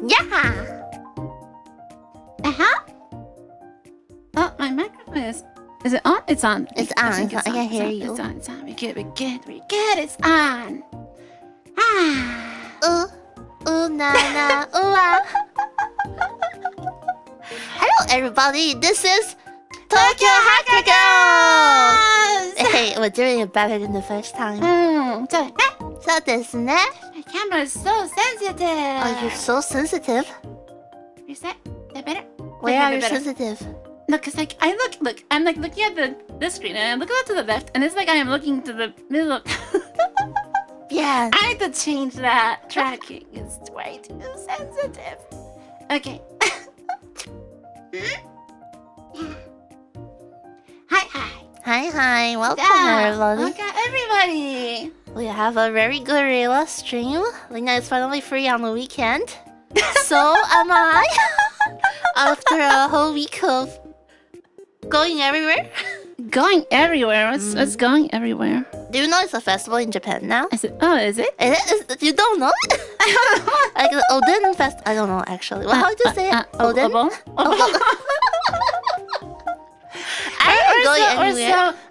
Yeah. Oh, my microphone is it on? It's on. It's on. I can hear you. It's on. It's on. We're good. It's on. Ooh, na na, ooh ah. Hello, everybody. This is Tokyo Hacker Girls. Hey, we're doing it better than the first time. So this My camera is so sensitive. Oh, you're so sensitive. Is that better? Where are you sensitive? No, cause like I'm like looking at this screen and I look out to the left and it's like I am looking to the middle. Yeah. I need to change that tracking. It's way too sensitive. Okay. Hi. Welcome, everybody. We have a very good Rayla stream. Lina is finally free on the weekend. So am I. After a whole week of going everywhere. Going everywhere? What's going everywhere? Do you know it's a festival in Japan now? Is it? You don't know it? Like the Oden Fest. I don't know actually. Well, how do you say it? Oden?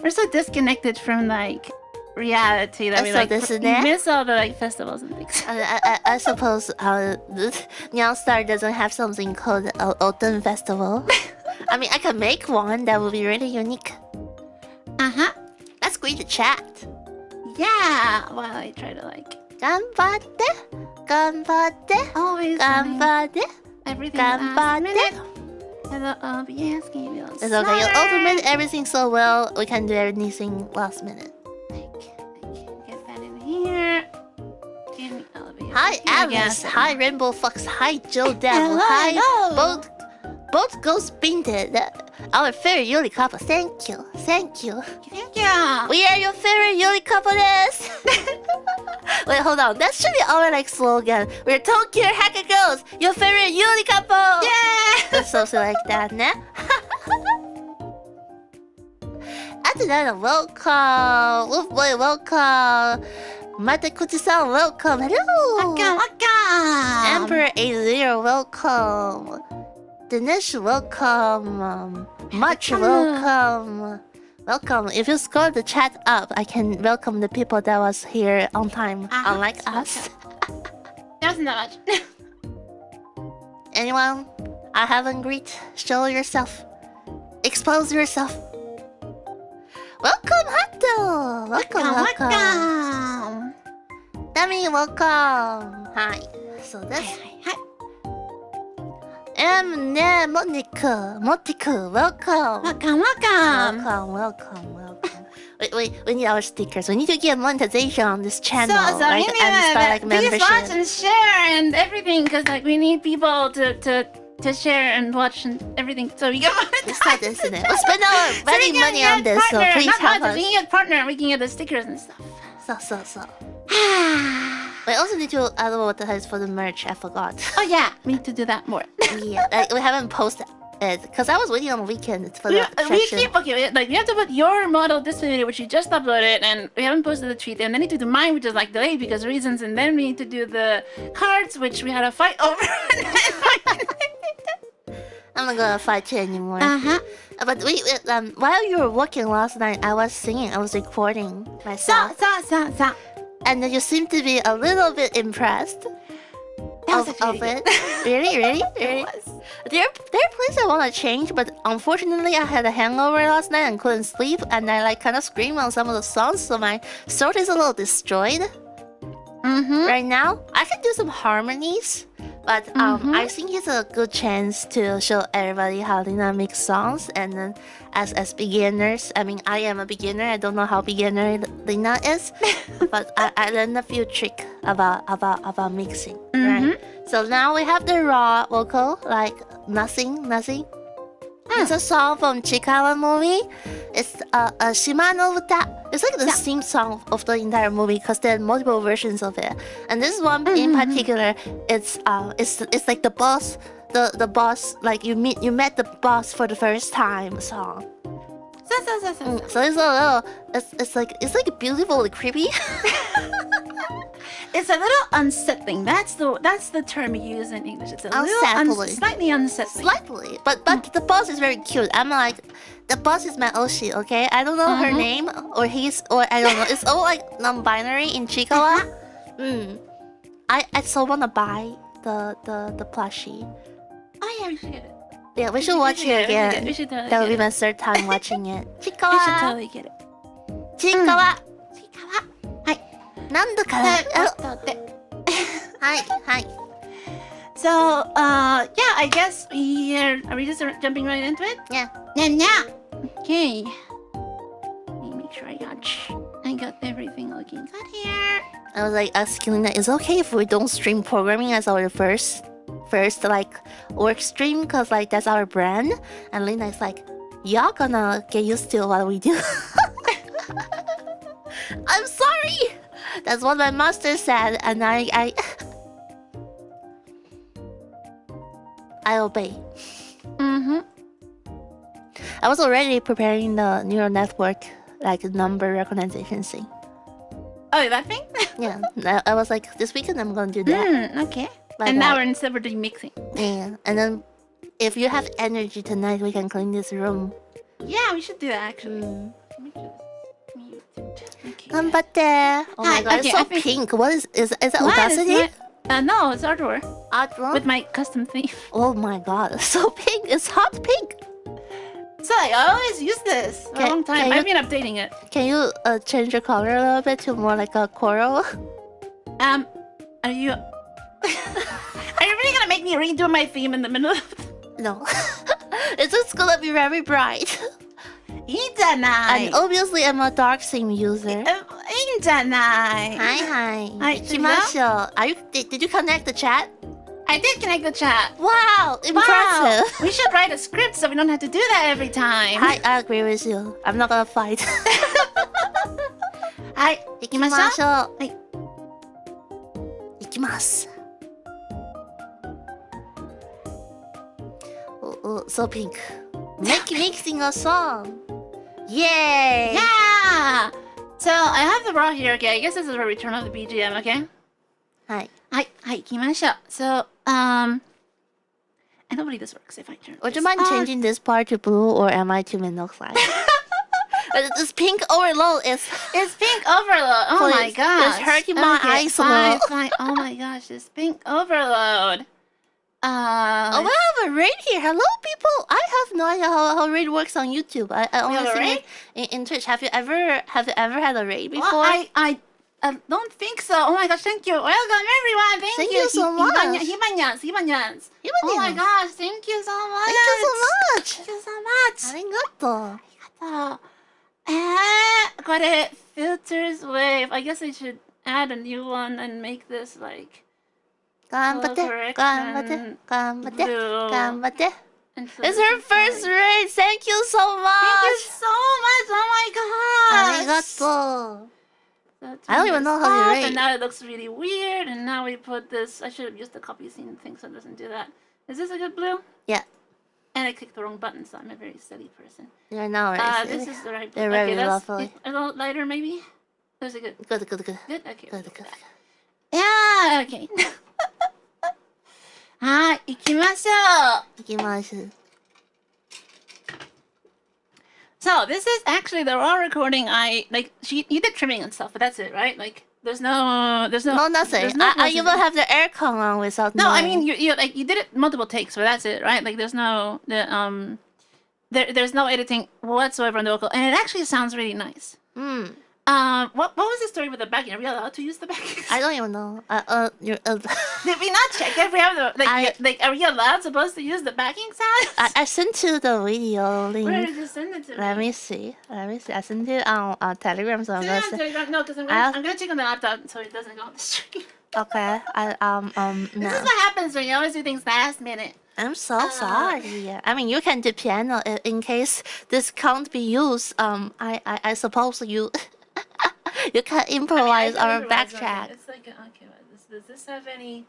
We're so disconnected from like reality that we like miss all the like festivals and things. I suppose Nyan Star doesn't have something called Oden Festival. I mean, I can make one that would be really unique. Let's greet the chat. Yeah, while I try to like ganbatte. Always ganbatte. Everything last minute. Hello, OBS, it's okay, you automated everything so well, we can do everything last minute. Get that in here. Give me OBS. Hi, Alice. Hi, Rainbow Fox. Hi, Joe Devil. Hello. Hi, both Ghost Painted. Our favorite Yuri couple. Thank you. We are your favorite Yuri couple. Wait, hold on. That should be our like slogan. We're Tokyo Hacker Girls, your favorite Yuri couple. Yeah. That's also like that, ne? Atlanta, welcome. Wolfboy, welcome. Matekuchi-san, welcome. Hello. Welcome. Emperor A0, welcome. Dinesh, welcome. Much welcome. Welcome. If you scroll the chat up, I can welcome the people that was here on time, unlike us. There wasn't that much. Anyone I haven't greet? Show yourself. Expose yourself. Welcome, Hato. Welcome. Demi, welcome. Hi. So that's... Hi. Monica, welcome. Welcome. Wait, we need our stickers. We need to get monetization on this channel. So we need please watch and share and everything, because like we need people to share and watch and everything, so we get monetized. We'll spend our money on this, so please help us. We can get partner, we can get the stickers and stuff. So. We also need to advertise for the merch. I forgot. Oh yeah, we need to do that more. Yeah, we haven't posted it because I was waiting on the weekend for the we have to put your model this video, which you just uploaded, and we haven't posted the tweet, and then need to do mine, which is like delayed because of reasons, and then we need to do the cards, which we had a fight over. I'm not gonna fight you anymore. But while you were working last night, I was singing. I was recording myself. And you seem to be a little bit impressed of it. Really? There are places I want to change, but unfortunately I had a hangover last night and couldn't sleep, and I like kind of screamed on some of the songs, so my throat is a little destroyed. Right now, I can do some harmonies, but I think it's a good chance to show everybody how Lina makes songs, and then as beginners, I mean, I am a beginner. I don't know how beginner Lina is, but I learned a few tricks about mixing. Right? So now we have the raw vocal, like nothing. It's a song from Chiikawa movie. It's Shimano Uta. It's like the theme song of the entire movie because there are multiple versions of it. And this one in particular, it's like the boss, the boss, like you met the boss for the first time song. So So it's a little, it's like beautifully creepy. It's a little unsettling. That's the term you use in English. It's a little slightly unsettling. Slightly, but the boss is very cute. I'm like, the boss is my Oshi, okay? I don't know her name or his or I don't know. It's all like non-binary in chiikawa. I so wanna buy the plushie. Oh yeah, we should get it. Yeah, we should watch it again. We should totally that will be my third time watching it. Chiikawa. We should totally get it. Chiikawa. Chiikawa. Hi. なんだから。はいはい。So, yeah, I guess are we just jumping right into it? Yeah. Okay. Let me make sure I got everything looking good here. I was like asking Lina, is it okay if we don't stream programming as our first like work stream? Cause like that's our brand. And Lina is like, y'all gonna get used to what we do. I'm sorry. That's what my master said, and I obey. I was already preparing the neural network, like number recognition thing. Oh, that thing? Yeah, I was like, this weekend I'm gonna do that. Okay. And now instead we're doing mixing. Yeah, and then if you have energy tonight, we can clean this room. Yeah, we should do that actually. Let me just mute it. Okay. Oh my god, it's so pink. What is that Audacity? No, it's Artwork. Artwork? With my custom theme. Oh my god, it's so pink. It's hot pink. So I always use this for a long time. I've been updating it. Can you change your color a little bit to more like a coral? Are you really gonna make me redo my theme in the middle of it? No. It's just gonna be very bright. And obviously I'm a dark theme user. Hi. Did you connect the chat? I did connect the chat. Wow, impressive. Wow. We should write a script so we don't have to do that every time. I agree with you. I'm not gonna fight. Hi, 行きましょう。はい。行きます。Oh, so pink. Mixing a song. Yay! Yeah! So I have the raw here, okay? I guess this is where we turn off the BGM, okay? Hi. Hi, 行きましょう。So, I don't believe this works if I turn Would you mind changing this part to blue, or am I too monoxide? This pink overload is... It's pink overload. Oh my gosh. It's hurting my eyes. Fine. Oh my gosh, this pink overload. Oh, we have a raid here. Hello, people. I have no idea how raid works on YouTube. I only see it in Twitch. Have you ever had a raid before? Well, I don't think so. Oh my gosh, thank you. Welcome everyone. Thank you so much. Hibanyans. Oh my gosh, thank you so much. Thank you so much. Arigato. Got it. Filters wave. I guess I should add a new one and make this like... 頑張って It's her first raid. Thank you so much. Oh my gosh. ありがとう. I don't even know how to rate. And now it looks really weird. And now we put this. I should have used the copy scene thing so it doesn't do that. Is this a good blue? Yeah. And I clicked the wrong button, so I'm a very steady person. Yeah, no, this is the right blue. They're very lovely. A little lighter, maybe? Those are good. Good. Good? Okay. Good. Yeah, okay. はい、行きましょう。行きます。 So this is actually the raw recording. You did trimming and stuff, but that's it, right? Like there's no nothing. I even have the aircon on without. No, I mean you did it multiple takes, but that's it, right? Like there's no editing whatsoever on the vocal, and it actually sounds really nice. What was the story with the backing? Are we allowed to use the backing? I don't even know. Did we not check if we have the are we allowed supposed to use the backing sounds? I sent you the video link. Where did you send it to me? Let me see. I sent it on Telegram. So Telegram? No, because I'm gonna check on the laptop so it doesn't go on the stream. Okay. No. This is what happens when you always do things last minute. I'm so sorry. I mean, you can do piano in case this can't be used. I suppose you you can improvise or backtrack. It's like okay. Does this have any?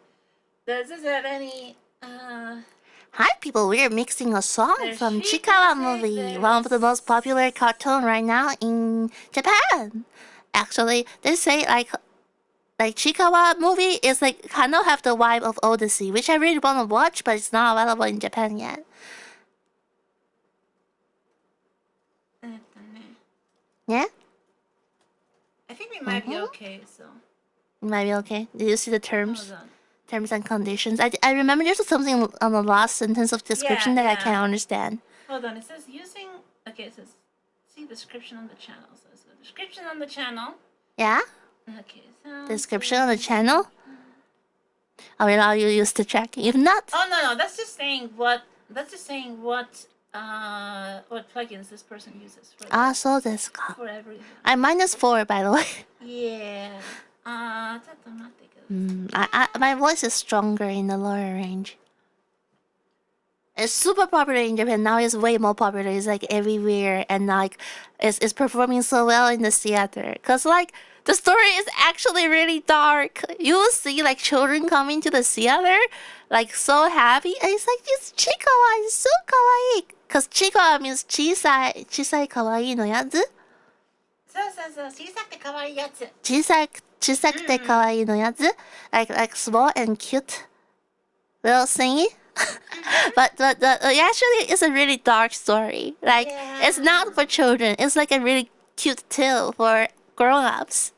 Does this have any? Hi, people. We are mixing a song from Chiikawa movie, one of the most popular cartoon right now in Japan. Actually, they say like like chiikawa movie is like kind of have the vibe of Odyssey, which I really want to watch, but it's not available in Japan yet. Yeah? I think we might be okay, so. It might be okay. Did you see the terms? Terms and conditions. I remember there's something on the last sentence of description that I can't understand. Hold on, it says using... Okay, it says... See description on the channel. So it's a description on the channel. Yeah? Okay, so... Description on the channel? I will allow you to use the tracking. If not... Oh, no, that's just saying what... That's just saying what plugins this person uses for so desu ka. For everything. I'm -4, by the way. Yeah. My voice is stronger in the lower range. It's super popular in Japan. Now it's way more popular. It's like everywhere, and like it's performing so well in the theater. Cause like the story is actually really dark. You will see like children coming to the theater, like so happy. And it's like this chiikawa is so kawaii. Cause chiikawa means chisai kawaii no yatsu. 小さくて可愛いのやつ like small and cute little thingy. but actually it's a really dark story. Like it's not for children. It's like a really cute tale for grown-ups.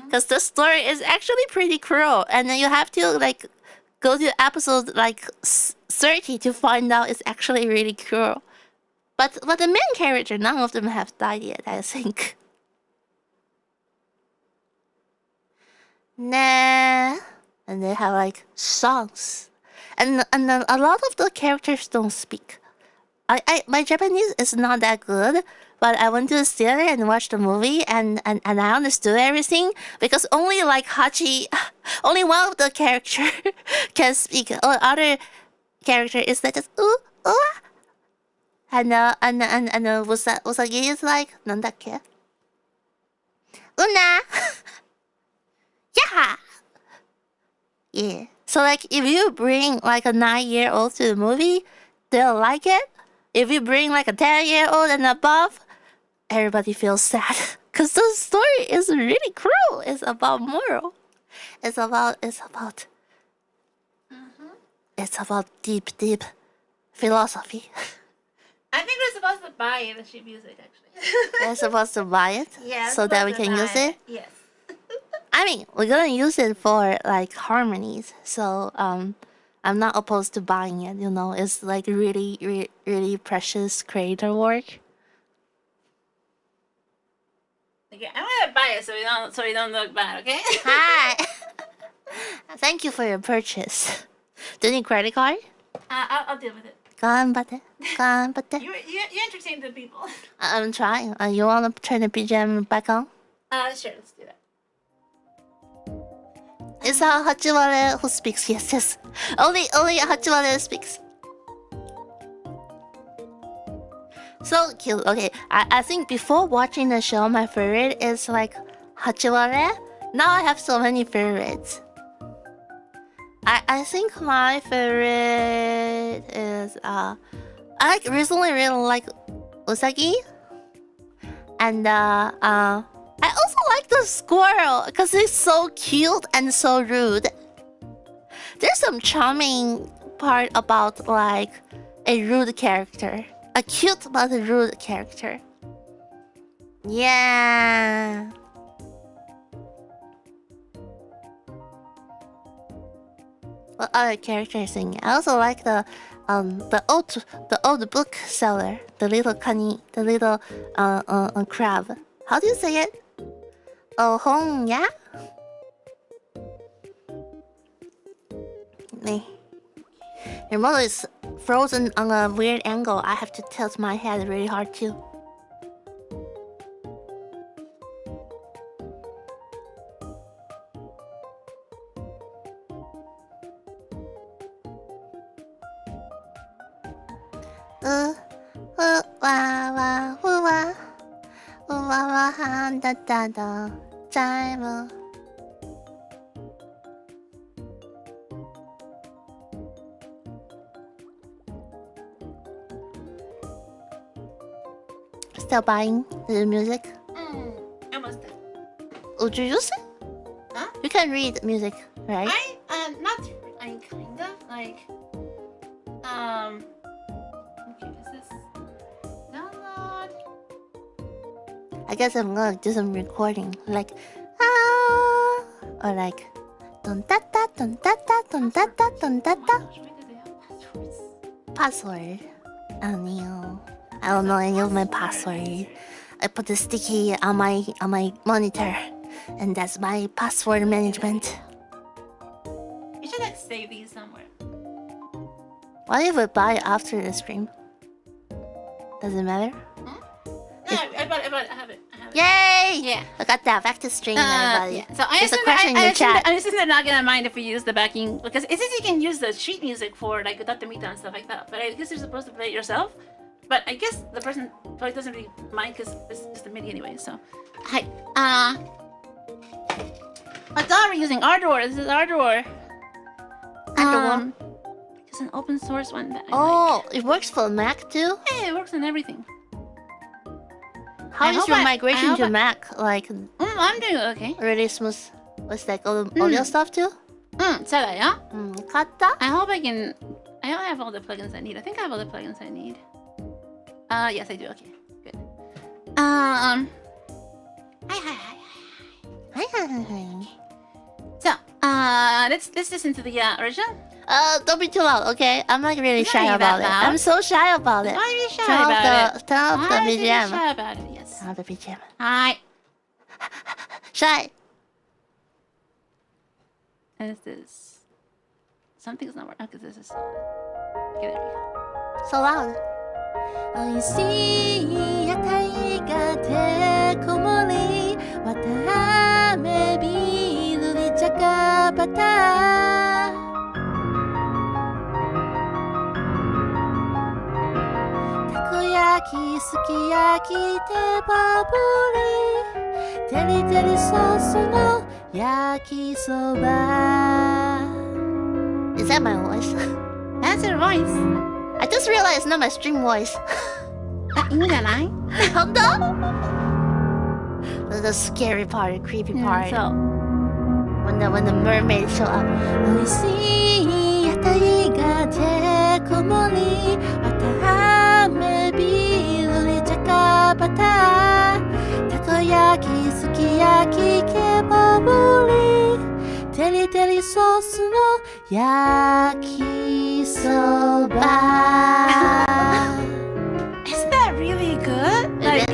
Because the story is actually pretty cruel, and then you have to like go to episode like 30 to find out it's actually really cruel. But the main character, none of them have died yet, I think. Nah. And they have like songs. And then a lot of the characters don't speak. My Japanese is not that good, but I went to the theater and watched the movie, and I understood everything because only like Hachi, only one of the character can speak. Or other character is that just and was that is like なんだっけ? Una. Yeah. Yeah. So like if you bring like a 9-year-old to the movie, they'll like it. If you bring like a 10-year-old and above, everybody feels sad. Cause the story is really cruel. It's about moral. It's about deep philosophy. I think we're supposed to buy the sheet music actually. We're supposed to buy it? Yeah. So that we can use it? Yes. I mean, we're gonna use it for like harmonies, so I'm not opposed to buying it. You know, it's like really precious creator work. Okay, I'm gonna buy it so we don't look bad. Okay. Hi. Thank you for your purchase. Do you need credit card? I'll deal with it. 頑張って。 You entertain the people. I'm trying. You wanna turn the BGM back on? Sure, let's do that. It's Hachiwara who speaks. Yes. Only Hachiwara speaks. So cute. Okay, I think before watching the show, my favorite is like Hachiwara. Now I have so many favorites. I think my favorite is I recently really like Usagi, and I also like the squirrel because it's so cute and so rude. There's some charming part about like a rude character, a cute but rude character. Yeah. What other characters sing? I also like the old book seller, the little kani, the little crab. How do you say it? Oh, hong ya? Your mother is frozen on a weird angle. I have to tilt my head really hard too. Still buying the music? Almost done. Would you use it? Huh? can read music, right? I kind of like okay, is this download? I guess I'm gonna do some recording, like or like dun da da dun da da dun da da dun da da. Password. I don't know any of my password. I put a sticky on my monitor, and that's my password management. You should like save these somewhere. What if I buy after the stream? Does it matter? Hmm? No, I have it. Yay! Yeah. I got that. Back to stream, everybody. Yeah. So I assume they're not gonna mind if we use the backing, because it says you can use the sheet music for like Utatte Mita and stuff like that. But I guess you're supposed to play it yourself. But I guess the person probably doesn't really mind because it's just a MIDI anyway. So, hi. What DAW are we using? Ardor. This is Ardor. It's an open source one that I like. It works for Mac too? Yeah, it works on everything. How is your migration to Mac? Like, I'm doing okay. Really smooth with like all the audio stuff too? そうだよ。買った? I hope I have all the plugins I need. I think I have all the plugins I need. Yes, I do. Okay, good. Hi. So, let's listen to the original. Don't be too loud, okay? I'm like really shy about it. I'm so shy about it. Why are you shy about it? Turn off the BGM. Why are you shy about it? Yes. Turn off the BGM. Hi. Shy. And is this? Something's not working. Okay, this is. Okay, there we go. So loud. 美味しい屋台がてこもりわためビールにチャカバタたこ焼きすき焼き手羽ぶりテリテリソースの焼きそば Is that my voice? That's your voice. I just realized it's not my stream voice. いいんじゃない? 本当? The scary part, the creepy part. So when the mermaid show up. 美味しい屋台がてこもりわためビールにチャカバタたこ焼きすき焼きケバブリテリテリソースの焼きそば Is that really good? Like,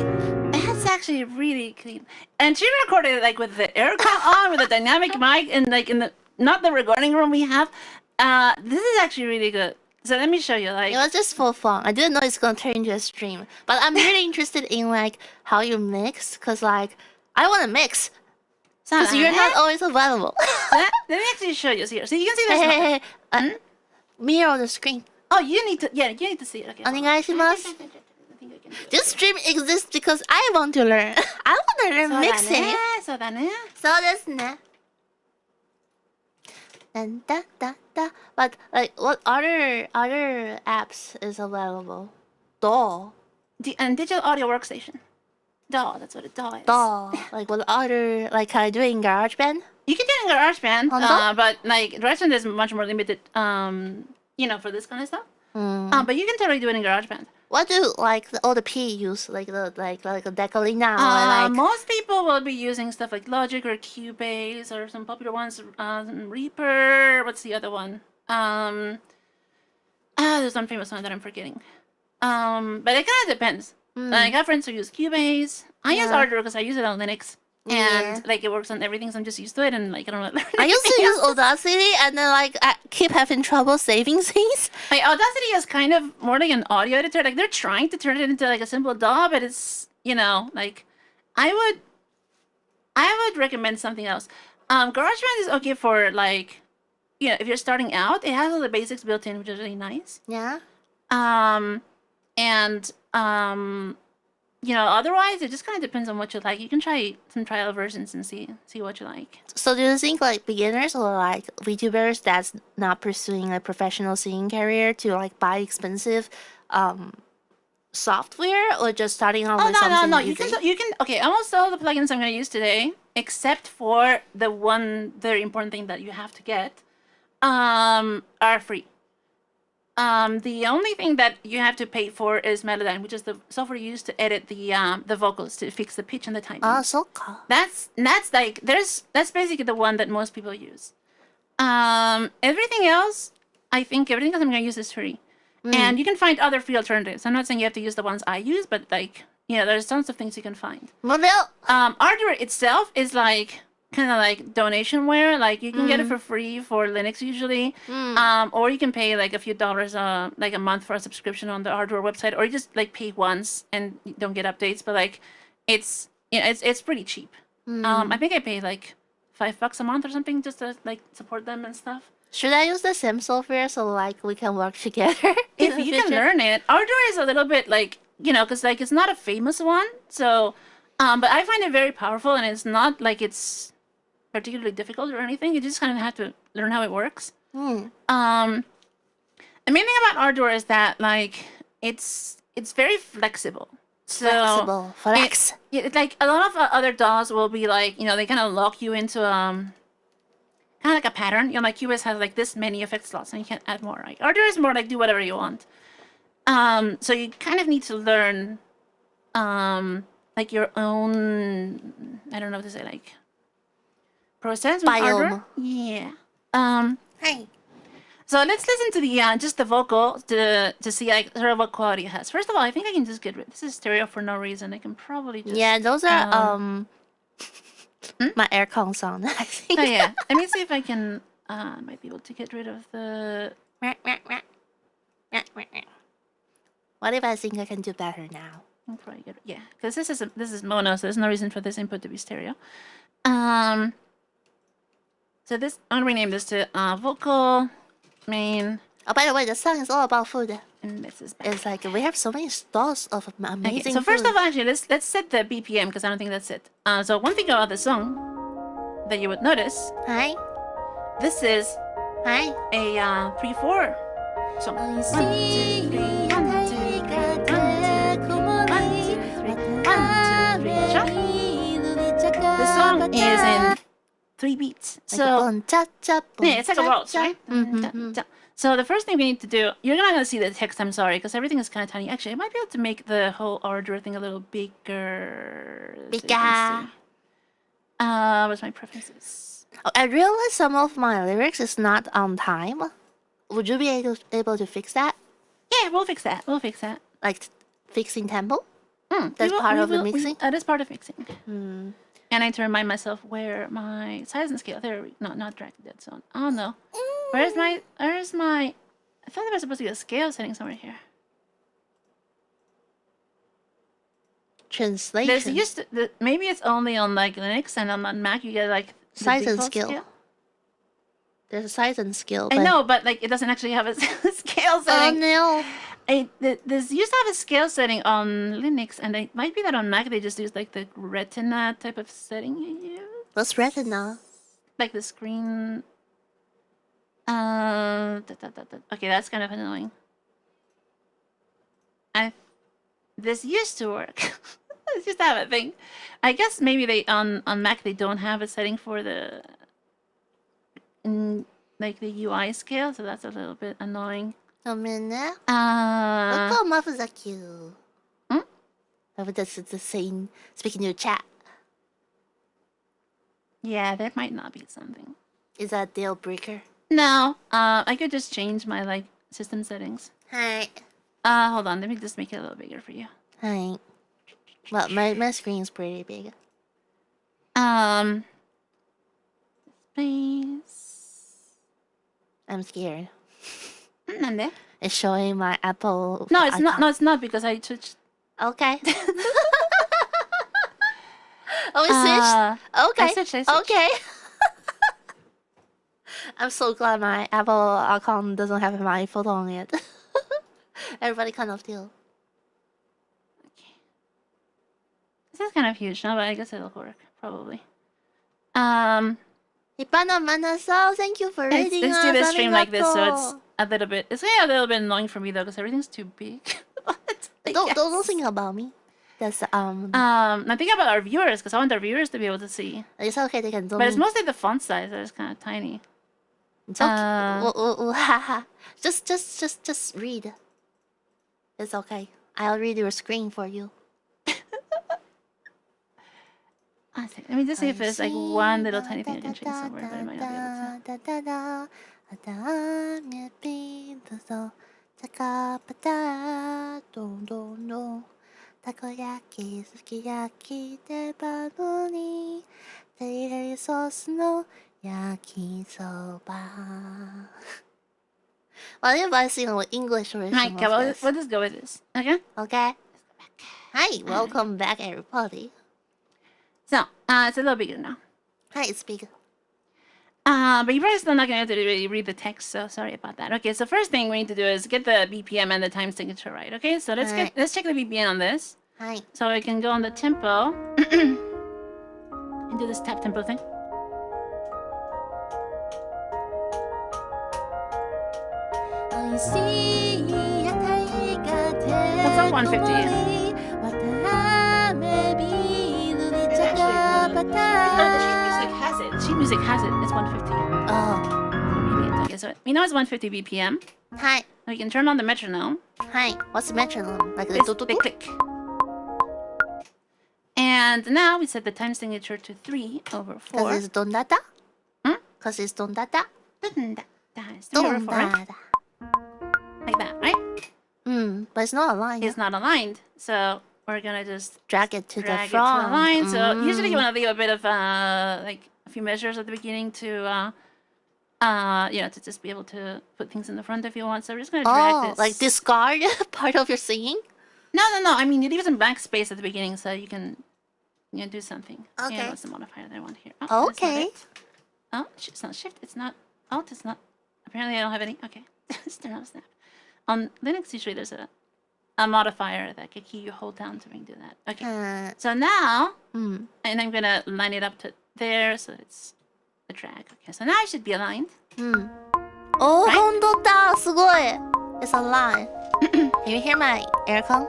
that's actually really clean. And she recorded it like with the aircon on, with a dynamic mic, and like in the not the recording room we have. This is actually really good. So let me show you. Like, it was just for fun. I didn't know it's gonna turn into a stream, but I'm really interested in like how you mix, cause like I want to mix. Because you're not always available. Let me actually show you here. So you can see this. Hey. Mirror the screen. Oh, you need to. Yeah, you need to see it. Okay. お願いします. This stream exists because I want to learn. I want to learn mixing. そうだね. そうですね. But like, what other apps is available? DAW. And digital audio workstation. DAW. That's what a DAW is. DAW. Like what other? Like can I do it in GarageBand? You can do it in GarageBand. But like GarageBand is much more limited. You know, for this kind of stuff. But you can totally do it in GarageBand. What do like all the P use? Like the like a Decalina or like? Most people will be using stuff like Logic or Cubase or some popular ones. Reaper. What's the other one? There's one famous one that I'm forgetting. But it kind of depends. I got friends who use Cubase. I use Ardor because I use it on Linux. And like it works on everything, so I'm just used to it, and like I don't know. I used to use Audacity, and then like I keep having trouble saving things. Like Audacity is kind of more like an audio editor. Like they're trying to turn it into like a simple DAW, but it's like I would recommend something else. GarageBand is okay for like if you're starting out. It has all the basics built in, which is really nice. Yeah. Otherwise it just kind of depends on what you like. You can try some trial versions and see what you like. So do you think like beginners or like VTubers that's not pursuing a professional singing career to like buy expensive software or just starting out with something no. easy? You can okay, almost all the plugins I'm going to use today except for the one very important thing that you have to get, are free. The only thing that you have to pay for is Melodyne, which is the software used to edit the vocals to fix the pitch and the timing. Ah, so cool. That's like that's basically the one that most people use. Everything else, I think everything else I'm gonna use is free, and you can find other free alternatives. I'm not saying you have to use the ones I use, but like there's tons of things you can find. Ardour itself is like kind of like donationware. Like you can get it for free for Linux usually, or you can pay like a few dollars like a month for a subscription on the Ardour website, or you just like pay once and you don't get updates. But like it's it's pretty cheap. I think I pay like $5 a month or something just to like support them and stuff. Should I use the same software so like we can work together? If you can learn it. Ardour is a little bit like because like it's not a famous one, so but I find it very powerful, and it's not like it's particularly difficult or anything. You just kind of have to learn how it works. The main thing about Ardour is that like it's very flexible. So flex. Like a lot of other DAWs will be like they kind of lock you into kind of like a pattern. Like Cubase has like this many effect slots and you can't add more. Right? Ardour is more like do whatever you want. So you kind of need to learn like your own, I don't know what to say, like process with Ardour. Yeah. Hey. So let's listen to the just the vocal to see like sort of what quality it has. First of all, I think I can just get rid. This is stereo for no reason. I can probably just those are my aircon sound. I think. Oh yeah. Let me see if I can might be able to get rid of the. What if I think I can do better now? I'll probably get because this is mono, so there's no reason for this input to be stereo. So this I'm gonna rename this to vocal main. Oh, by the way, the song is all about food. And this is it's like we have so many stores of amazing so food. first of all, actually, let's set the BPM because I don't think that's it. So one thing about the song that you would notice. Hi. This is a 3/4 song. 1, 2, 3, 1, 2, 3. The song is in 3 beats. So yeah, it's like a waltz, right? So the first thing we need to do, you're not gonna see the text. I'm sorry, because everything is kind of tiny. Actually, I might be able to make the whole Ardour thing a little bigger. What's my preferences? Oh, I realize some of my lyrics is not on time. Would you be able to fix that? Yeah, we'll fix that. Like fixing tempo. That's part of the mixing. That is part of mixing. And I need to remind myself where my size and scale. There we go. Not drag dead zone. Oh no. Where's my I thought there was supposed to be a scale setting somewhere here. Translation. There's maybe it's only on like Linux, and on Mac you get like size and scale. There's a size and scale. I know, but like it doesn't actually have a scale setting. Oh no. This used to have a scale setting on Linux, and it might be that on Mac they just use like the Retina type of setting you use. What's Retina? Like the screen. Okay, that's kind of annoying. This used to work. This used to have a thing. I guess maybe they on Mac they don't have a setting for the like the UI scale, so that's a little bit annoying. A minute. That's the same. Speaking to chat. Yeah, that might not be something. Is that a deal breaker? No. I could just change my like system settings. Hi. Hold on. Let me just make it a little bigger for you. Hi. Well, my screen is pretty big. Space. I'm scared. Nande? It's showing my Apple. No, it's not. No, it's not because I switched. Okay. Oh, it switched. Okay. I switched. Okay. I'm so glad my Apple account doesn't have my photo on it. Everybody kind of do. Okay. This is kind of huge now, but I guess it'll work probably. Thank you for reading. Let's do this stream like this, so it's a little bit. It's a little bit annoying for me though, because everything's too big. Don't think about me. That's I'm thinking about our viewers because I want our viewers to be able to see. It's okay. They can zoom But it's in. mostly the font size that is kind of tiny. It's okay. Just read. It's okay. I'll read your screen for you. Let me just see if there's like one little tiny thing I can change somewhere, but I might not be able to. Takoyaki, sukiyaki, tebanoni, teriyaki sauce no yakisoba. What if I sing an English version of this? We'll just go with this. Okay? Okay. Hi, welcome back everybody. So, it's a little bigger now. Hi, it's big. But you're probably still not going to be able to really read the text, so sorry about that. Okay, so first thing we need to do is get the BPM and the time signature right. Okay, so let's check the BPM on this. Hi. So we can go on the tempo and do this tap tempo thing. That's on 150. Sheet music has it. It's 150. Oh. Okay, so we know it's 150 BPM. Hi. We can turn on the metronome. Hi. What's the metronome? Like the click. And now we set the time signature to 3/4. Because it's dondata? Because it's dondata. It's 3/4. Like that, right? But it's not aligned. It's not aligned. So we're gonna just drag it to the front. To the line. So usually you want to leave a bit of like a few measures at the beginning to to just be able to put things in the front if you want. So we're just gonna drag this. Like discard part of your singing? No. I mean, you leave some backspace at the beginning so you can do something. Okay. Yeah, what's the modifier that I want here? Oh, okay. Oh, it's not shift. It's not alt. It's not. Apparently, I don't have any. Okay. Turn off snap. On Linux, usually there's a modifier that key you hold down to do that. Okay. So now, and I'm gonna line it up to there so it's a drag. Okay. So now it should be aligned. Oh, right? すごい. It's aligned. Can you hear my aircon?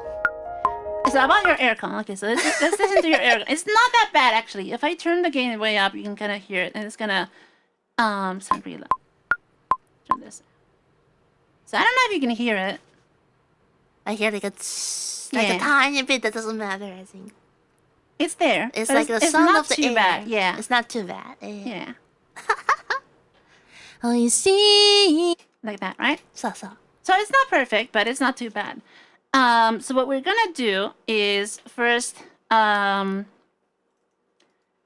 It's about your aircon. Okay, so let's listen to your aircon. It's not that bad actually. If I turn the gain way up, you can kind of hear it, and it's gonna sound pretty loud. Turn this. So I don't know if you can hear it. I hear like a tiny bit. That doesn't matter. I think it's there. It's like the sound of the air. Bad. Yeah, it's not too bad. Yeah. Oh, you see, like that, right? So it's not perfect, but it's not too bad. So what we're gonna do is first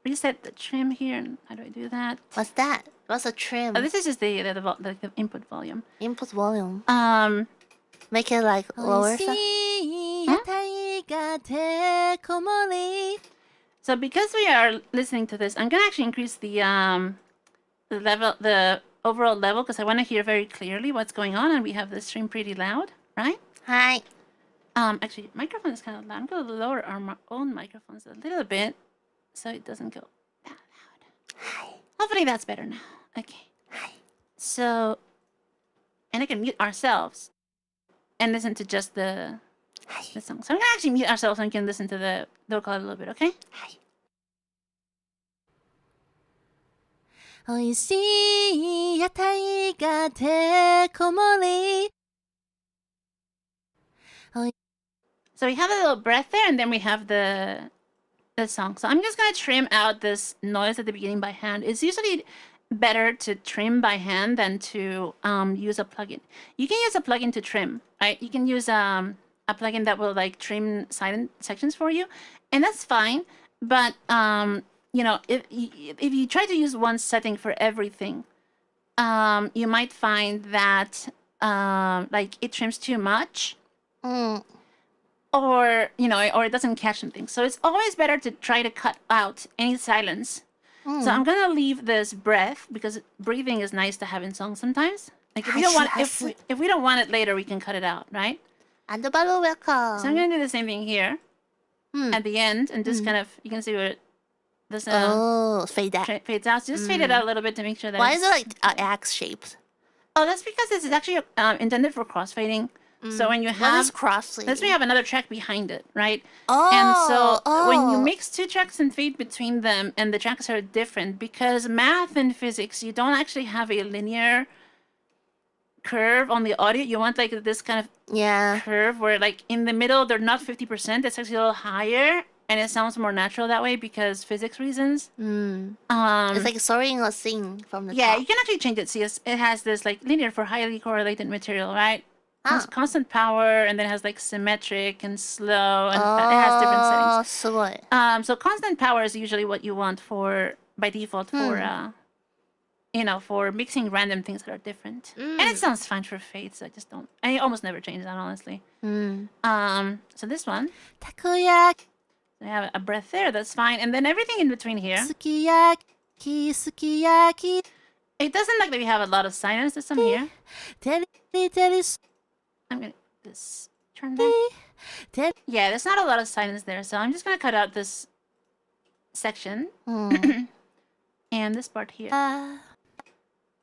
reset the trim here. How do I do that? What's that? What's a trim? Oh, this is just the input volume. Input volume. Make it like lower. So because we are listening to this, I'm gonna actually increase the level, the overall level, because I want to hear very clearly what's going on, and we have the stream pretty loud, right? Hi. Actually, microphone is kind of loud. I'm gonna lower our own microphones a little bit so it doesn't go that loud. Hi. Hopefully that's better now. Okay. Hi. So, and I can mute ourselves and listen to just the song. So I'm gonna actually mute ourselves and we can listen to the vocal a little bit, okay? Hi. So we have a little breath there, and then we have the song. So I'm just gonna trim out this noise at the beginning by hand. It's usually better to trim by hand than to use a plugin. You can use a plugin to trim, right? You can use a plugin that will like trim silent sections for you, and that's fine. But if you try to use one setting for everything, you might find that like it trims too much. Or it doesn't catch something. So it's always better to try to cut out any silence. So I'm gonna leave this breath because breathing is nice to have in songs sometimes. Like if we don't want if we don't want it later, we can cut it out, right? And the bottle welcome. So I'm gonna do the same thing here at the end, and just kind of you can see where this fades out. Fades out. So just fade it out a little bit to make sure that. Why is it like axe shaped? Oh, that's because this is actually intended for crossfading. So when you have... What is crossfade? Let's say you have another track behind it, right? Oh. And so when you mix 2 tracks and fade between them, and the tracks are different, because math and physics, you don't actually have a linear curve on the audio. You want like this kind of curve where like in the middle, they're not 50%. It's actually a little higher. And it sounds more natural that way because physics reasons. It's like soaring or sing from the top. Yeah, you can actually change it. See, it has this like linear for highly correlated material, right? It's constant power, and then it has like symmetric and slow, and it has different settings. So constant power is usually what you want for by default for for mixing random things that are different. And it sounds fine for fades. I almost never change that, honestly. So this one. Takoyaki. I have a breath there, that's fine. And then everything in between here. Sukiyaki, sukiyaki. It doesn't like that we have a lot of silence. There's some here. I'm going to just turn that. Yeah, there's not a lot of silence there. So I'm just going to cut out this section. And this part here.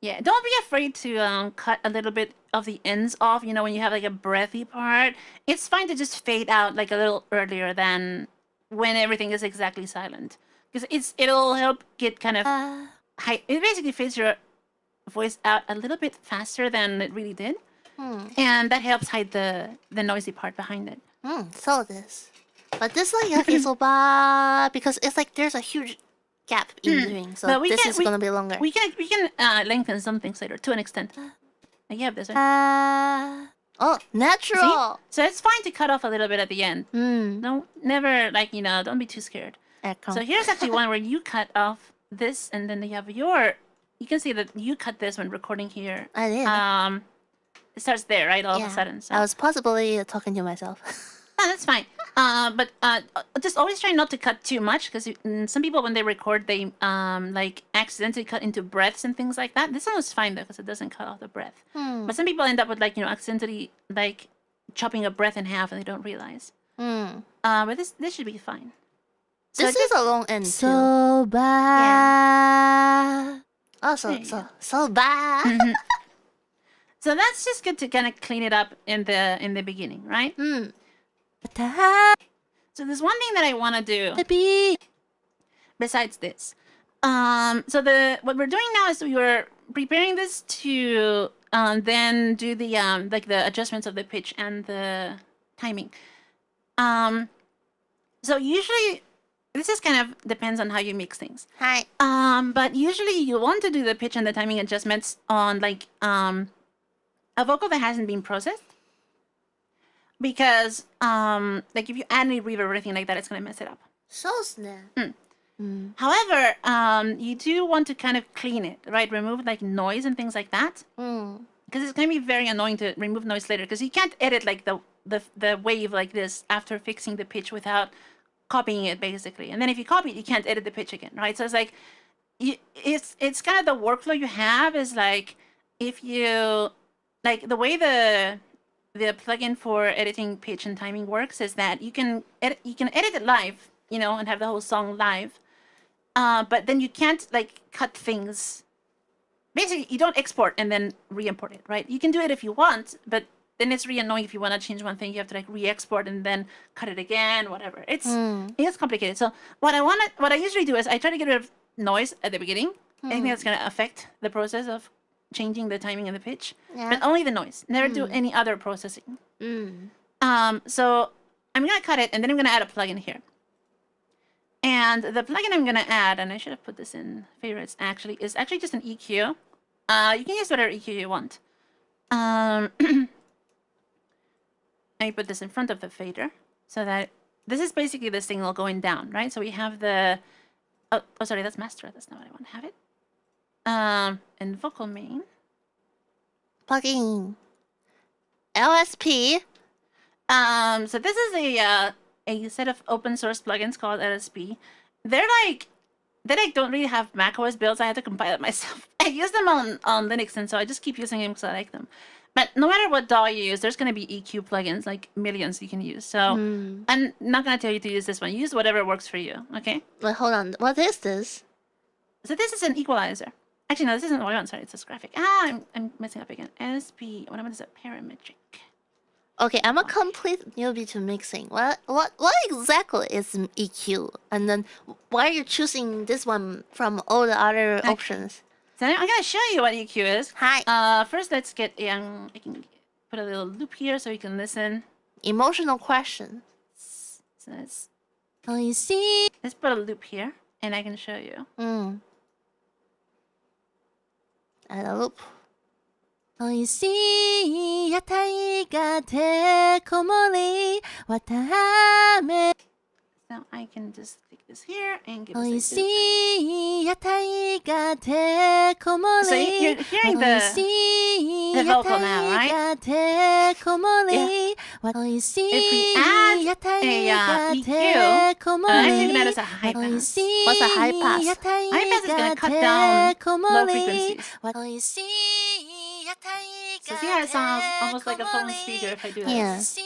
Yeah, don't be afraid to cut a little bit of the ends off. You know, when you have like a breathy part. It's fine to just fade out like a little earlier than... when everything is exactly silent, because it'll help get kind of high. It basically fades your voice out a little bit faster than it really did, and that helps hide the noisy part behind it. So this, but this like yakisoba because it's like there's a huge gap in between, so this is gonna be longer. We can lengthen some things later to an extent. Like you have this one. Oh, natural. See? So it's fine to cut off a little bit at the end. Never don't be too scared. So here's actually one where you cut off this, and then you have you can see that you cut this when recording here. I did. It starts there, right? All of a sudden. So. I was possibly talking to myself. No, that's fine. But just always try not to cut too much, because some people, when they record, they like accidentally cut into breaths and things like that. This one was fine though, because it doesn't cut off the breath. But some people end up with like accidentally like chopping a breath in half and they don't realize. But this should be fine. So this is a long end too. Soba. Yeah. Oh, soba. So that's just good to kind of clean it up in the beginning, right? So there's one thing that I want to do besides this. So what we're doing now is we're preparing this to then do the like the adjustments of the pitch and the timing. So usually this is kind of depends on how you mix things. Hi. But usually you want to do the pitch and the timing adjustments on like a vocal that hasn't been processed. Because like if you add any reverb or anything like that, it's gonna mess it up. So snap. However, you do want to kind of clean it, right? Remove like noise and things like that. Because it's gonna be very annoying to remove noise later. Because you can't edit like the wave like this after fixing the pitch without copying it basically. And then if you copy it, you can't edit the pitch again, right? So it's like it's kind of the workflow you have is like if you like the way the plugin for editing pitch and timing works is that you can edit it live, and have the whole song live. But then you can't like cut things. Basically, you don't export and then re-import it, right? You can do it if you want, but then it's really annoying if you want to change one thing. You have to like re-export and then cut it again, whatever. It's complicated. So what I usually do is I try to get rid of noise at the beginning. Anything that's gonna affect the process of changing the timing and the pitch, but only the noise. Never do any other processing. So I'm gonna cut it, and then I'm gonna add a plugin here. And the plugin I'm gonna add, and I should have put this in favorites actually, is actually just an EQ. You can use whatever EQ you want. I put this in front of the fader so that this is basically the signal going down, right? So we have the oh sorry, that's master. That's not what I want to have it. And vocal main. Plugin. LSP. So this is a set of open source plugins called LSP. They don't really have macOS builds. I had to compile it myself. I use them on Linux, and so I just keep using them because I like them. But no matter what DAW you use, there's going to be EQ plugins, like millions you can use. So I'm not going to tell you to use this one. Use whatever works for you, okay? Wait, hold on. What is this? So this is an equalizer. Actually, no, this isn't what I want. Sorry, it's this graphic. I'm messing up again. LSP. What is it? Parametric. Okay, I'm a complete newbie to mixing. What exactly is EQ? And then why are you choosing this one from all the other options? So I'm gonna show you what EQ is. Hi. First let's get I can put a little loop here so you can listen. Emotional question. So let's put a loop here and I can show you. And a loop. 美味しい屋台がてこもり綿あめ So I can just click this here and give 美味 us し a い屋台がてこも So り you're hearing 美味しい the 屋 vocal now, 台 right? がてこもり美味しい屋台がてこも I think り that is a high 美味 pass. しい屋台 High pass is が gonna cut down てこも low り frequencies. 美味しい屋台 So see how it sounds almost like a phone speaker if I do that. Yeah. So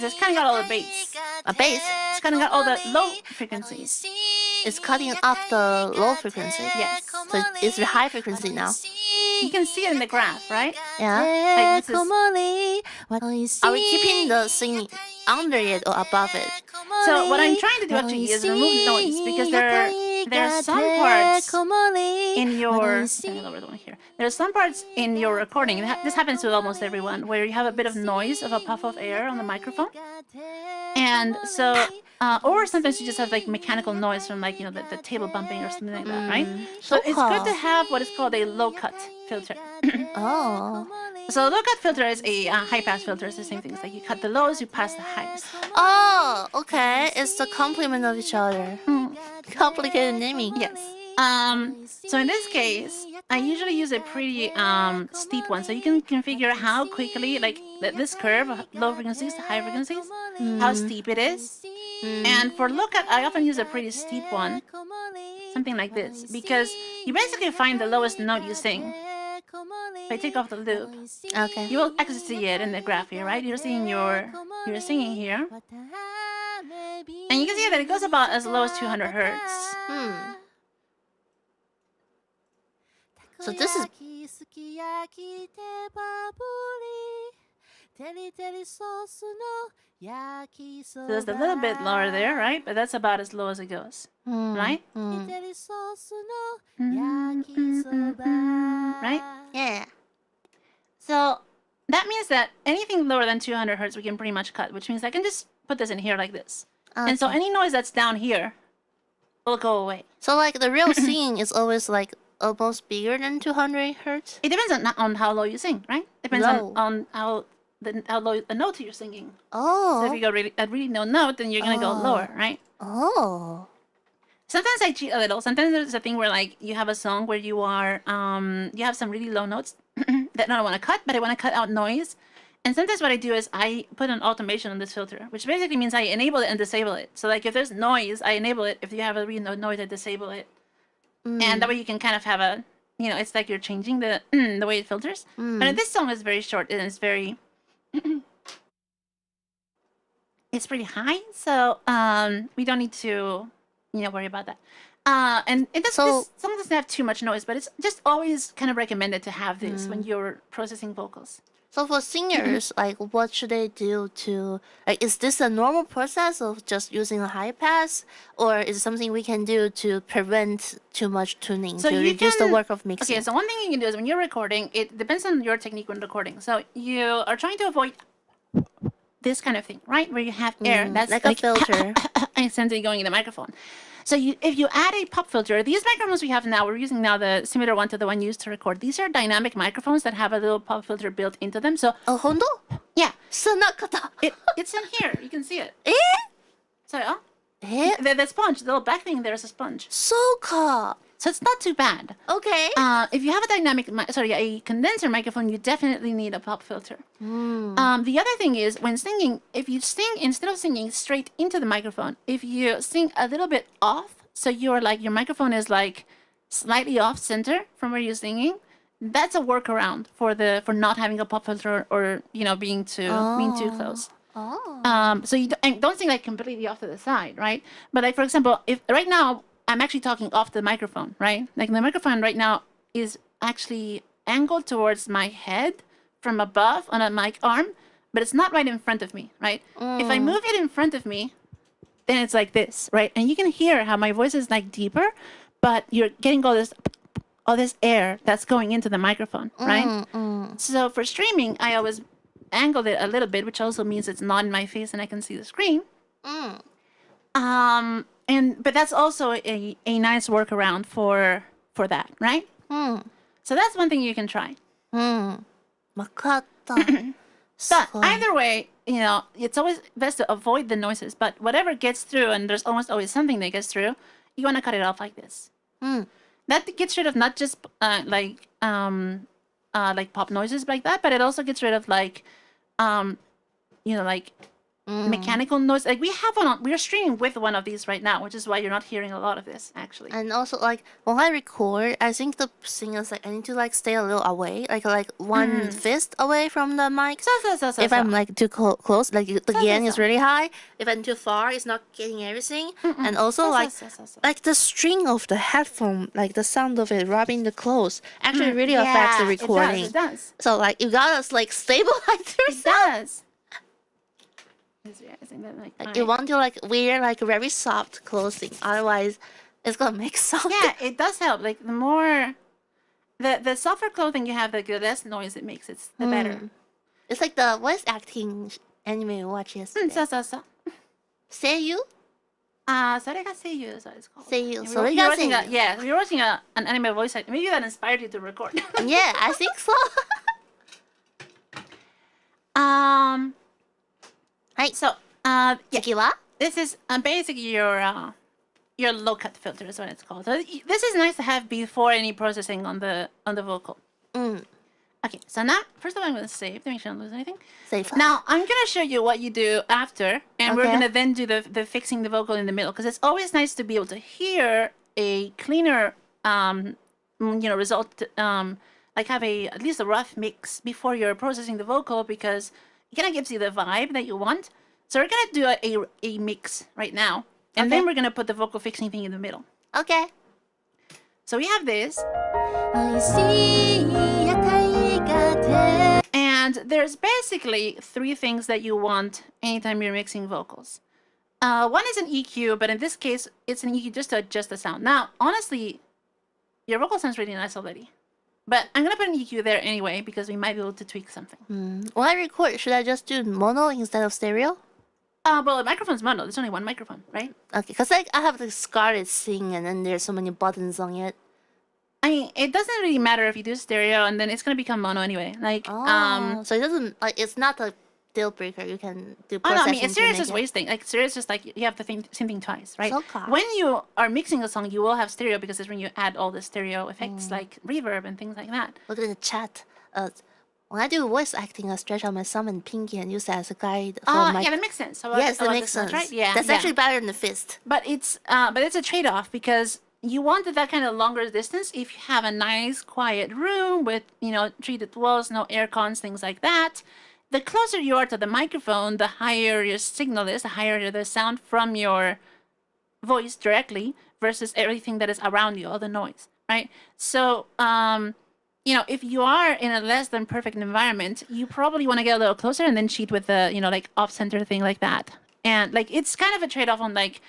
it's cutting out all the bass. A bass? It's cutting out all the low frequencies. It's cutting off the low frequency. Yes. So it's the high frequency now. You can see it in the graph, right? Yeah. Like this is... Are we keeping the singing under it or above it? So what I'm trying to do actually is remove noise because there are some parts in your... lower the one here. There are some parts in your recording. This happens to almost everyone, where you have a bit of noise of a puff of air on the microphone, and so or sometimes you just have like mechanical noise from like the table bumping or something like that, right? So it's good to have what is called a low cut filter. Oh. So a low cut filter is a high pass filter. It's the same thing. It's like you cut the lows, you pass the highs. Oh, okay. It's the complement of each other. Complicated naming. Yes. So in this case, I usually use a pretty steep one. So you can configure how quickly, like this curve, low frequencies to high frequencies, how steep it is. And for low cut, I often use a pretty steep one, something like this, because you basically find the lowest note you sing. If I take off the loop, Okay. you will actually see it in the graph here, right? You're singing here, and you can see that it goes about as low as 200 hertz. So this is... So there's a little bit lower there, right? But that's about as low as it goes, right? Right? Yeah. So that means that anything lower than 200 hertz we can pretty much cut, which means I can just put this in here like this. Okay. And so any noise that's down here will go away. So like the real singing is always like almost bigger than 200 hertz? It depends on how low you sing, right? Depends on how low the note you're singing. Oh. So if you go a really low note, then you're gonna go lower, right? Oh. Sometimes I cheat a little. Sometimes there's a thing where like you have a song where you are you have some really low notes that I don't want to cut, but I want to cut out noise. And sometimes what I do is I put an automation on this filter, which basically means I enable it and disable it. So like if there's noise, I enable it. If you have a really low noise, I disable it. And that way you can kind of have a, it's like you're changing the the way it filters. But this song is very short and it's very, it's pretty high. So we don't need to, worry about that. And this song doesn't have too much noise, but it's just always kind of recommended to have this when you're processing vocals. So for singers, like what should they do to, like, is this a normal process of just using a high pass, or is it something we can do to prevent too much tuning, to reduce the work of mixing? Okay, so one thing you can do is when you're recording, it depends on your technique when recording. So you are trying to avoid this kind of thing, right? Where you have air. That's like a filter. Essentially going in the microphone. So if you add a pop filter, these microphones we have now, we're using now the similar one to the one used to record. These are dynamic microphones that have a little pop filter built into them. So Hondo? Yeah. Sonakata. It's in here. You can see it. So Eh? the sponge, the little back thing there is a sponge. Soka. So it's not too bad. Okay. If you have a condenser microphone, you definitely need a pop filter. The other thing is when singing, if you sing instead of singing straight into the microphone, if you sing a little bit off, so your microphone is like slightly off center from where you're singing, that's a workaround for not having a pop filter or being too close. So you don't sing like completely off to the side, right? But like for example, if right now I'm actually talking off the microphone, right? Like the microphone right now is actually angled towards my head from above on a mic arm, but it's not right in front of me, right? If I move it in front of me, then it's like this, right? And you can hear how my voice is like deeper, but you're getting all this air that's going into the microphone, right? So for streaming, I always angled it a little bit, which also means it's not in my face and I can see the screen. But that's also a nice workaround for that, right? So that's one thing you can try. But either way, it's always best to avoid the noises. But whatever gets through, and there's almost always something that gets through, you want to cut it off like this. That gets rid of not just like pop noises like that, but it also gets rid of like mechanical noise. Like we're streaming with one of these right now, which is why you're not hearing a lot of this actually. And also like when I record, I think the thing is like I need to like stay a little away, like one fist away from the mic. If I'm like too close, like the gain is really high. If I'm too far, it's not getting everything. And also like the string of the headphone, like the sound of it rubbing the clothes, actually really affects the recording. It does. So like you gotta like stabilize yourself. It does. You want to like wear like very soft clothing, otherwise it's gonna make sound. Yeah, it does help. Like the more the softer clothing you have, the less noise it makes. It's the better. It's like the voice acting anime we watched yesterday. Seiyu? それが声優 is what it's called. Seiyu. You're watching an anime voice acting. Maybe that inspired you to record. Yeah, I think so. This is basically your low cut filter is what it's called. So this is nice to have before any processing on the vocal. Okay, so now first of all I'm going to save to make sure I don't lose anything. Save. Now I'm going to show you what you do after, and we're going to then do the fixing the vocal in the middle, because it's always nice to be able to hear a cleaner result, like have at least a rough mix before you're processing the vocal, because it kind of gives you the vibe that you want. So we're going to do a mix right now. And then we're going to put the vocal fixing thing in the middle. Okay. So we have this. And there's basically three things that you want anytime you're mixing vocals. One is an EQ, but in this case, it's an EQ just to adjust the sound. Now, honestly, your vocal sounds really nice already. But I'm going to put an EQ there anyway, because we might be able to tweak something. When I record, should I just do mono instead of stereo? Well, the microphone's mono. There's only one microphone, right? Okay, because like I have the Scarlet Sing, and then there's so many buttons on it. I mean, it doesn't really matter if you do stereo, and then it's going to become mono anyway. Like, so it doesn't, like, it's not a deal breaker. You can do processing. Oh, no, I mean, stereo is just wasting. Like, stereo is just like, you have the same thing twice, right? Okay. When you are mixing a song, you will have stereo, because it's when you add all the stereo effects, like reverb and things like that. Look at the chat. When I do voice acting, I stretch out my thumb and pinky and use that as a guide. Yeah, that makes sense. So yes, that makes sense. Right? Yeah, that's actually better than the fist. But it's a trade-off, because you wanted that kind of longer distance if you have a nice quiet room with treated walls, no air cons, things like that. The closer you are to the microphone, the higher your signal is, the higher the sound from your voice directly versus everything that is around you, all the noise, right? So if you are in a less than perfect environment, you probably want to get a little closer and then cheat with the, like off-center thing like that. And like, it's kind of a trade-off on like,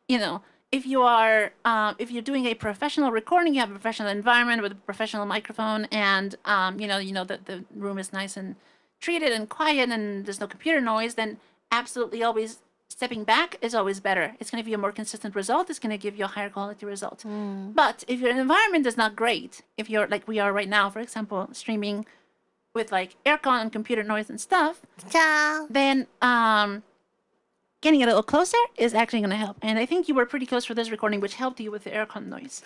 if you're doing a professional recording, you have a professional environment with a professional microphone, and, the room is nice and treated and quiet and there's no computer noise, then absolutely always stepping back is always better. It's going to give you a more consistent result. It's going to give you a higher quality result. But if your environment is not great, if you're like we are right now, for example, streaming with like aircon and computer noise and stuff, then getting a little closer is actually going to help. And I think you were pretty close for this recording, which helped you with the aircon noise.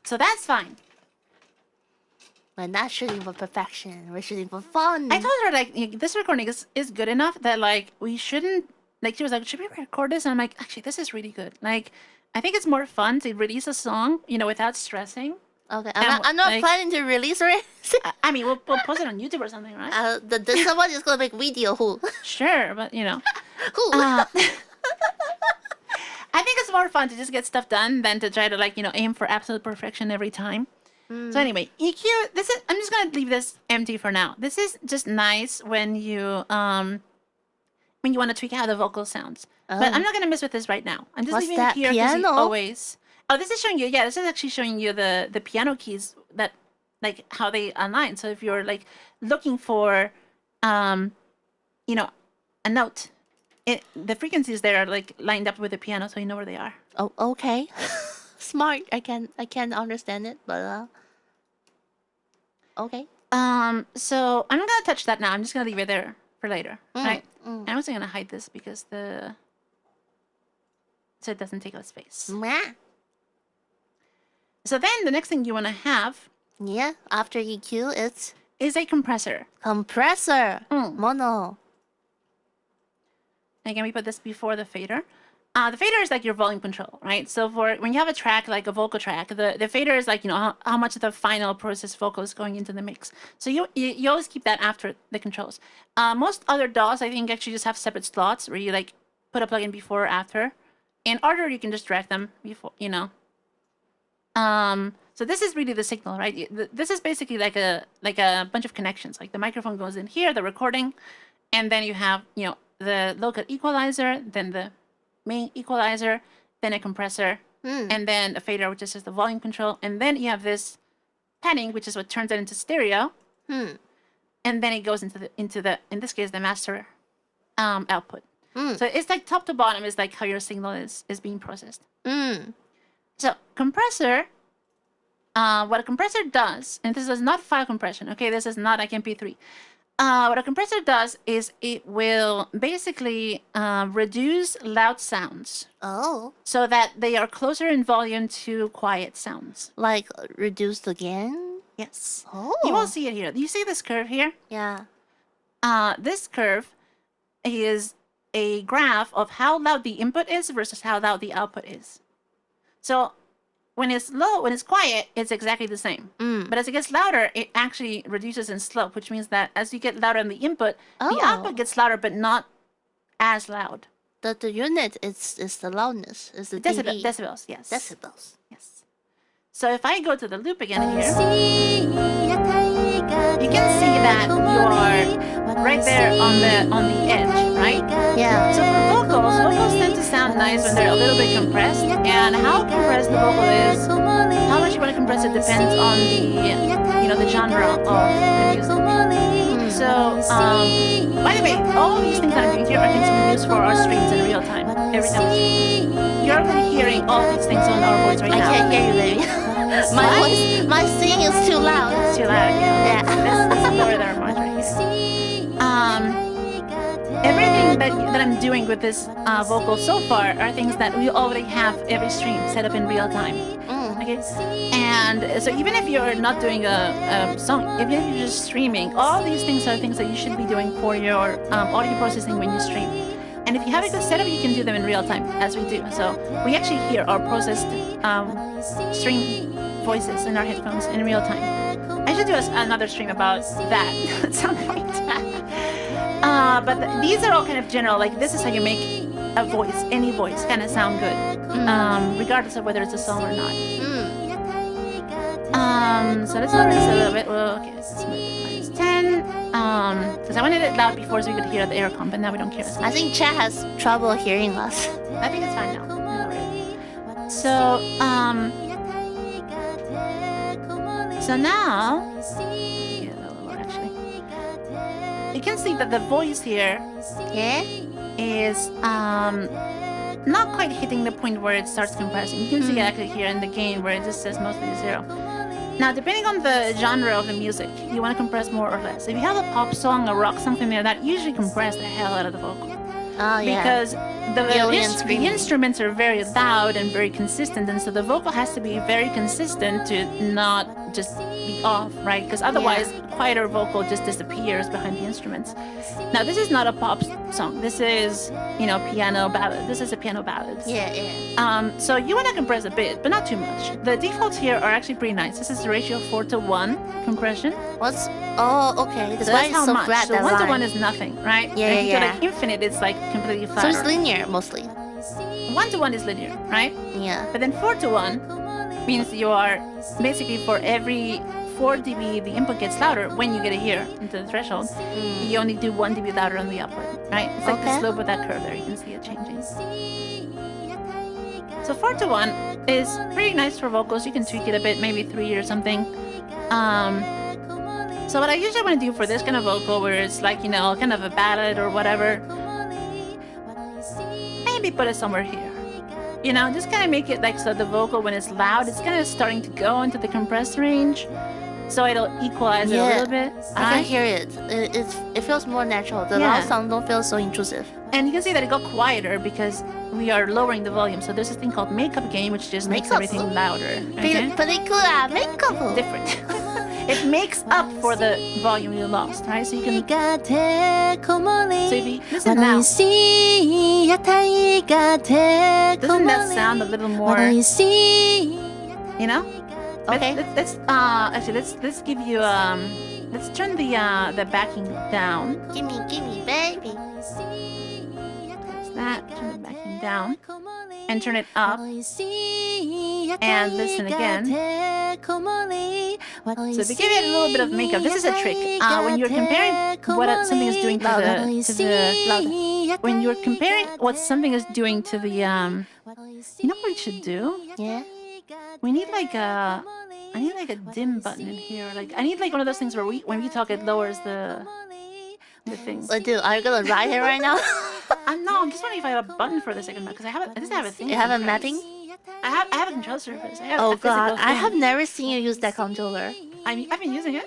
So that's fine. We're not shooting for perfection. We're shooting for fun. I told her like this recording is good enough that like we shouldn't. Like, she was like, should we record this? And I'm like, actually, this is really good. Like, I think it's more fun to release a song, without stressing. Okay, I'm not planning to release it. I mean, we'll post it on YouTube or something, right? Someone is gonna make video. Who? Sure, but Who? I think it's more fun to just get stuff done than to try to aim for absolute perfection every time. So anyway, EQ. I'm just gonna leave this empty for now. This is just nice when you want to tweak out the vocal sounds. But I'm not gonna mess with this right now. I'm just leaving it here because always. Oh, this is showing you. Yeah, this is actually showing you the piano keys that like how they align. So if you're like looking for, a note. The frequencies there are like lined up with the piano, so you know where they are. Oh, okay. Smart. I can understand it, but okay. So I'm not gonna touch that now. I'm just gonna leave it there for later, right? I'm also gonna hide this because so it doesn't take up space. So then the next thing you wanna have, after EQ, is a compressor. Mono. Again, we put this before the fader. The fader is like your volume control, right? So for when you have a track, like a vocal track, the fader is like, how much of the final processed vocal is going into the mix. So you always keep that after the controls. Most other DAWs, I think, actually just have separate slots where you like put a plugin before or after. In order, you can just drag them before, So this is really the signal, right? This is basically like a bunch of connections. Like the microphone goes in here, the recording, and then you have, the low-cut equalizer, then the main equalizer, then a compressor, and then a fader, which is just the volume control, and then you have this panning, which is what turns it into stereo, and then it goes into the in this case the master output. So it's like top to bottom is like how your signal is being processed. So compressor, what a compressor does, and this is not file compression. Okay, this is not like MP3. What a compressor does is it will basically reduce loud sounds. Oh. So that they are closer in volume to quiet sounds. Like reduced again? Yes. Oh. You will see it here. Do you see this curve here? Yeah. This curve is a graph of how loud the input is versus how loud the output is. So when it's quiet, it's exactly the same. But as it gets louder, it actually reduces in slope, which means that as you get louder on the input, the output gets louder, but not as loud. The unit is the loudness, is the dB. Decibels, yes. Decibels. Yes. So if I go to the loop again here, you can see that you are right there on the edge, right? Yeah. So for vocals tend to sound nice when they're a little bit compressed, and how compressed the vocal is, how much you want to compress it depends on the genre of the music. So, by the way, all these things that I'm doing here are things we use for our streams in real time, every time we stream. You're already hearing all these things on our voice right now. I can't hear you, baby. my singing is too loud. It's too loud, yeah. Let's lower our voice right here. Everything that I'm doing with this vocal so far are things that we already have every stream set up in real time. Okay, and so even if you're not doing a song, even if you're just streaming, all these things are things that you should be doing for your audio processing when you stream. And if you have a good setup, you can do them in real time, as we do. So we actually hear our processed stream voices in our headphones in real time. I should do another stream about that at some point. But these are all kind of general, like this is how you make a voice, any voice, kind of sound good, regardless of whether it's a song or not. So let's lower this a little bit. Well, okay, let's move it -10. Because I wanted it loud before so we could hear the air comp, but now we don't care as much. I think Chat has trouble hearing us. I think it's fine now. So, so now, yeah, a little more actually. You can see that the voice here is not quite hitting the point where it starts compressing. You can see actually here in the gain where it just says mostly 0. Now, depending on the genre of the music, you want to compress more or less. If you have a pop song, a rock, something like that, usually compress the hell out of the vocal. Oh, yeah. Because the instruments are very loud and very consistent, and so the vocal has to be very consistent to not just be off, right? Because otherwise, quieter vocal just disappears behind the instruments. Now, this is not a pop song. This is, piano ballad. This is a piano ballad. Yeah. So you want to compress a bit, but not too much. The defaults here are actually pretty nice. This is the ratio 4:1 compression. Oh, okay. So that's how much. So 1:1 is nothing, right? Yeah, if you go like infinite, it's like completely flat. So it's linear mostly. 1:1 is linear, right? Yeah. But then 4:1 means you are basically for every 4 dB the input gets louder when you get it here into the threshold. You only do 1 dB louder on the output, right? It's like the slope of that curve there. You can see it changing. So 4 to 1 is pretty nice for vocals. You can tweak it a bit, maybe 3 or something. So what I usually want to do for this kind of vocal, where it's like, you know, kind of a ballad or whatever, maybe put it somewhere here. You know, just kind of make it like so the vocal, when it's loud, it's kind of starting to go into the compressed range. So it'll equalize it a little bit. I can hear it. It feels more natural. The loud sound don't feel so intrusive. And you can see that it got quieter because we are lowering the volume. So there's this thing called makeup gain, which just makes everything louder. Okay? Película, makeup. Different. It makes up for the volume you lost, right? So you can. So if you listen now, doesn't that sound a little more? You know? Okay. Let's give you let's turn the backing down. Gimme, baby. That, turn the backing down and turn it up and listen again. So to give it a little bit of makeup, this is a trick. When you're comparing what something is doing when you're comparing what something is doing to the you know what we should do? Yeah. We need like I need like a dim button in here. Like I need like one of those things where when we talk, it lowers the thing. What do? Are you gonna write it right now? No, I'm just wondering if I have a button for the second because I just have a thing. You have a mapping? I have a control surface. Oh god, I have never seen you use that controller. I've been using it,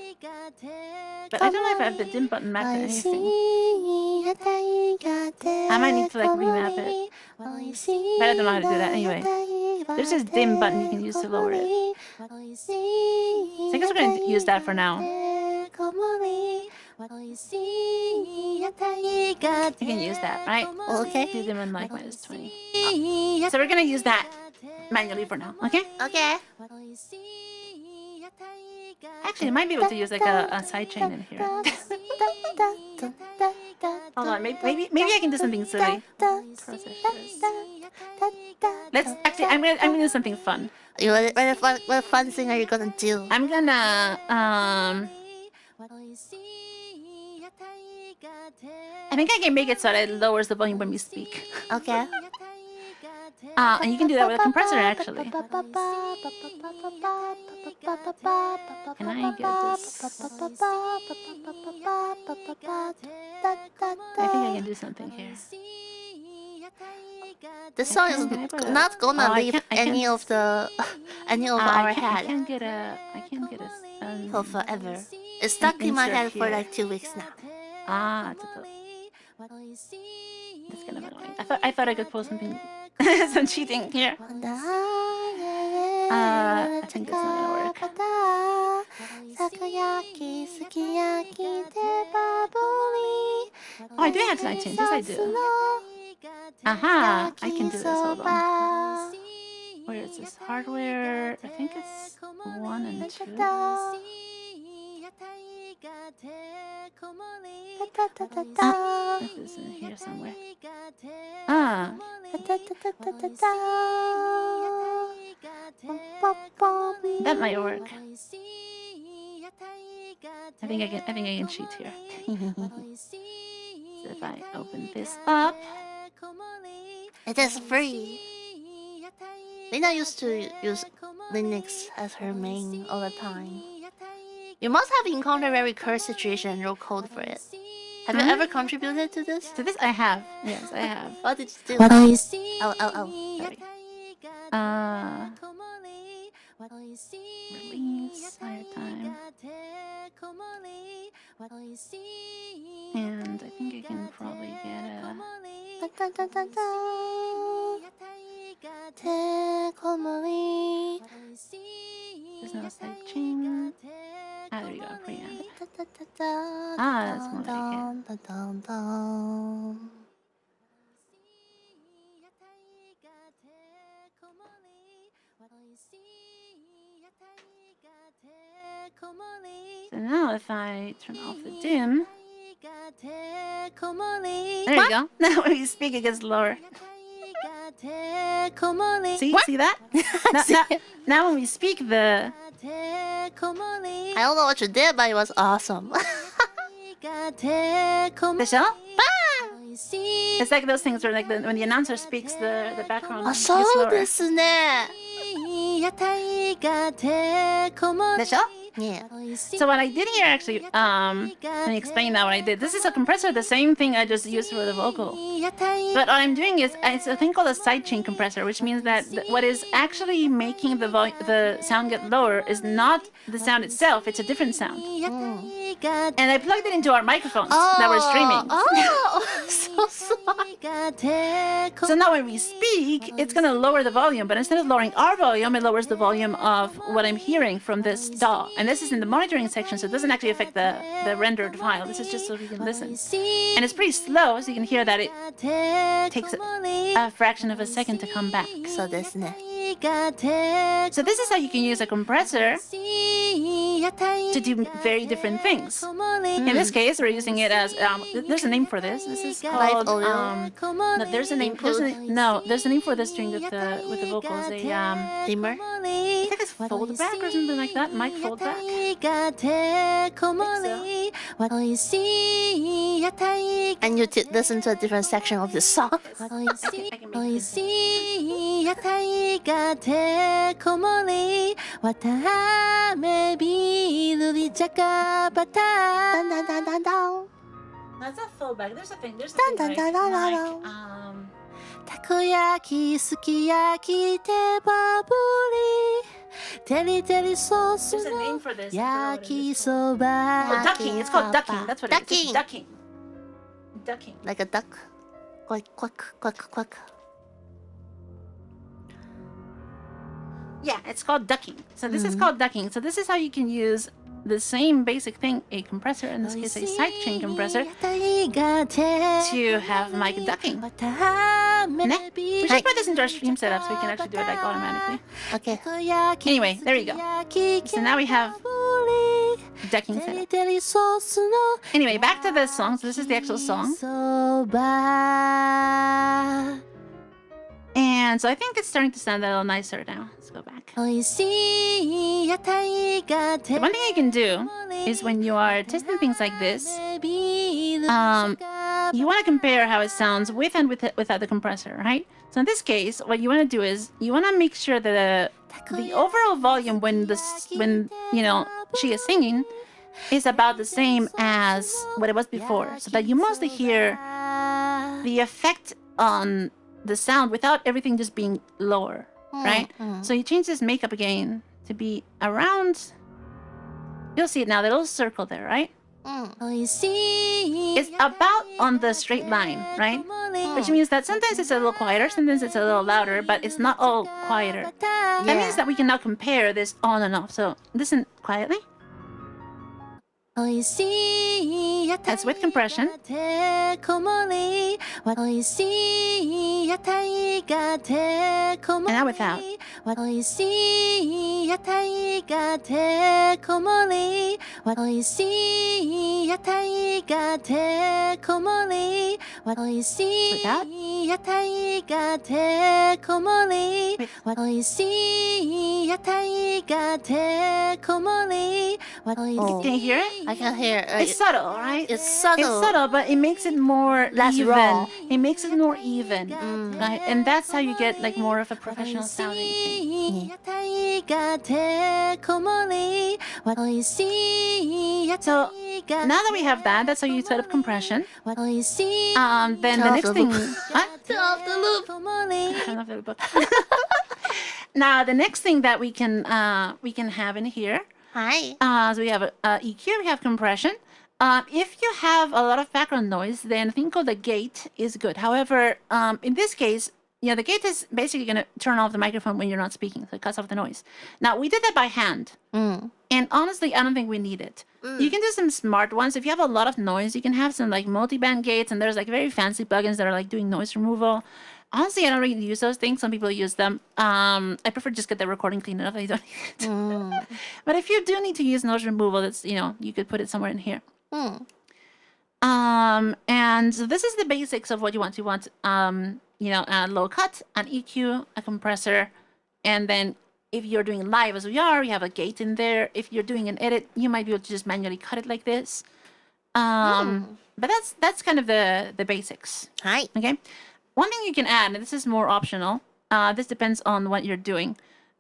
but I don't know if I have the dim button mapped to anything. I might need to like remap it, but I don't know how to do that anyway. There's this dim button you can use to lower it. So I guess we're gonna use that for now. You can use that, right? Okay. Do them in like -20. So we're gonna use that manually for now, okay? Okay. Actually, I might be able to use like a sidechain in here. Hold on, maybe I can do something silly. Let's actually, I'm gonna do something fun. What fun thing are you gonna do? I'm gonna I think I can make it so that it lowers the volume when we speak. Okay. And you can do that with a compressor actually. Can I get this? I think I can do something here. This song is not gonna leave any of our head. I can't get a for forever. It's stuck in my head for like 2 weeks now. That's kind of annoying. I thought I could pull something, some cheating here. I think it's not gonna work. Oh, I do have sidechains. Yes, I do. Aha! I can do this. Hold on. Where is this? Hardware. I think it's 1 and 2. This is in here somewhere. That might work. I think I can cheat here. So if I open this up, it is free. Lina used to use Linux as her main all the time. You must have encountered very cursed situation and wrote code for it. Have you ever contributed to this? To this I have. Yes, I have. What did you do? Oh. Sorry. Release, higher time. And I think I can probably get a... There's no side chain. There we go, preamp. That's more like it. So now if I turn off the dim... There you go. Now when you speak it gets lower. See? What? See that? now when we speak the... I don't know what you did, but it was awesome. The shell? It's like those things where like when the announcer speaks, the background is slower. そうですね。The shell? Yeah. So what I did here actually, let me explain now what I did. This is a compressor, the same thing I just used for the vocal. But what I'm doing is, it's a thing called a sidechain compressor, which means that what is actually making the sound get lower is not the sound itself, it's a different sound. And I plugged it into our microphones that were streaming. Oh, so sorry. So now when we speak, it's going to lower the volume, but instead of lowering our volume, it lowers the volume of what I'm hearing from this DAW. And this is in the monitoring section, so it doesn't actually affect the rendered file. This is just so we can listen. And it's pretty slow, so you can hear that it takes a fraction of a second to come back. So this is how you can use a compressor to do very different things. In this case, we're using it as there's a name for this. This is called no, there's a name. There's a name for this string with the vocals. A dimmer. I think it's foldback or something like that. Mic foldback. And you listen to a different section of the song. I can make this. That's not foldback. There's a thing. There's a thing like たこ焼きすき焼き手羽ぶりテリテリソース There's a の name for this. 焼きそば Oh, ducking. It's called ducking. That's what it is. It's Ducking. Ducking. Like a duck. Quack, quack, quack, quack. Yeah, it's called ducking. So this is called ducking. So this is how you can use the same basic thing, a compressor, in this case a sidechain compressor, to have mic ducking. We should put this into our stream setup so we can actually do it like automatically. Okay. Anyway, there we go. So now we have ducking set up. Anyway, back to this song. So this is the actual song. And so I think it's starting to sound a little nicer now. Let's go back. The one thing you can do is when you are testing things like this, you want to compare how it sounds with and without the compressor, right? So in this case, what you want to do is you want to make sure that the overall volume when she is singing is about the same as what it was before, so that you mostly hear the effect on the sound without everything just being lower, right? So you change this makeup again to be around. You'll see it now, the little circle there, right? It's about on the straight line, right? Which means that sometimes it's a little quieter, sometimes it's a little louder, but it's not all quieter. That means that we can now compare this on and off. So listen quietly. That's with compression. And now without. Can you hear it? I can hear. It's subtle, right? It's subtle. It's subtle, but it makes it more less even. raw. It makes it more even, right? And that's how you get like more of a professional sounding thing. So now that we have that, that's how you set up compression. Then the next thing. Turn off the loop. Turn off the loop. Now the next thing that we can have in here. Hi. So we have EQ, we have compression. If you have a lot of background noise, then a thing called a gate is good. However, in this case, the gate is basically going to turn off the microphone when you're not speaking, so it cuts off the noise. Now, we did that by hand. And honestly, I don't think we need it. You can do some smart ones. If you have a lot of noise, you can have some like multi-band gates, and there's like very fancy plugins that are like doing noise removal. Honestly, I don't really use those things. Some people use them. I prefer just get the recording clean enough that you don't need it. But if you do need to use noise removal, that's you could put it somewhere in here. And so this is the basics of what you want. You want, a low cut, an EQ, a compressor, and then if you're doing live as we are, you have a gate in there. If you're doing an edit, you might be able to just manually cut it like this. But that's kind of the basics. Hi. Okay. One thing you can add, and this is more optional. This depends on what you're doing.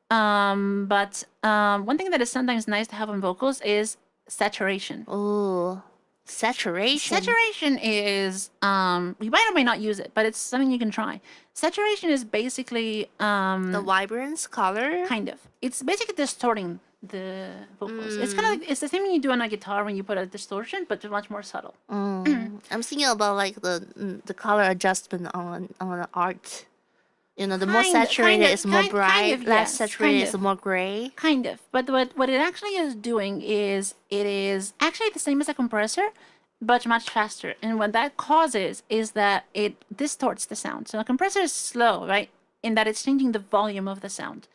But one thing that is sometimes nice to have on vocals is saturation. Ooh. Saturation. Saturation is you might or may not use it, but it's something you can try. Saturation is basically the vibrance, color. Kind of. It's basically distorting the vocals. It's kind of like, it's the same thing you do on a guitar when you put a distortion, but much more subtle. I'm thinking about like the color adjustment on an art. You know, the more saturated is more bright, less saturated is more gray. Kind of. But what it actually is doing is it is actually the same as a compressor, but much faster. And what that causes is that it distorts the sound. So a compressor is slow, right? In that it's changing the volume of the sound.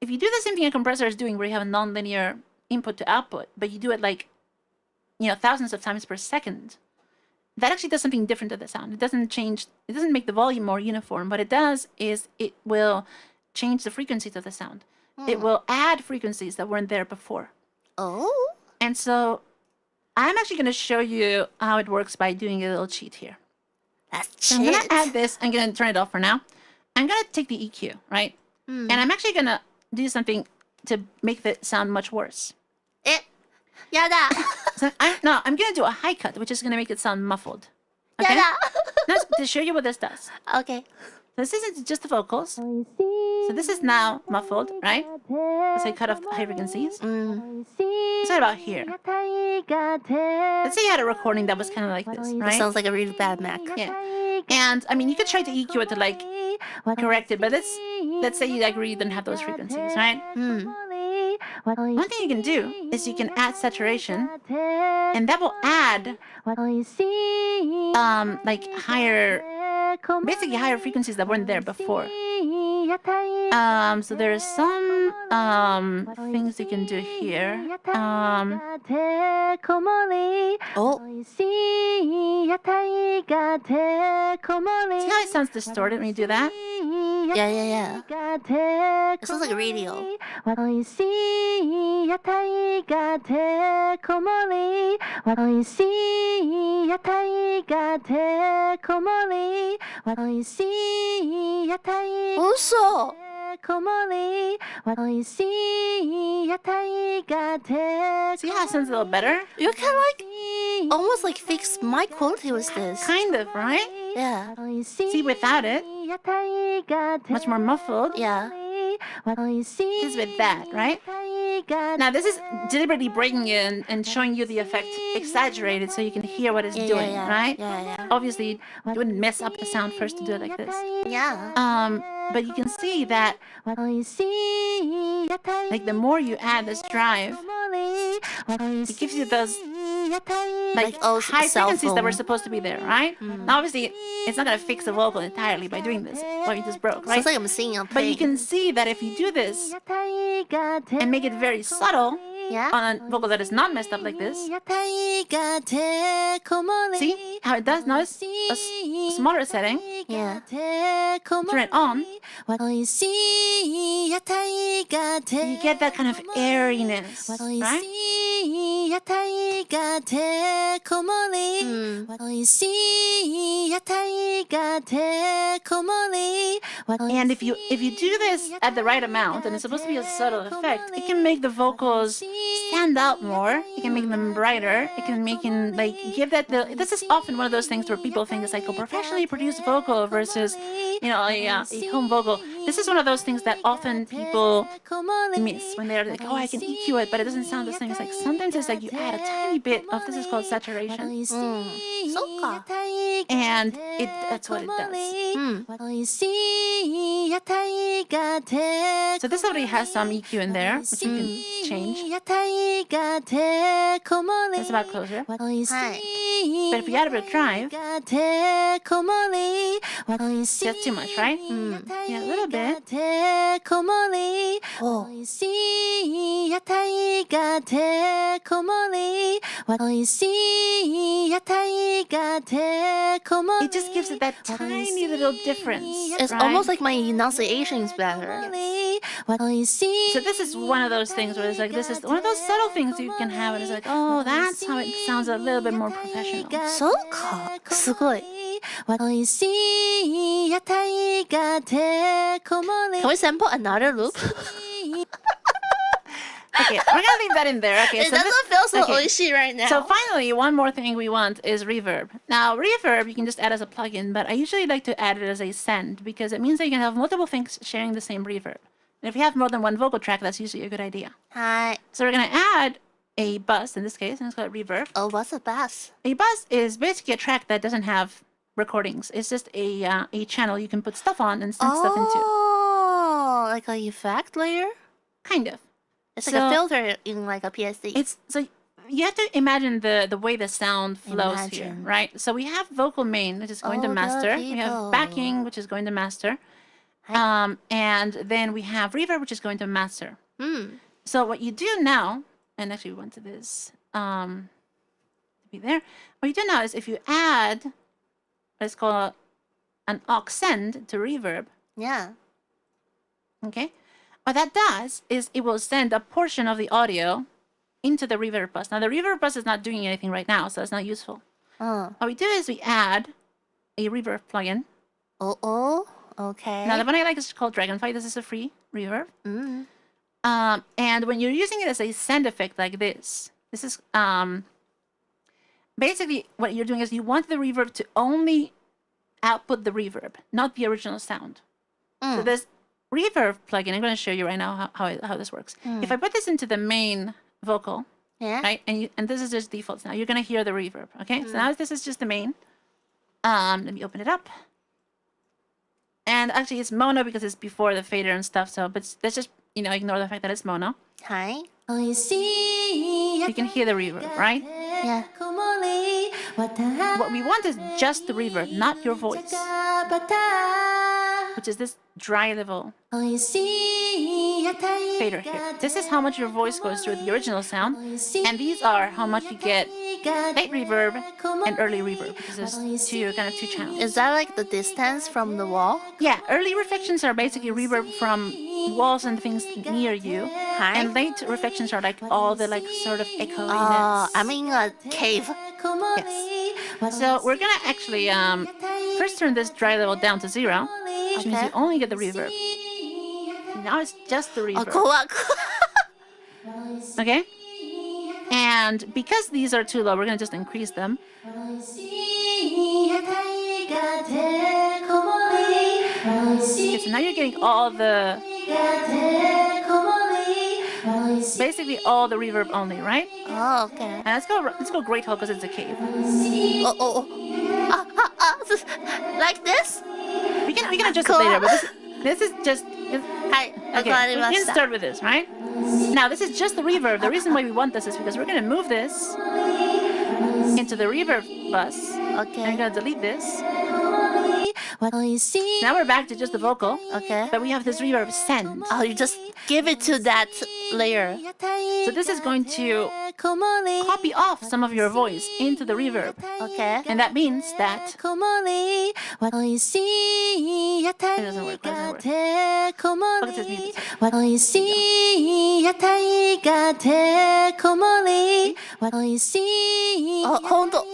If you do the same thing a compressor is doing, where you have a nonlinear input to output, but you do it like, thousands of times per second, that actually does something different to the sound. It doesn't make the volume more uniform. What it does is it will change the frequencies of the sound. It will add frequencies that weren't there before. Oh. And so I'm actually going to show you how it works by doing a little cheat here. So I'm going to add this. I'm going to turn it off for now. I'm going to take the EQ, right? And I'm actually going to do something to make the sound much worse. So I'm going to do a high cut, which is going to make it sound muffled. Okay? Now, to show you what this does. Okay. This isn't just the vocals. So this is now muffled, right? So I cut off the high frequencies. It's right about here. Let's say you had a recording that was kind of like this, right? It sounds like a really bad Mac. Yeah. And I mean, you could try to EQ it to like correct it, but let's say you like really don't have those frequencies, right? One thing you can do is you can add saturation, and that will add like basically higher frequencies that weren't there before. So there are some things you can do here. See how it sounds distorted when you do that? Yeah. It sounds like a radio. Also. See how it sounds a little better? You're kind of like almost like fixed mic quality with this. Kind of, right? Yeah. See, without it, much more muffled. Yeah. This is with that, right? Now this is deliberately breaking it and showing you the effect exaggerated so you can hear what it's doing, right? Yeah. Obviously, you wouldn't mess up the sound first to do it like this. Yeah. But you can see that like the more you add this drive, it gives you those like high frequencies that were supposed to be there, right? Now obviously it's not gonna fix the vocal entirely by doing this, what you just broke, right? Sounds like I'm singing. But you can see that if you do this and make it very subtle on a vocal that is not messed up like this, see how it does now? It's a smaller setting. Yeah. Turn it on. You get that kind of airiness, right? And if you do this at the right amount, and it's supposed to be a subtle effect, it can make the vocals stand out more. It can make them brighter. It can make it like give that this is often one of those things where people think it's like a professionally produced vocal versus a home vocal. This is one of those things that often people miss when they're like, oh, I can EQ it, but it doesn't sound the same. It's like sometimes it's like you add a tiny bit of this is called saturation. And that's what it does. So this already has some EQ in there, which you can change. That's about closer. Hi. But if you add a bit of drive, that's too much, right? Yeah, a little bit. Oh. It just gives it that tiny little difference. It's right? almost like my enunciation is better. So this is one of those things where it's like, this is one of those subtle things you can have. And it's like, oh, that's how it sounds a little bit more professional. So cool. すごい. Can we sample another loop? Okay, we're gonna leave that in there. Okay, It doesn't feel so oishi right now. So finally, one more thing we want is reverb. Now, reverb you can just add as a plugin, but I usually like to add it as a send because it means that you can have multiple things sharing the same reverb. And if you have more than one vocal track, that's usually a good idea. Hi. So we're gonna add a bus in this case, and it's called reverb. Oh, what's a bus? A bus is basically a track that doesn't have recordings. It's just a channel you can put stuff on and send stuff into. Oh, like a effect layer? Kind of. It's like a filter in like a PSD. It's so you have to imagine the way the sound flows here, right? So we have vocal main, which is going to master. We have backing, which is going to master. And then we have reverb, which is going to master. So what you do now, and actually we wanted this to be there. What you do now is if you add what's called an aux send to reverb. Yeah. Okay. What that does is it will send a portion of the audio into the reverb bus. Now the reverb bus is not doing anything right now, so it's not useful. What we do is we add a reverb plugin. Okay. Now the one I like is called Dragonfly. This is a free reverb. And when you're using it as a send effect like this is basically what you're doing is you want the reverb to only output the reverb, not the original sound. So this reverb plugin, I'm going to show you right now how this works. If I put this into the main vocal, right, and this is just defaults now, you're going to hear the reverb, okay? So now this is just the main. Let me open it up. And actually it's mono because it's before the fader and stuff, so but let's just, ignore the fact that it's mono. Hi. You can hear the reverb, right? Yeah. What we want is just the reverb, not your voice. Which is this dry level fader here. This is how much your voice goes through the original sound, and these are how much you get late reverb and early reverb, because there's two channels. Is that like the distance from the wall? Yeah, early reflections are basically reverb from walls and things near you, and late reflections are like all the sort of echoiness. I'm in a cave. Yes. So we're gonna actually first turn this dry level down to 0. Which means you only get the reverb. Now it's just the reverb. Okay? And because these are too low, we're going to just increase them. Okay, so now you're getting all the... basically all the reverb only, right? Oh, okay. And let's go Great Hall because it's a cave. Like this? We can adjust it later, but this is just... Hi. Okay, we can start with this, right? Now, this is just the reverb. The reason why we want this is because we're going to move this into the reverb bus. Okay. And I'm going to delete this. Now we're back to just the vocal. Okay. But we have this reverb send. Oh, you just give it to that layer. So this is going to copy off some of your voice into the reverb. Okay. And that means that... It doesn't work. Look at this music. Hold on.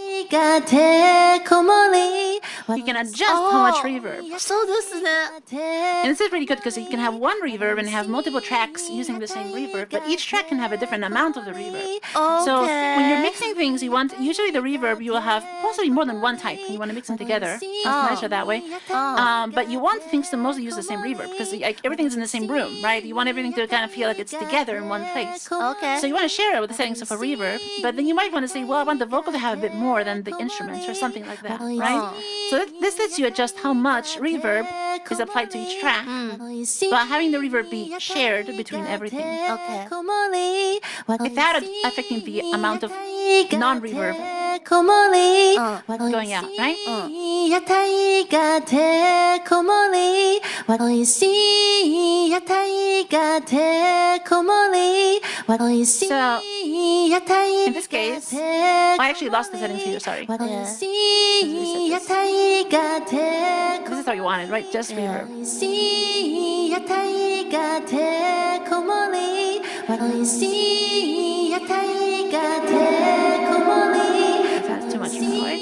You can adjust how much reverb. So this is it. And this is pretty good because you can have one reverb and have multiple tracks using the same reverb, but each track can have a different amount of the reverb. So when you're mixing things, you want usually the reverb you will have possibly more than one type. You want to mix them together. It's nicer that way. But you want things to mostly use the same reverb because everything's in the same room, right? You want everything to kind of feel like it's together in one place. Okay. So you want to share it with the settings of a reverb, but then you might want to say, well, I want the vocal to have a bit more than the instruments or something like that, right? So this lets you adjust how much reverb is applied to each track, but having the reverb be shared between everything. Okay. Without affecting the amount of non-reverb Going out, right? So, in this case, I actually lost the settings here, sorry. Yeah. This is how you want it, right? Just reverb. That's too much noise.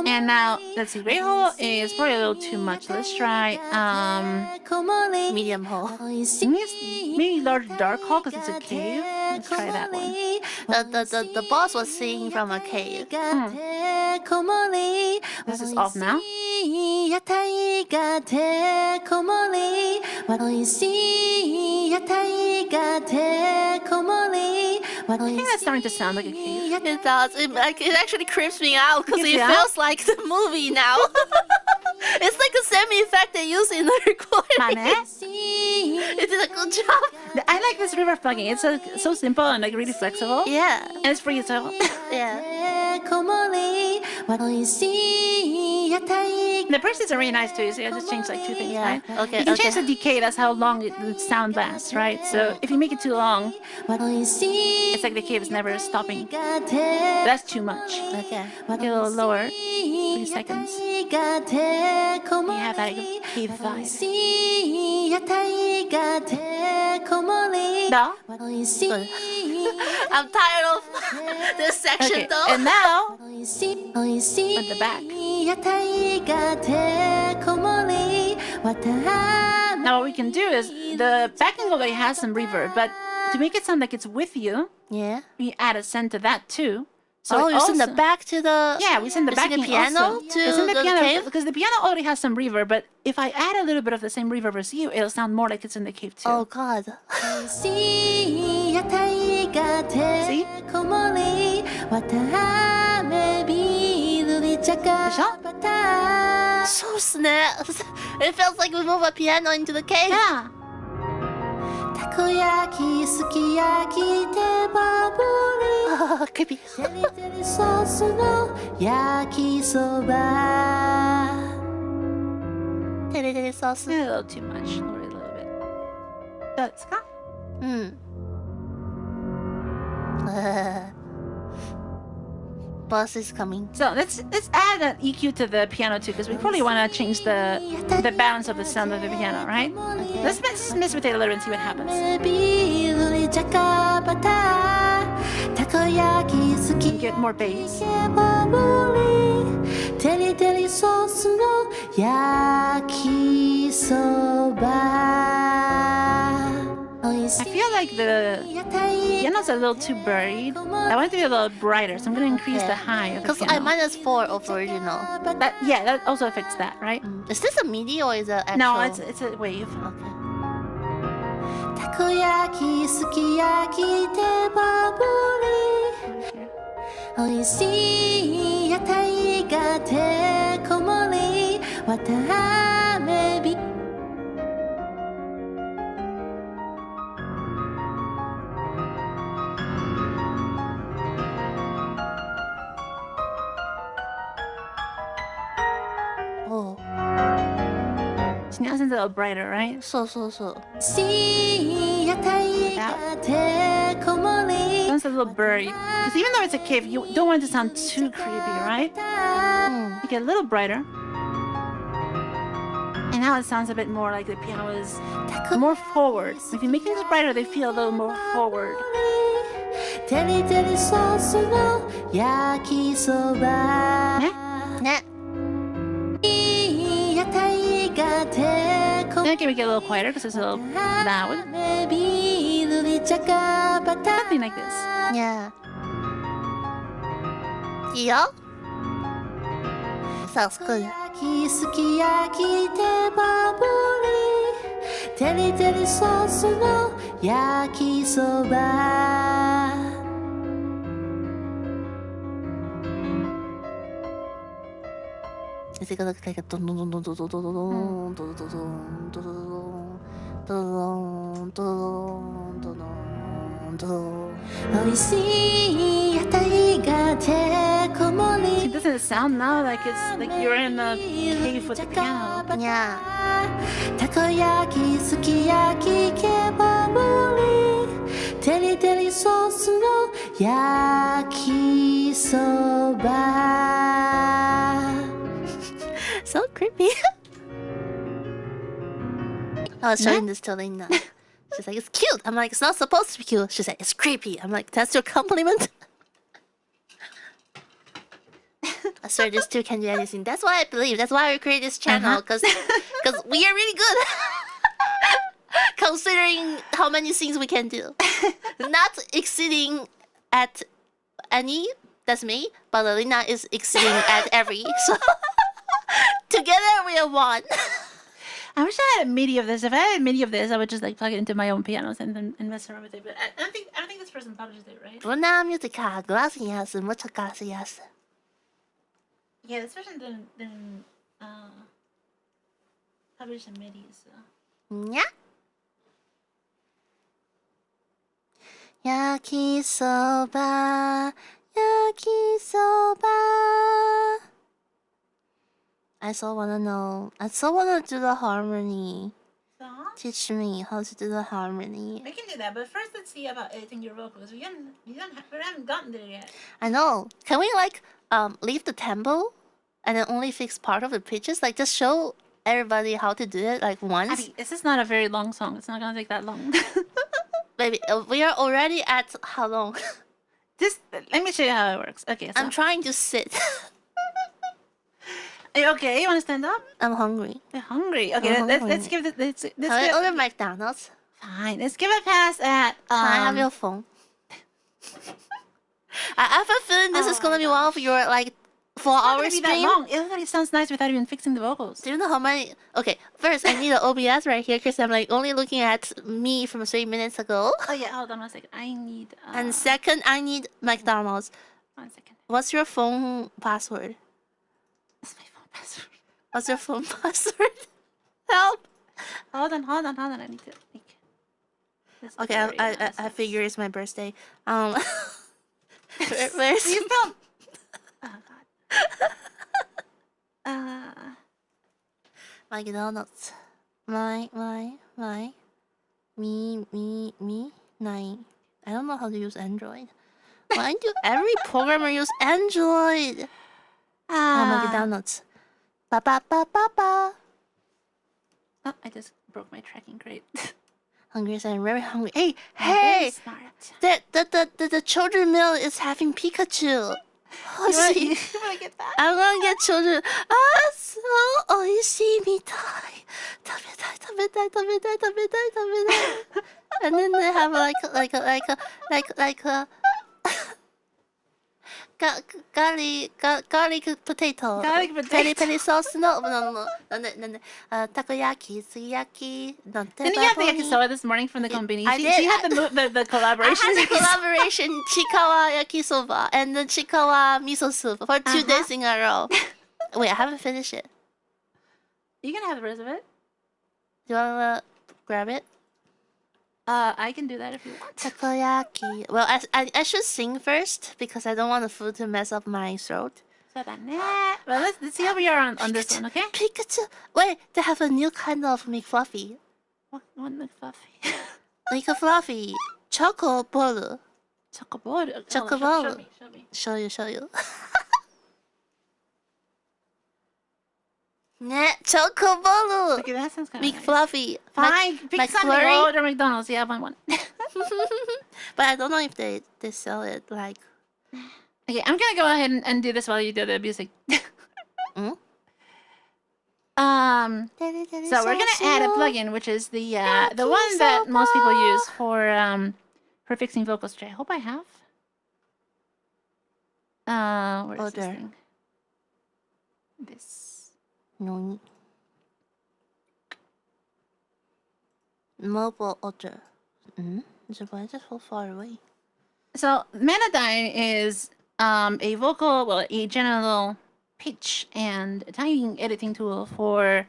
And now, let's see, Great Hole is probably a little too much. Let's try Medium hole. maybe large dark hole because it's a cave. Let's try that one. The boss was singing from a cave. This is off now. I think that's starting to sound like a cave. It does. It actually creeps me out because it feels like the movie now. It's like a semi-effect they use in the recording. It did a good job. I like this reverb plugin. It's so simple and like really flexible. Yeah. And it's free as well. Yeah. The presets are really nice too. So I just changed like 2 things, right? Okay. You can change the decay. That's how long the sound lasts, right? So if you make it too long, it's like the cave is never stopping. That's too much. Okay. Make it a little lower. 3 seconds. You have that cave vibe. No? Good. I'm tired of this section though. And now, at the back. Now what we can do is, the backing already has some reverb, but to make it sound like it's with you, we add a send to that too. So you send the back to the... Yeah, we send the backing piano also. to the piano cave? because the piano already has some reverb, but if I add a little bit of the same reverb as you, it'll sound more like it's in the cave too. Oh god. See? でしょ? So snap. It feels like we move a piano into the cave. Yeah. Creepy. A little too much. Lower it a little bit. どうですか? Boss is coming. So let's add an EQ to the piano too, because we probably want to change the balance of the sound of the piano, right? Okay. Let's mess with it a little and see what happens. Get more bass. I feel like the piano's a little too buried. I want it to be a little brighter, so I'm going to increase the high of the piano. Because I -4 of original. That also affects that, right? Is this a MIDI or is it actual? No, it's a wave. Okay. Oh. So now it's a little brighter, right? So. Sounds a little buried. Because even though it's a cave, you don't want it to sound too creepy, right? Make it a little brighter. And now it sounds a bit more like the piano is more forward. If you make things brighter, they feel a little more forward. Nah. Then I can make it a little quieter because it's a little loud. Something like this. Yeah. Yeah? Sounds good. Is it gonna look like a dun dun dun dun dun dun dun dun dun dun dun dun dun dun dun dun dun dun It doesn't sound now like it's like you're in a cave with the piano. Yeah. So creepy. I was showing this to Lina. She's like, it's cute. I'm like, it's not supposed to be cute. She's like, it's creepy. I'm like, that's your compliment? I swear these two can do anything. That's why I believe. That's why we created this channel. Because we are really good. Considering how many things we can do. Not exceeding at any. That's me. But Lina is exceeding at every. So together we are one. I wish I had a MIDI of this. If I had a MIDI of this, I would just like plug it into my own pianos and then mess around with it. But I don't think this person published it, right? Una musica gracias, muchas gracias. Yeah, this person didn't publish a MIDI, so. Yeah. Yakisoba, yakisoba. I so wanna know. I so wanna do the harmony. So? Teach me how to do the harmony. We can do that, but first let's see about editing your vocals. We haven't gotten there yet. I know. Can we like leave the tempo and then only fix part of the pitches? Like just show everybody how to do it like once. I mean, this is not a very long song. It's not gonna take that long. Baby, we are already at how long? Just let me show you how it works. Okay, so I'm trying to sit. Are you okay? You want to stand up? I'm hungry. You're hungry. Okay, let's give it. Let's Can I order McDonald's? Fine. Let's give it a pass at. Can I have your phone? I have a feeling this is gonna be one of your like 4-hour stream. That long. It already sounds nice without even fixing the vocals. Do you know how many? Okay, first I need an OBS right here because I'm like only looking at me from 3 minutes ago. Oh yeah, hold on 1 second. I need. And second, I need McDonald's. 1 second. What's your phone password? What's my phone password? What's your phone password? Help! Hold on. I need to make. Okay, I figure it's my birthday. Where's you don't. Oh god. McDonald's. Me, 9. I don't know how to use Android. Why do every programmer use Android? McDonald's. Ba. Oh, I just broke my tracking crate. Hungry, so I'm very hungry. Hey! Smart. The children meal is having Pikachu. You wanna get that? I'm gonna get children. So oishii mitai. Tabetai. And then they have like a garlic potato. Peri sauce. No. Takoyaki, sugiyaki. Didn't you have the yakisoba this morning from the konbini? I did. So you had the collaboration. I had the collaboration chiikawa yakisoba and the chiikawa miso soup for 2 days in a row. Wait, I haven't finished it. You can have the rest of it. Do you wanna grab it? I can do that if you want. Takoyaki. Well, I should sing first because I don't want the food to mess up my throat. Well, let's see how we are on this one, okay? Pikachu. Wait, they have a new kind of McFluffy. What McFluffy? McFluffy. Choco bolu. Choco bolu. Choco bolu. Show me. Show you. Choco bolu. Okay, that sounds kind of McFluffy. Fine, pick something. Order McDonald's. Yeah, one. But I don't know if they sell it like. Okay, I'm gonna go ahead and do this while you do the music. So we're gonna add a plugin, which is the one that most people use for fixing vocals. Which I hope I have. Where is this thing? This. No. Mobile order. Why is it so far away? So Manadyne is a vocal, well, a general pitch and timing editing tool for,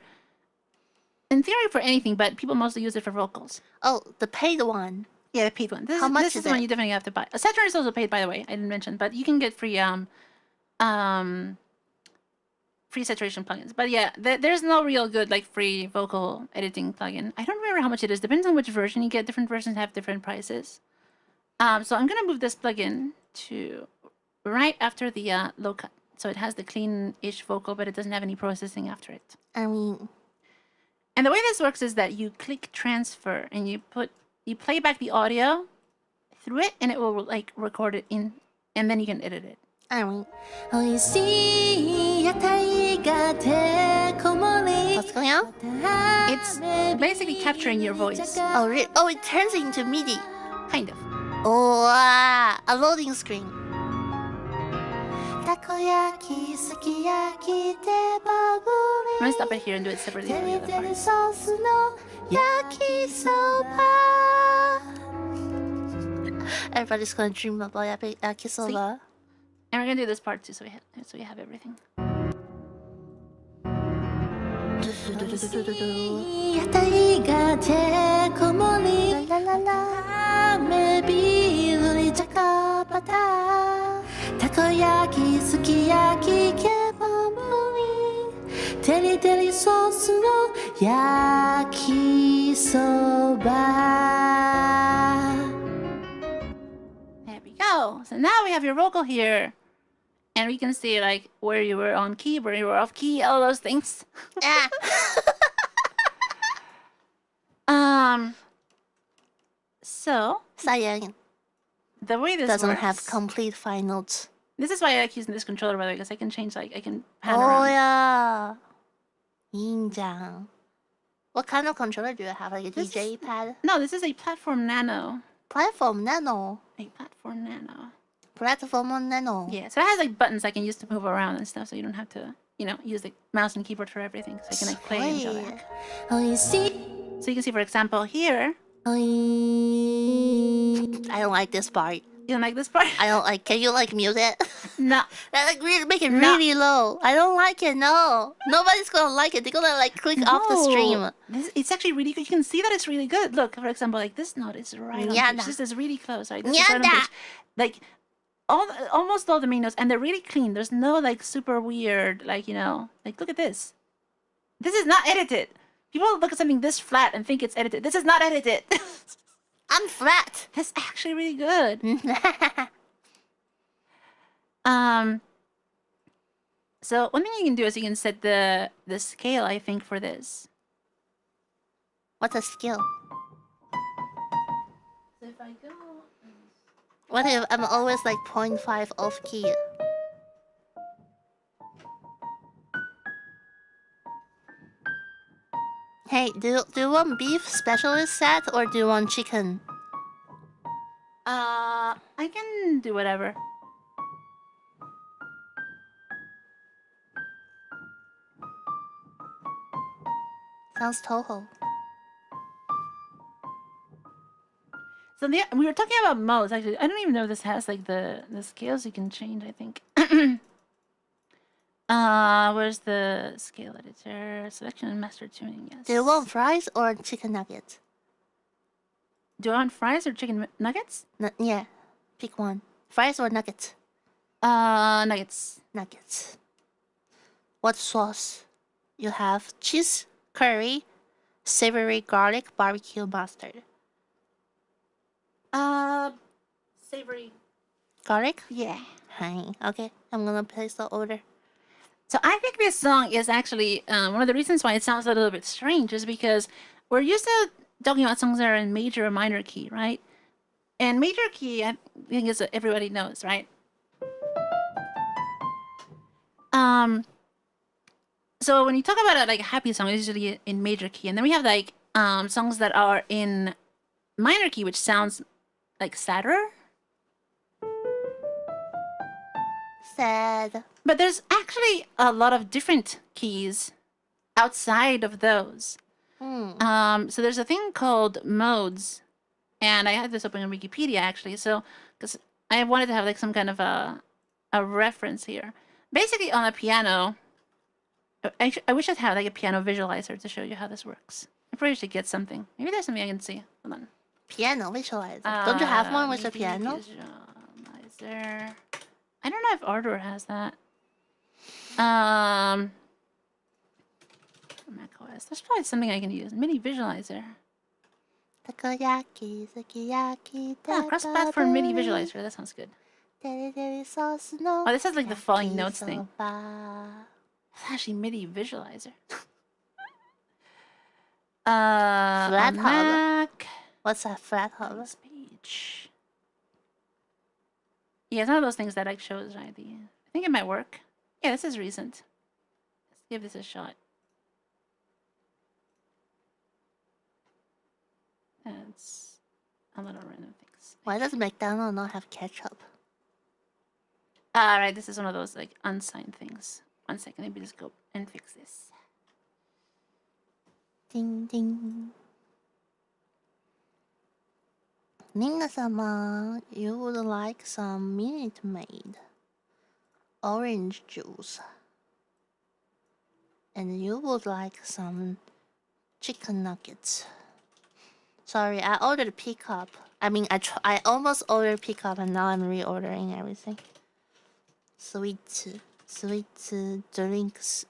in theory, for anything, but people mostly use it for vocals. Oh, the paid one. Yeah, the paid one. How much this is the one you definitely have to buy. Saturn is also paid, by the way. I didn't mention, but you can get free free saturation plugins. But yeah, there's no real good like free vocal editing plugin. I don't remember how much it is. Depends on which version you get. Different versions have different prices. So I'm gonna move this plugin to right after the low cut. So it has the clean-ish vocal, but it doesn't have any processing after it. I mean, and the way this works is that you click transfer and you play back the audio through it, and it will like record it in, and then you can edit it. I mean, what's going on? It's basically capturing your voice. Oh, oh, it turns into MIDI. Kind of. Oh, a loading screen. I'm gonna stop it here and do it separately for the other part. Everybody's gonna dream about yakisoba. And we're gonna do this part too, so we have everything. Takoyaki, sukiyaki, kebabumi, teri teri sauce no yakisoba. There we go. So now we have your vocal here. And we can see like where you were on key, where you were off key, all those things. Yeah. So Cyan, the way this doesn't works, have complete fine notes. This is why I like using this controller, by the way, because I can change, like, I can pan Oh around. yeah. いいんじゃん. What kind of controller do you have? Like a DJ pad? No, this is a Platform Nano. Platform Nano. A Platform Nano. Platform on Nano. Yeah, so it has like buttons I can use to move around and stuff, so you don't have to, you know, use the mouse and keyboard for everything. So I can like play and go back. So you can see, for example, here. I don't like this part. You don't like this part? I don't like. Can you like mute it? No. That like really make it really low. I don't like it. No, nobody's gonna like it. They're gonna like click off the stream. It's actually really good. You can see that it's really good. Look, for example, like this note is right on pitch. This is really close. Right? This is right on pitch. Like almost all the main notes, and they're really clean. There's no like super weird, like, you know, like look at this. This is not edited. People look at something this flat and think it's edited. This is not edited. I'm flat. That's actually really good. So one thing you can do is you can set the scale, I think, for this. What's a scale? So if I go... What if I'm always like 0.5 off key? Hey, do you want beef specialist set or do you want chicken? I can do whatever. Sounds Toho. So we were talking about modes. Actually, I don't even know if this has like the scales you can change. I think. Where's the scale editor? Selection and master tuning. Yes. Do you want fries or chicken nuggets? Do I want fries or chicken nuggets? Yeah, pick one. Fries or nuggets? Nuggets. Nuggets. What sauce? You have cheese, curry, savory garlic, barbecue, mustard. Savory. Garlic? Yeah. Hi. Okay, I'm gonna place the order. So I think this song is actually one of the reasons why it sounds a little bit strange is because we're used to talking about songs that are in major or minor key, right? And major key, I think, is what everybody knows, right? So when you talk about it, like a happy song, it's usually in major key, and then we have like songs that are in minor key, which sounds like sadder. Sad. But there's actually a lot of different keys outside of those. So there's a thing called modes, and I had this open on Wikipedia actually. So because I wanted to have like some kind of a reference here. Basically, on a piano, I wish I'd have like a piano visualizer to show you how this works. I probably should get something. Maybe there's something I can see. Hold on. Piano visualizer. Don't you have one with a piano? Visualizer. I don't know if Ardor has that. macOS. There's probably something I can use. Mini visualizer. Takoyaki, sukiyaki. Cross-platform mini visualizer. That sounds good. Oh, this has like the falling notes thing. It's actually MIDI visualizer. Flat hub. Mac. What's a flat hub? Page. Yeah, it's one of those things that like shows right. I think it might work. Yeah, this is recent. Let's give this a shot. That's a little random things. Why does McDonald's not have ketchup? Right, this is one of those like unsigned things. 1 second, let me just go and fix this. Ding ding. Nina-sama, you would like some Minute Maid orange juice. And you would like some chicken nuggets. Sorry, I ordered pickup. I mean, I almost ordered pickup and now I'm reordering everything. Sweet drinks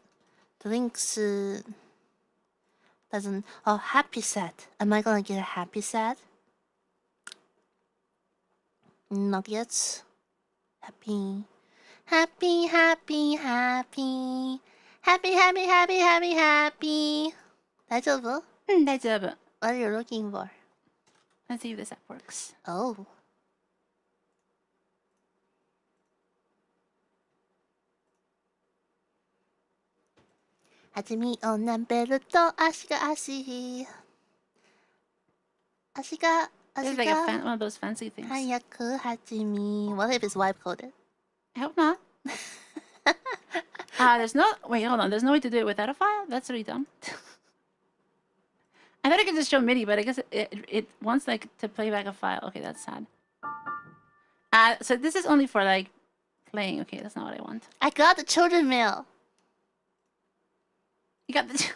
doesn't. Oh, happy set. Am I gonna get a happy set? Nuggets. Happy. 大丈夫? 大丈夫. What are you looking for? Let's see if this app works. Oh. Hajimi o namberu to ashi ga ashi. Ashi ga It's like one of those fancy things. Hayaku hajimi. What if it's wipe coded? I hope not. There's no... Wait, hold on. There's no way to do it without a file? That's really dumb. I thought I could just show MIDI, but I guess it wants like to play back a file. Okay, that's sad. So this is only for like playing. Okay, that's not what I want. I got the children mail. You got the...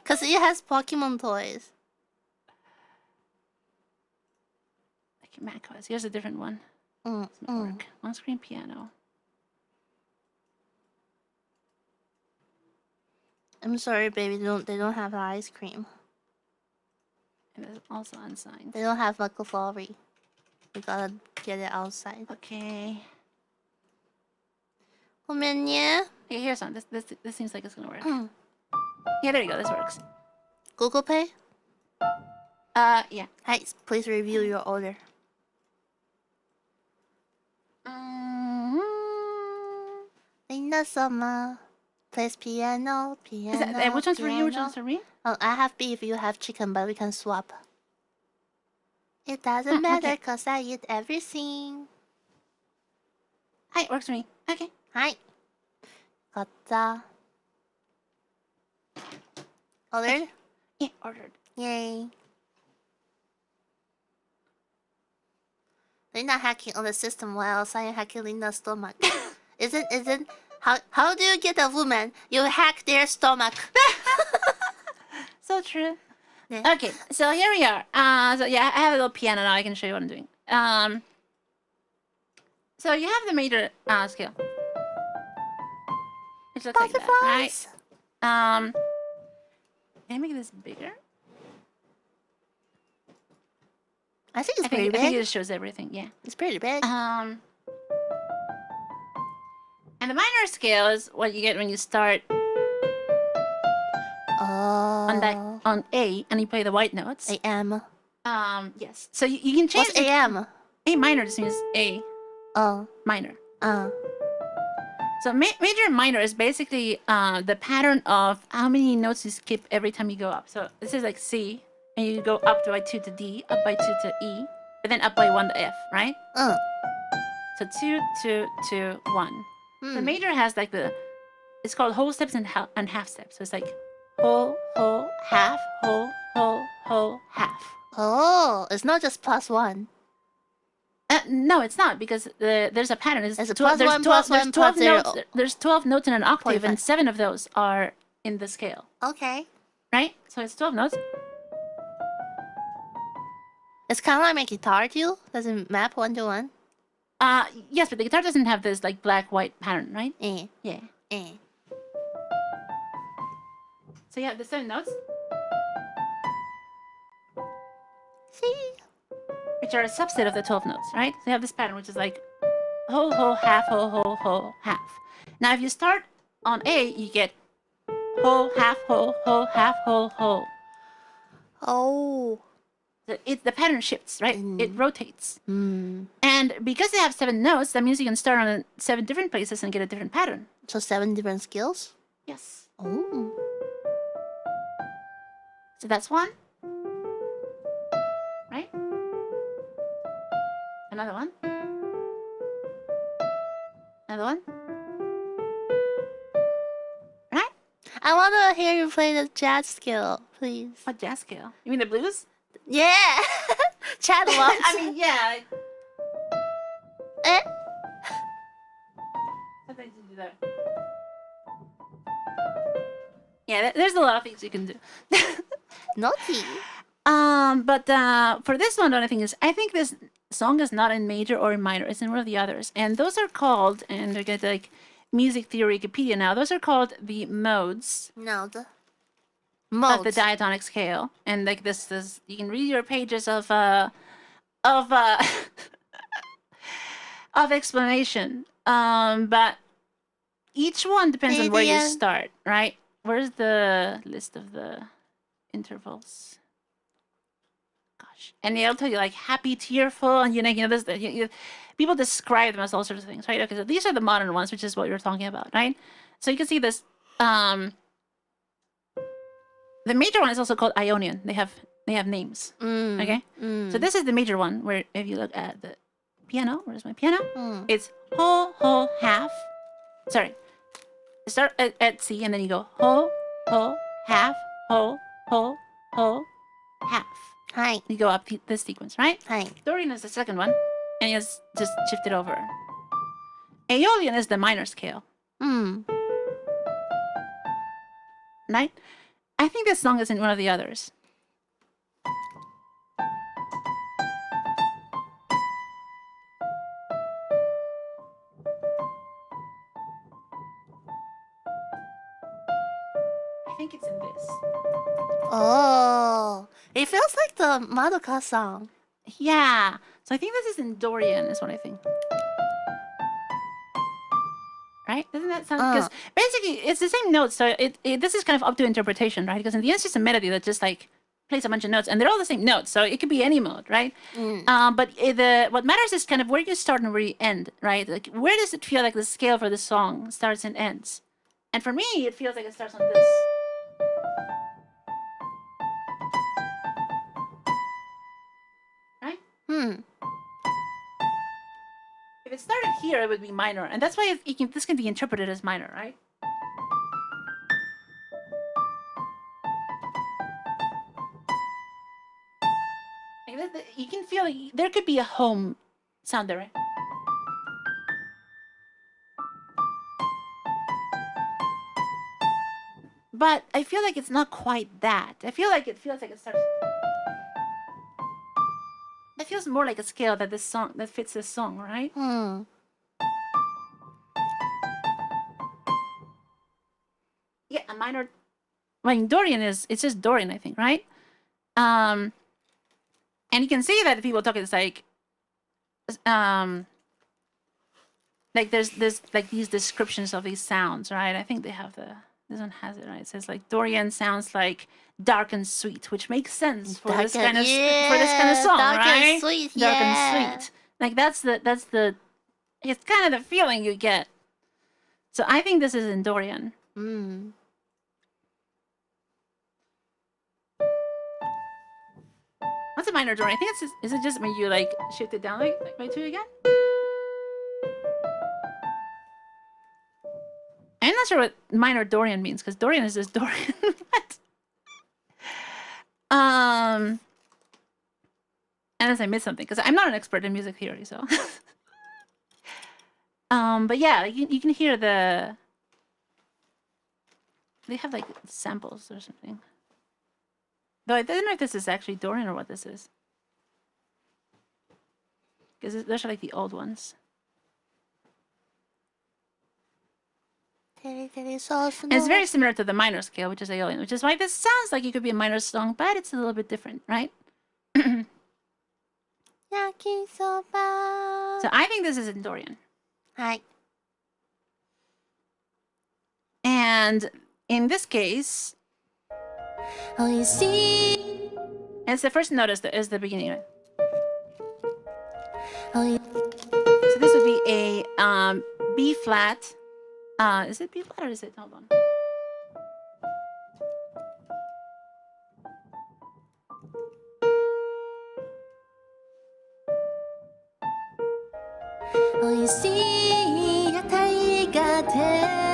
Because it has Pokemon toys. Like macOS. Here's a different one. Work. On-screen piano. I'm sorry, baby. They don't have ice cream. And it's also unsigned. They don't have McFlurry. We gotta get it outside. Okay. 고면요. Okay, here's one. This seems like it's gonna work. Yeah, there you go. This works. Google Pay? Yeah. Hi, please review your order. Nina-sama, plays piano. Which one's for you? Which one's for me? Oh, I have beef, you have chicken, but we can swap. It doesn't matter, because I eat everything. Hi, works for me. Okay. Hi. Gotcha. Ordered? Yeah, ordered. Yay. Lina hacking on the system while Cyan hacking Lina's stomach. Isn't how do you get a woman? You hack their stomach. So true. Yeah. Okay, so here we are. So yeah, I have a little piano now. I can show you what I'm doing. So you have the major scale. It looks like that, right? Can I make this bigger? I think it's pretty big. I think it just shows everything. Yeah, it's pretty big. And the minor scale is what you get when you start on A and you play the white notes. AM. Yes. So you can change. What's AM? A minor just means A. Minor. So major and minor is basically the pattern of how many notes you skip every time you go up. So this is like C, and you go up by 2 to D, up by 2 to E, but then up by 1 to F, right? So 2, 2, 2, 1. The major has like it's called whole steps and half steps. So it's like whole, half, whole, half. Oh, it's not just +1. No, it's not, because there's a pattern. There's a +1, +1, +0. There's 12 notes in an octave, and 7 of those are in the scale. Okay. Right? So it's 12 notes. It's kind of like my guitar too. Does it map 1 to 1? Yes, but the guitar doesn't have this like black-white pattern, right? Yeah. So you have the 7 notes. See? Which are a subset of the 12 notes, right? So you have this pattern, which is like ho, ho, half, ho, ho, ho, half. Now, if you start on A, you get ho, half, ho, half, ho. Oh. The pattern shifts, right? It rotates. Mm. And because they have 7 notes, that means you can start on 7 different places and get a different pattern. So 7 different scales? Yes. Oh. So that's 1. Right? Another 1. Another 1. Right? I want to hear you play the jazz scale, please. What jazz scale? You mean the blues? Yeah. Chad loves. I mean, yeah. Sometimes you do that. Yeah, there's a lot of things you can do. Naughty. But for this one, the only thing is, I think this song is not in major or in minor. It's in one of the others, and those are called, and I get like music theory Wikipedia now. Those are called the modes. No, the modes of the diatonic scale, and like this is you can read your pages of of explanation. But each one depends on where you start, right? Where's the list of the intervals? Gosh, and they'll tell you like happy, tearful, and this. People describe them as all sorts of things, right? Okay, so these are the modern ones, which is what you're talking about, right? So you can see this. The major one is also called Ionian. They have names. Okay, so this is the major one. Where if you look at the piano, where's my piano? It's ho half. Sorry, start at C and then you go ho half ho half. Hi. You go up this sequence, right? Hi. Dorian is the second one, and you just shift it over. Aeolian is the minor scale. Right? I think this song is in one of the others. I think it's in this. Oh, it feels like the Madoka song. Yeah. So I think this is in Dorian, is what I think. Right? Doesn't that sound? Because basically, it's the same notes. So this is kind of up to interpretation, right? Because in the end, it's just a melody that just like plays a bunch of notes, and they're all the same notes. So it could be any mode, right? But what matters is kind of where you start and where you end, right? Like where does it feel like the scale for the song starts and ends? And for me, it feels like it starts on this. Right? If it started here, it would be minor, and that's why this can be interpreted as minor, right? Like you can feel there could be a home sound there, right? But I feel like it's not quite that. I feel like it feels like it starts. It feels more like a scale that fits this song, right? Yeah, a minor. I mean, Dorian it's just Dorian, I think, right? And you can see that people talk. It's like there's like these descriptions of these sounds, right? I think they have this one has it, right? It says like Dorian sounds like dark and sweet, which makes sense for this kind of song, dark right? And sweet, dark and sweet. Like that's the it's kind of the feeling you get. So I think this is in Dorian. What's a minor Dorian? I think is it just when you like shift it down like by 2 again? I'm not sure what minor Dorian means because Dorian is just Dorian. Unless I missed something because I'm not an expert in music theory, so. But yeah, you can hear they have like samples or something. Though I don't know if this is actually Dorian or what this is. because those are like the old ones. And it's very similar to the minor scale, which is Aeolian, which is why this sounds like it could be a minor song, but it's a little bit different, right? So I think this is in Dorian. Hi. And in this case, it's the first note is the beginning of it. So this would be a B flat. Is it B flat or is it? Hold on.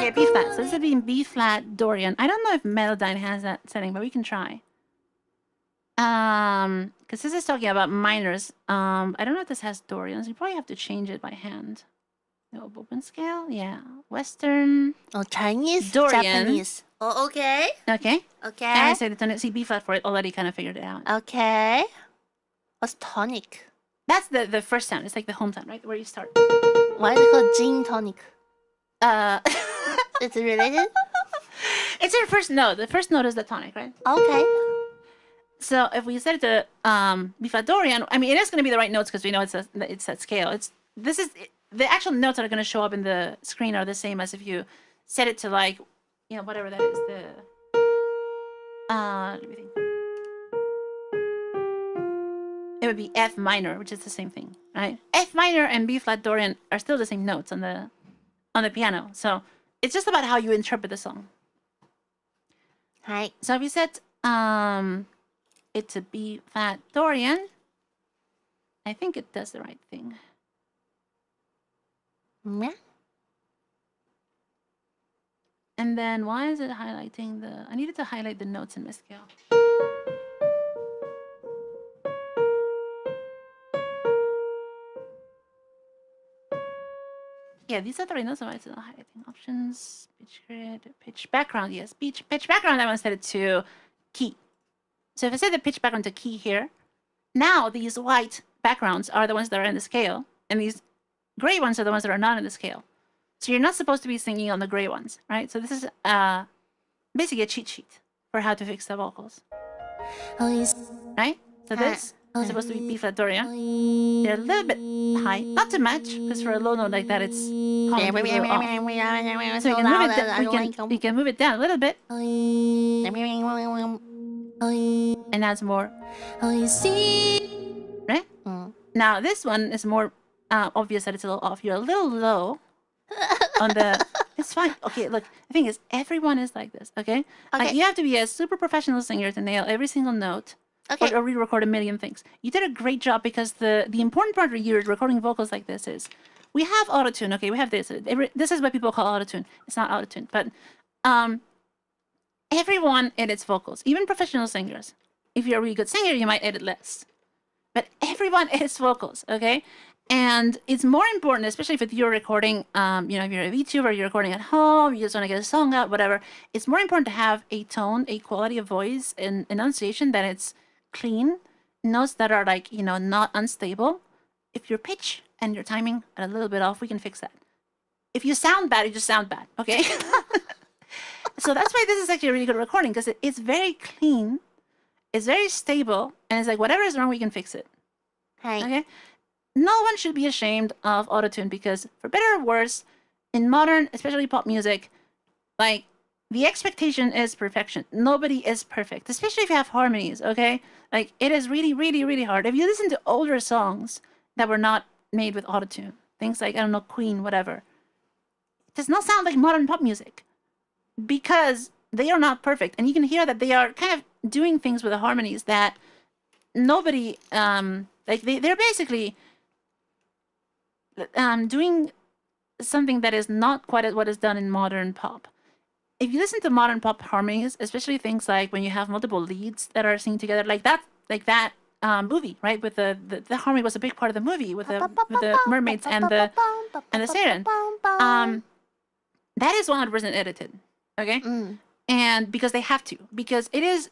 Yeah, B flat. So this would be in B flat Dorian. I don't know if Melodyne has that setting, but we can try. Because this is talking about minors. I don't know if this has Dorians. You probably have to change it by hand. No, open scale? Yeah. Western. Oh, Chinese? Dorian. Japanese. Oh, okay. Okay. Okay. And I say the tonic. See, B flat for it already kind of figured it out. Okay. What's tonic? That's the first sound. It's like the home sound, right? Where you start. Why is it called gin tonic? Is it related? It's your first note. The first note is the tonic, right? Okay. So if we set it to B flat Dorian, I mean, it is going to be the right notes because we know it's that scale. The actual notes that are going to show up in the screen are the same as if you set it to like, you know, whatever that is. Let me think. It would be F minor, which is the same thing, right? F minor and B flat Dorian are still the same notes on the piano. So it's just about how you interpret the song. Hi. So if you set it to B flat Dorian, I think it does the right thing. Yeah. And then why is it highlighting I needed to highlight the notes in my scale. Yeah, these are the right notes. So it's the highlighting options, pitch grid, pitch background. Yes, pitch background. I want to set it to key. So if I set the pitch background to key here, now these white backgrounds are the ones that are in the scale, and these gray ones are the ones that are not in the scale. So you're not supposed to be singing on the gray ones, right? So this is basically a cheat sheet for how to fix the vocals. Right? So this is supposed to be B flat Dorian. They're a little bit high, not too much, because for a low note like that, it's calling a little off. So you can move it down a little bit. And that's more. Right? Now this one is more obvious that it's a little off. You're a little low on the... It's fine. Okay, look, the thing is, everyone is like this, okay? Like, you have to be a super professional singer to nail every single note. Okay. Or re-record a million things. You did a great job because the important part of you recording vocals like this is we have autotune. Okay, we have this. This is what people call autotune. It's not autotune, but everyone edits vocals, even professional singers. If you're a really good singer, you might edit less. But everyone edits vocals, okay? And it's more important, especially if you're recording, if you're a VTuber, you're recording at home, you just want to get a song out, whatever. It's more important to have a tone, a quality of voice, and enunciation that it's clean, notes that are like, not unstable. If your pitch and your timing are a little bit off, we can fix that. If you sound bad, you just sound bad, okay? So that's why this is actually a really good recording, because it's very clean, it's very stable, and it's like whatever is wrong, we can fix it. Right. Okay? No one should be ashamed of autotune, because for better or worse, in modern, especially pop music, like, the expectation is perfection. Nobody is perfect, especially if you have harmonies, okay? Like, it is really, really, really hard. If you listen to older songs that were not made with autotune, things like, I don't know, Queen, whatever, it does not sound like modern pop music because they are not perfect. And you can hear that they are kind of doing things with the harmonies that nobody, they're basically doing something that is not quite what is done in modern pop. If you listen to modern pop harmonies, especially things like when you have multiple leads that are singing together, like that movie, right? With the harmony was a big part of the movie with the mermaids and the siren. That is 100% edited, okay? And because they have to, because it is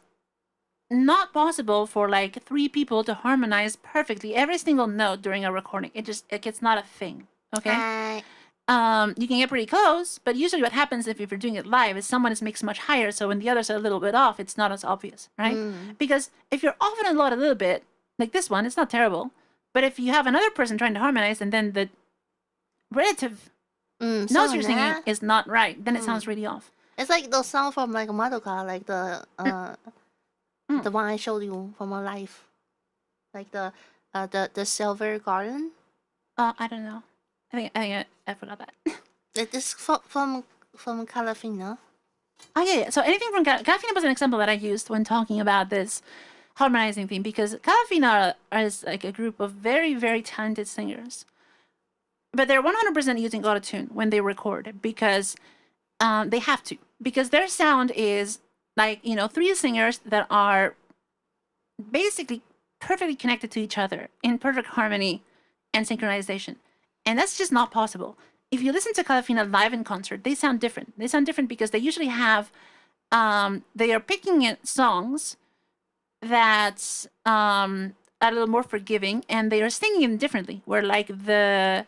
not possible for like 3 people to harmonize perfectly every single note during a recording. It's not a thing. Okay. You can get pretty close, but usually what happens if you're doing it live is someone is mixed much higher, so when the others are a little bit off, it's not as obvious, right? Because if you're off and a lot a little bit, like this one, it's not terrible. But if you have another person trying to harmonize and then the relative notes you're singing is not right, then it sounds really off. It's like the song from like Madoka, like the one I showed you from my life, like the Silver Garden. I don't know. I forgot that. It is from Calafina. Oh yeah. So anything from Calafina was an example that I used when talking about this harmonizing thing, because Calafina is like a group of very, very talented singers, but they're 100% using autotune when they record because they have to, because their sound is like 3 singers that are basically perfectly connected to each other in perfect harmony and synchronization. And that's just not possible. If you listen to Calafina live in concert, they sound different. They sound different because they usually have, they are picking songs that are a little more forgiving, and they are singing them differently. Where like they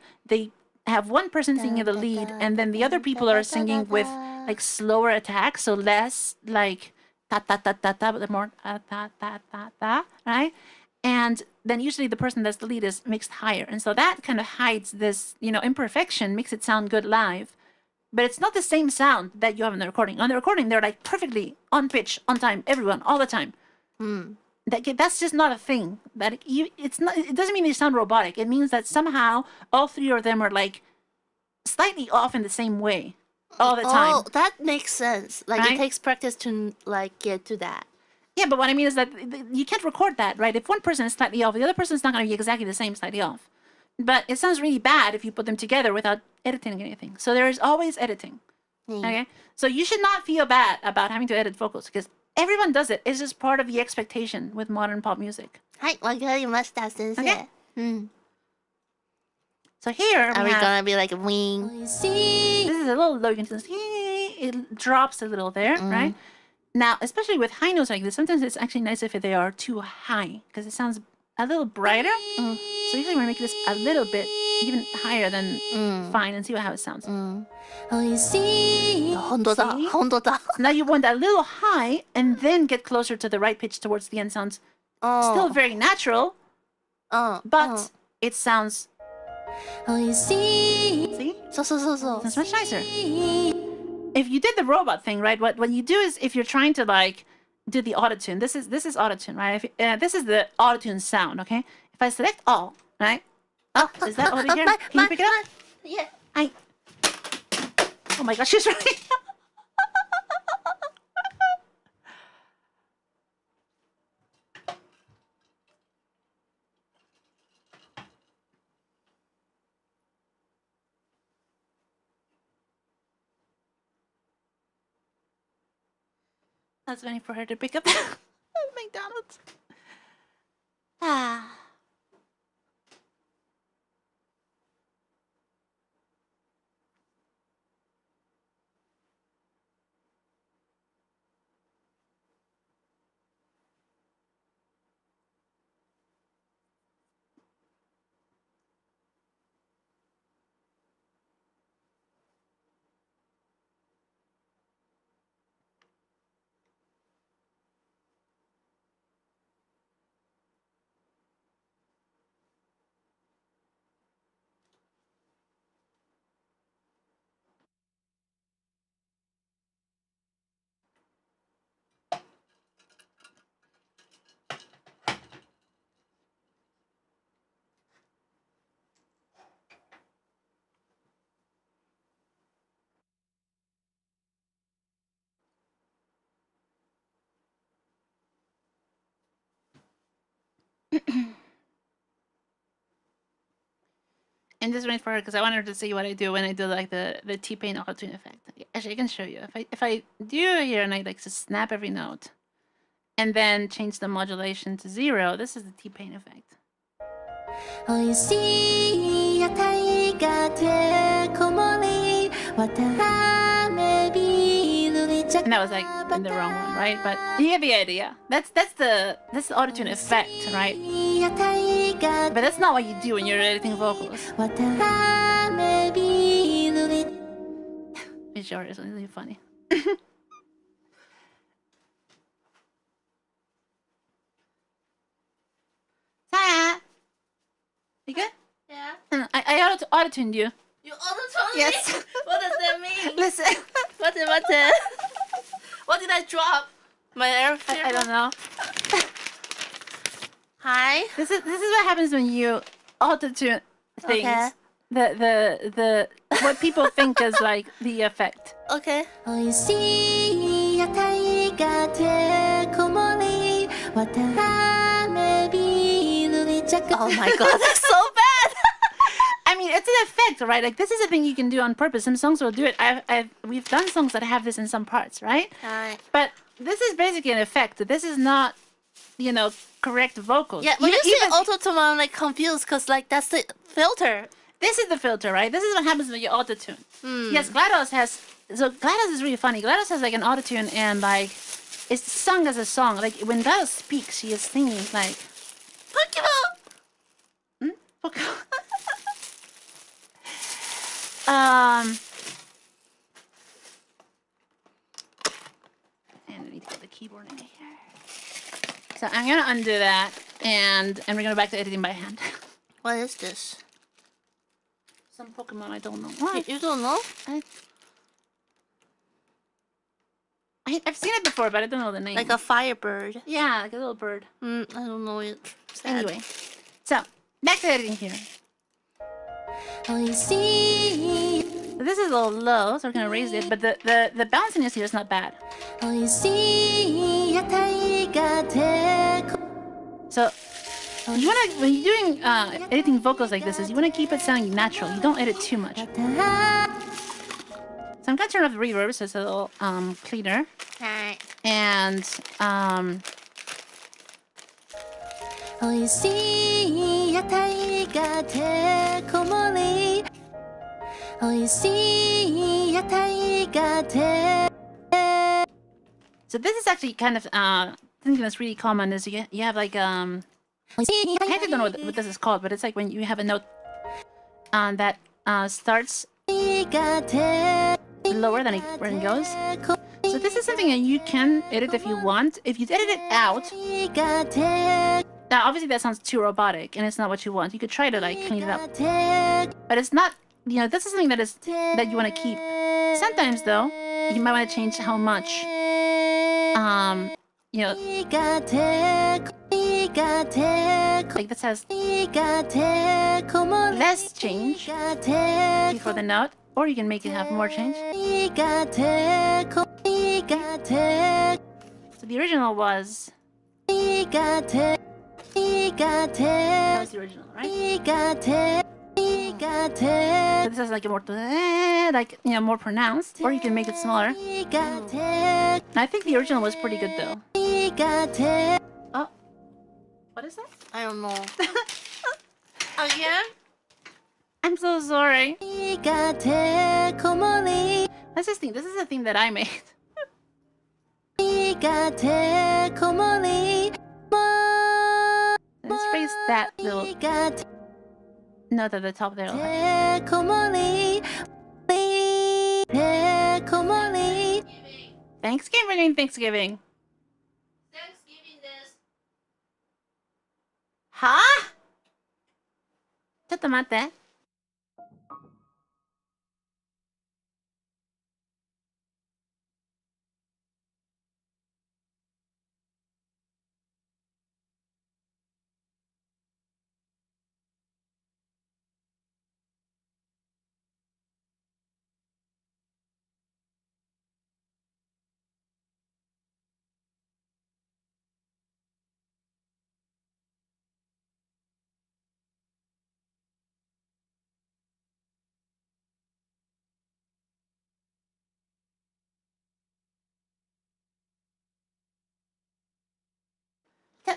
have one person singing the lead, and then the other people are singing with like slower attacks, so less like ta ta ta ta ta, but more ta ta ta ta, right? And then usually the person that's the lead is mixed higher. And so that kind of hides this, imperfection, makes it sound good live. But it's not the same sound that you have in the recording. On the recording, they're like perfectly on pitch, on time, everyone, all the time. That's just not a thing. It doesn't mean they sound robotic. It means that somehow all 3 of them are like slightly off in the same way all the time. Oh, that makes sense. Like, right? It takes practice to like get to that. Yeah, but what I mean is that you can't record that, right? If one person is slightly off, the other person is not going to be exactly the same slightly off. But it sounds really bad if you put them together without editing anything. So there is always editing. Okay? So you should not feel bad about having to edit vocals, because everyone does it. It's just part of the expectation with modern pop music. Okay? So here are we gonna be like a wing? This is a little low. You can see it drops a little there, right? Now, especially with high notes like this, sometimes it's actually nice if they are too high, because it sounds a little brighter. So usually we make this a little bit even higher than fine, and see how it sounds. See? Now you want a little high, and then get closer to the right pitch towards the end. Sounds still very natural, but it sounds... See? Sounds much nicer. If you did the robot thing, right? What you do is, if you're trying to like do the autotune, this is autotune, right? This is the autotune sound, okay? If I select all, right? Oh, is that over here? Can you pick it up? Yeah. Oh my gosh, she's right. I was waiting for her to pick up McDonald's. And just wait for her because I want her to see what I do when I do like the T-Pain auto-tune effect. Actually, I can show you. If I do here and I like to snap every note and then change the modulation to 0, this is the T-Pain effect. And that was like in the wrong one, right? But you get the idea. That's the autotune effect, right? But that's not what you do when you're editing vocals. It's sure is really funny. Cyan! You good? Yeah. I auto-tuned you. You auto-tuned me? Yes. What does that mean? Listen. What did what did I drop? My air. I don't know. Hi. This is what happens when you auto-tune things. Okay. The what people think is like the effect. Okay. Oh my god, that's so bad. I mean, it's an effect, right? Like this is a thing you can do on purpose. Some songs will do it. We've done songs that have this in some parts, right? Right. But this is basically an effect. This is not, correct vocals. Yeah, when you say auto-tune, I'm like confused because like that's the filter. This is the filter, right? This is what happens when you auto-tune. Yes, GLaDOS has. So GLaDOS is really funny. GLaDOS has like an auto-tune and like it's sung as a song. Like when GLaDOS speaks, she is singing like Pokemon. Pokemon. And I need to get the keyboard in here. So I'm gonna undo that, and we're gonna go back to editing by hand. What is this? Some Pokemon I don't know. What? You don't know? I've seen it before, but I don't know the name. Like a firebird. Yeah, like a little bird. I don't know it. Sad. Anyway, so back to editing here. So this is a little low, so we're gonna raise it, but the bounciness here is not bad. So you wanna, when you're doing editing vocals like this, you wanna keep it sounding natural. You don't edit too much. So I'm gonna turn off the reverb so it's a little cleaner. Right. And so this is actually kind of something that's really common is you have like I actually don't know what this is called, but it's like when you have a note that starts lower than where it goes. So this is something that you can edit if you want. If you edit it out, now obviously that sounds too robotic and it's not what you want. You could try to like clean it up, but it's not. This is something that you want to keep. Sometimes though, you might want to change how much. Like this has less change before the note, or you can make it have more change. So the original was. That was the original, right? So this is like a more more pronounced, or you can make it smaller. I think the original was pretty good though. Oh, what is that? I don't know. Again? I'm so sorry. Let's just think. This is a theme that I made. Let's raise that little note at the top there. Thanksgiving. Thanksgivingです。はぁ？ちょっと待って。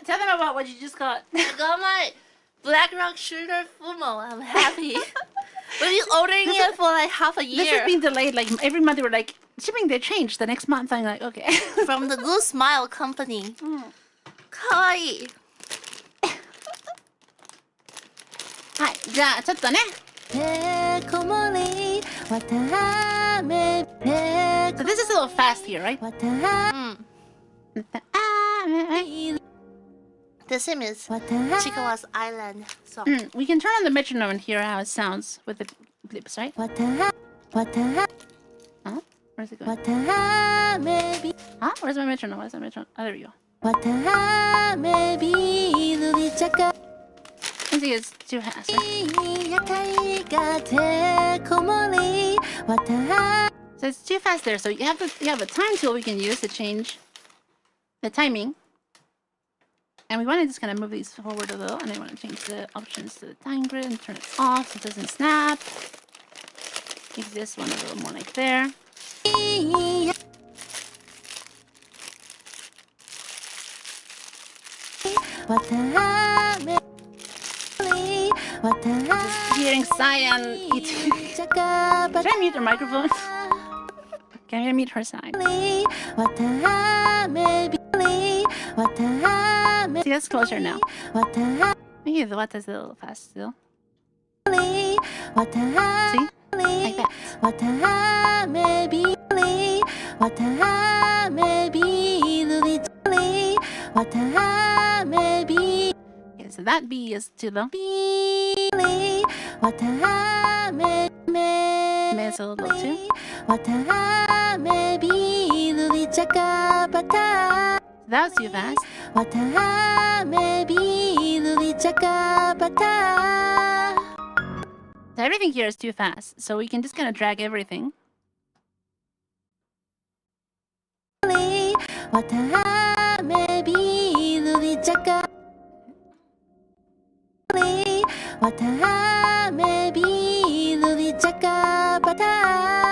Tell them about what you just got. I got my Black Rock Shooter Fumo. I'm happy. Were you ordering it for like half a year? This has been delayed. Like every month, they were like shipping date changed. The next month, I'm like, okay. From the Blue Smile Company. Kawaii. はい、じゃあちょっとね。So this is a little fast here, right? The same is Chiikawa's Island song. We can turn on the metronome and hear how it sounds with the blips, right? Huh? Where's it going? Huh? Where's my metronome? Where's my metronome? Oh, there we go. I think it's too fast, right? So it's too fast there. So you have a time tool we can use to change the timing. And we want to just kind of move these forward a little, and I want to change the options to the time grid and turn it off so it doesn't snap. Make this one a little more like there. Just hearing Cyan eat. Should I mute her microphone? Can I mute her side? See, that's closer now. Maybe the wata's a little fast still. See? Like that. Okay, so that B is too low. Me is a little low too. That was too fast. So everything here is too fast, so we can just kind of drag everything.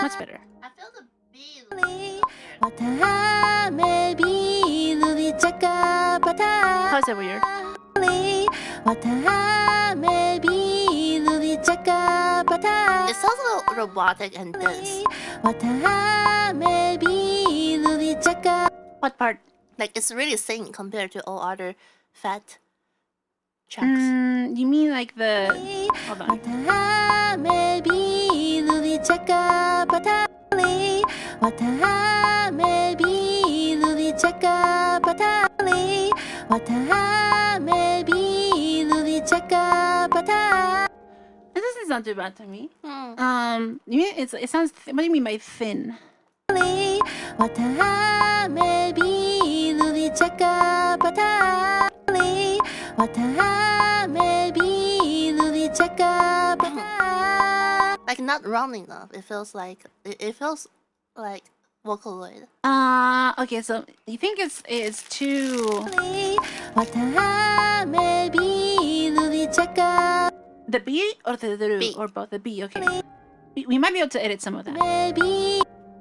Much better. I feel the B. How is that weird? It sounds a little robotic and dense. What part? Like it's really singing compared to all other fat tracks. You mean like the... Hold on. This doesn't sound too bad to me. You mean it sounds... What do you mean by thin? Like not rounding enough. It feels like Vocaloid. Okay, so you think it's too... The B or the B. or both? The B, okay. We might be able to edit some of that.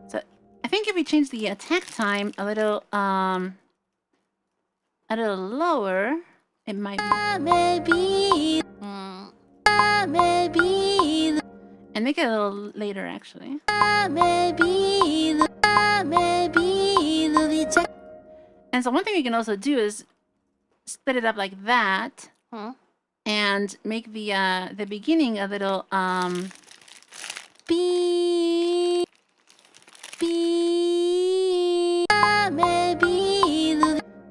So I think if we change the attack time a little lower, it might be... And make it a little later, actually. And so one thing we can also do is split it up like that, and make the beginning a little B.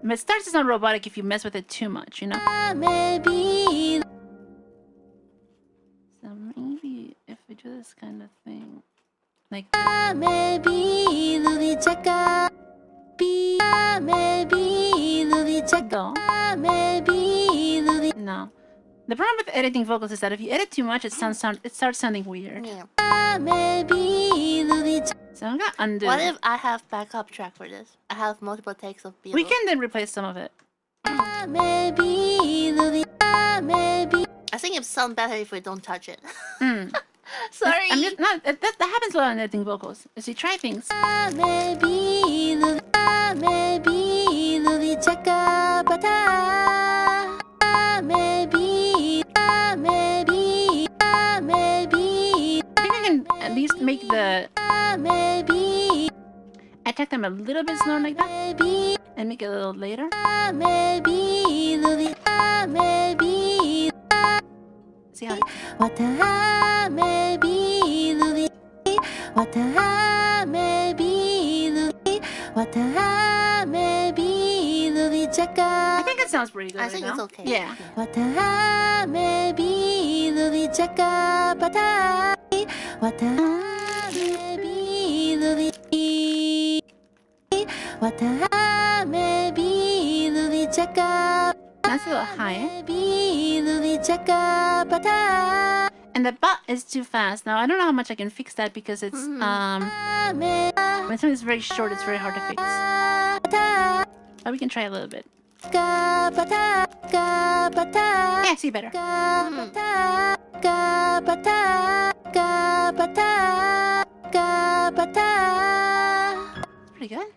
But it starts to sound robotic if you mess with it too much, you know. So maybe if we do this kind of thing, like do. No. The problem with editing vocals is that if you edit too much, it starts sounding weird. Yeah. So I'm gonna undo. What if I have backup track for this? I have multiple takes of Beatles. We can then replace some of it. I think it sounds better if we don't touch it. Sorry. I'm just not. That happens a lot in editing vocals. As you try things. the... attack them a little bit slower like that. And make it a little later. See how... I think it sounds pretty good. I think it's okay. Yeah. That's a little higher. And the butt is too fast. Now I don't know how much I can fix that because it's when something's very short, it's very hard to fix. But we can try a little bit. Yeah, see better. It's pretty good.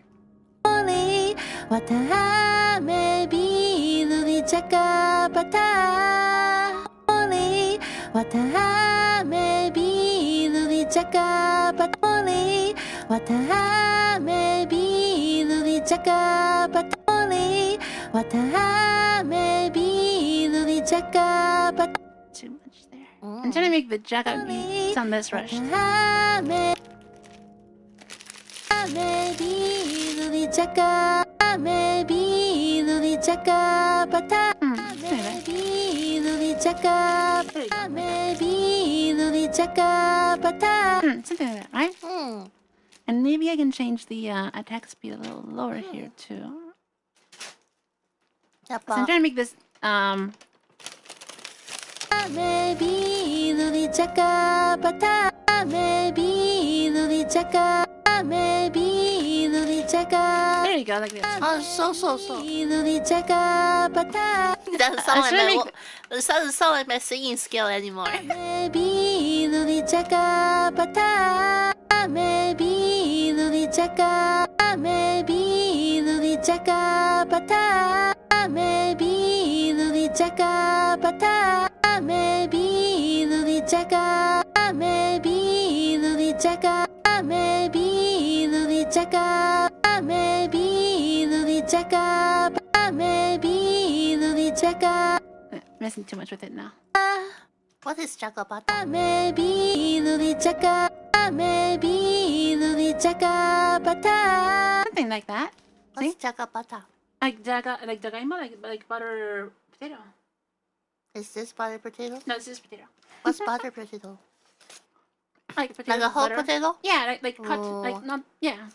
Too much there. I'm trying to make the jaga sound less rushed. Something like that, right? And maybe I can change the attack speed a little lower here too. So I'm trying to make this there you go, like this. Oh, so. It doesn't sound like my singing skill anymore. Messing too much with it now. What is chakapata? Something like that. What's chakapata? Like jagaimo, like butter potato. Is this butter potato? No, this is potato. What's butter potato? Like potato. Like a whole butter. Potato? Yeah, like cut, like not, yeah.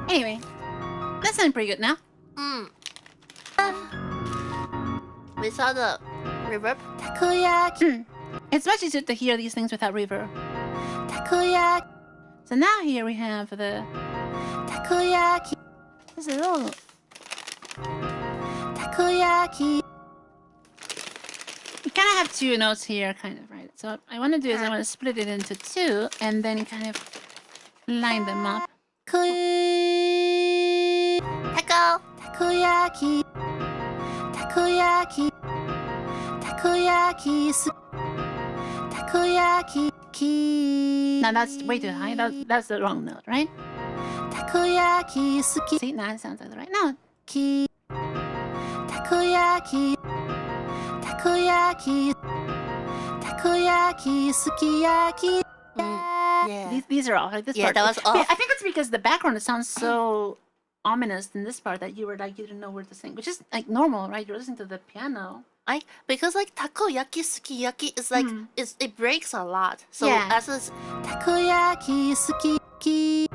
Anyway, that sounds pretty good now. We saw the reverb. It's much easier to hear these things without reverb. So now here we have the This is a little you kind of have two notes here, kind of, right? So what I want to do is I want to split it into two and then kind of line them up. Echo. Now that's way too high. That's the wrong note, right? See, now it sounds like the right note. Yeah. These are all like this part. That was off. I think it's because the background sounds so ominous in this part that you were like you didn't know where to sing, which is like normal, right? You're listening to the piano. Because like takoyaki sukiyaki is like it breaks a lot. So Yeah. as is takoyaki sukiyaki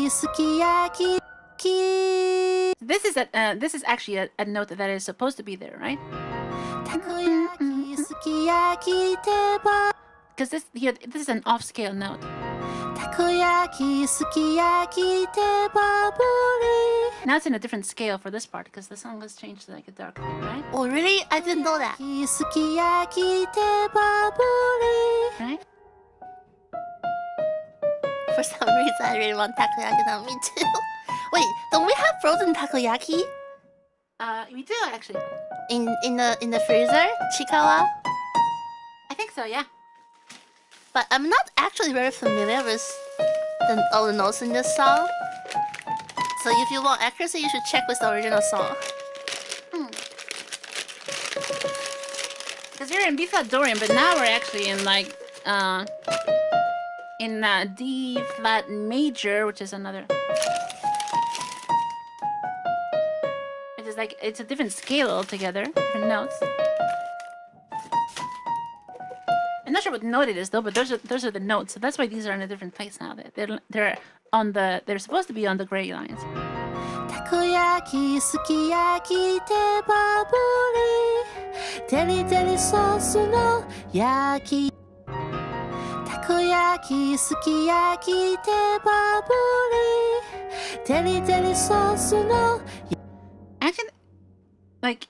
sukiyaki. This is actually a note that is supposed to be there, right? Takoyaki sukiyaki teba. Because this is an off scale note. Takoyaki sukiyaki teba buri. Now it's in a different scale for this part because the song has changed to like a dark thing, right? Oh really? I didn't know that. Sukiyaki teba buri. Right? For some reason, I really want takoyaki now. Me too. Wait, don't we have frozen takoyaki? We do actually. In the freezer, chiikawa. I think so, yeah. But I'm not actually very familiar with all the notes in this song. So if you want accuracy, you should check with the original song. Because we're in B flat Dorian, but now we're actually in like in D flat major, which is another. It is like it's a different scale altogether, different notes. I'm not sure what note it is though, but those are the notes, so that's why these are in a different place now. They're supposed to be on the gray lines. Takoyaki, sukiyaki, tebaburi, teri teri sauce no yaki. Takoyaki, sukiyaki, tebaburi, teri teri sauce no. Actually, like.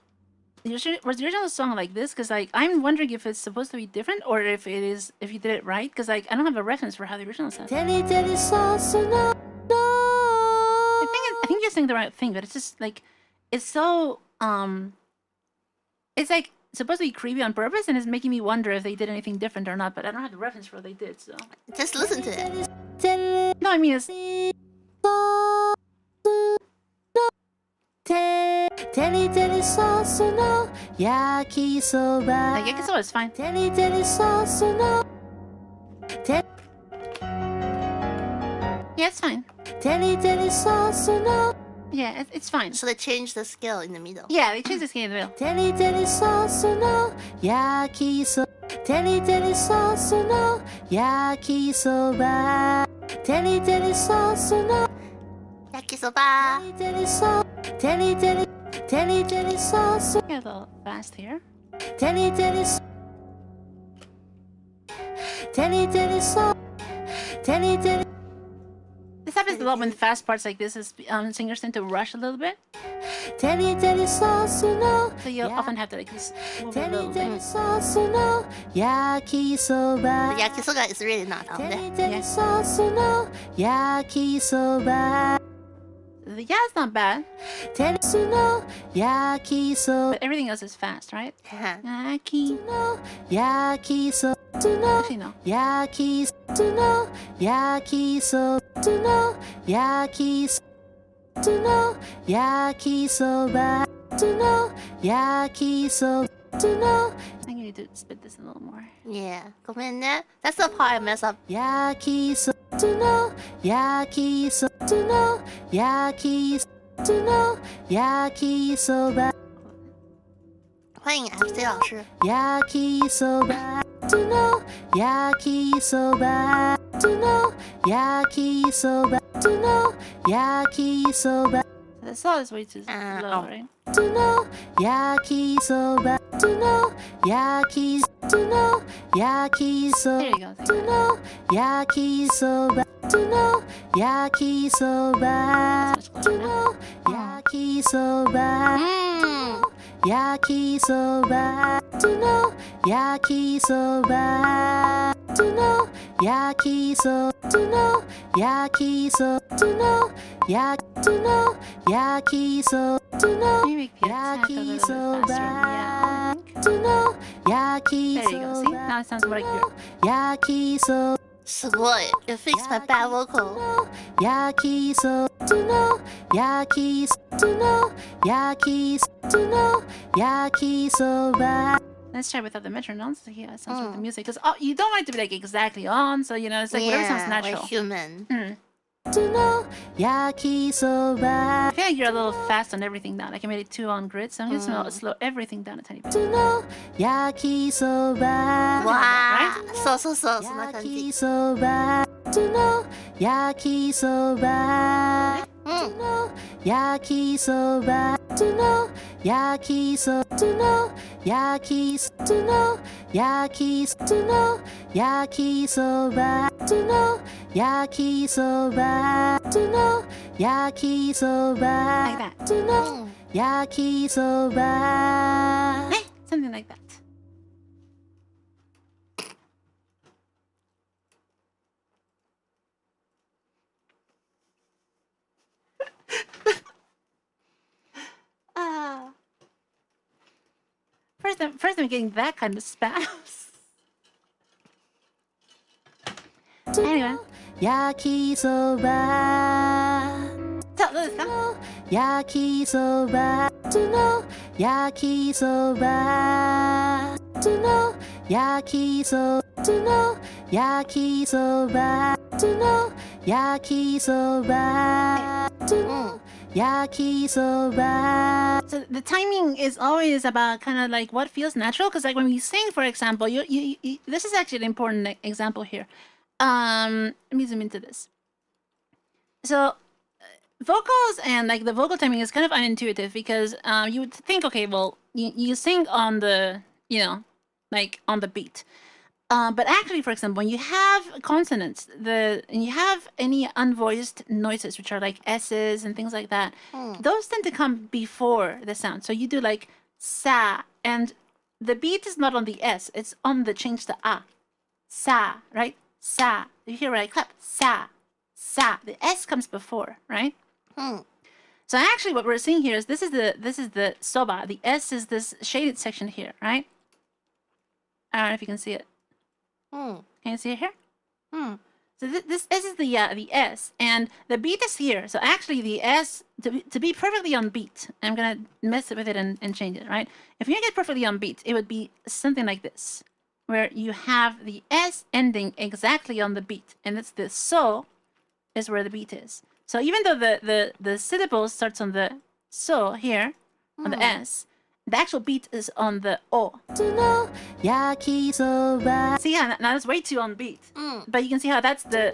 Was the original song like this? Because like I'm wondering if it's supposed to be different or if you did it right. Because like I don't have a reference for how the original sounds. I think you're saying the right thing, but it's just like it's so it's like supposed to be creepy on purpose, and it's making me wonder if they did anything different or not. But I don't have the reference for what they did, so just listen to it. No, I mean it's. Teri teri sauce no yakisoba. Like yakisoba is fine. Teri teri sauce no. Yeah, it's fine. Teri teri sauce no. Yeah, it's fine. So they changed the scale in the middle. Yeah, they changed the scale in the middle. Teri teri sauce no yakisoba. Teri teri sauce no yakisoba. Teri teri sauce no yakisoba. Teri sauce. Teri teri. Teri teri sauce. Get a little fast here. Teri teri. Teri teri sauce. Teri teri. This happens a lot when fast parts like this is singers tend to rush a little bit. Teri teri sauce no. So you often have to like just move it a little bit. Sauce no yakisoba. The yakisoba is really not on there. Teri teri sauce no yakisoba. Yeah, it's not bad. But everything else is fast, right? Yaki. Actually, no. I think you need to spit this a little more. Yeah, come in there. That's the part I mess up.欢迎 FC 老师。Yakisoba, yakisoba, yakisoba, yakisoba. The salt is way too low, right? Yakisoba, yakisoba, yakisoba. There you go. Yakisoba, yakisoba, yakisoba. Yakisoba, yakisoba, yakisoba, yakisoba. Can you make the attack a little bit faster? Yeah. There you go. See? Now it sounds like you're... Yakisoba. すごい. You fixed my bad vocal. Yakisoba, yakisoba. Let's try without the metronomes. So yeah, it sounds like the music. Because you don't want it to be like exactly on, so you know, it's like whatever sounds natural. We're human. Yakisoba. I feel like you're a little fast on everything now. Like I made it 2 on grid, so I'm just gonna slow everything down a tiny bit. Yakisoba. Wow. Right? So. Yakisoba. Yakisoba. Yakisoba. Yakisoba. Yakisoba. Yakisoba. Yakisoba. Like that. Yakisoba. Something like that. first time getting that kind of spams. Anyway. Yakisoba. Yakisoba. Yakisoba. Yakisoba. Yakisoba. So the timing is always about kind of like what feels natural. Because like when we sing, for example, you this is actually an important example here. Let me zoom into this. So vocals and like the vocal timing is kind of unintuitive because you would think, okay, well, you sing on the, like on the beat. But actually, for example, when you have consonants, and you have any unvoiced noises, which are like S's and things like that, those tend to come before the sound. So you do like sa, and the beat is not on the S, it's on the change to a. Sa, right? Sa. You hear where I clap? Sa. Sa. The S comes before, right? So actually what we're seeing here is this is the soba. The S is this shaded section here, right? I don't know if you can see it. Can you see it here? So this is the S, and the beat is here. So actually the S, to be perfectly on beat, I'm gonna mess with it and change it, right? If you get perfectly on beat, it would be something like this, where you have the S ending exactly on the beat, and it's the so is where the beat is. So even though the syllable starts on the so here, on the S, the actual beat is on the O. See, yeah, now that's way too on beat. But you can see how that's the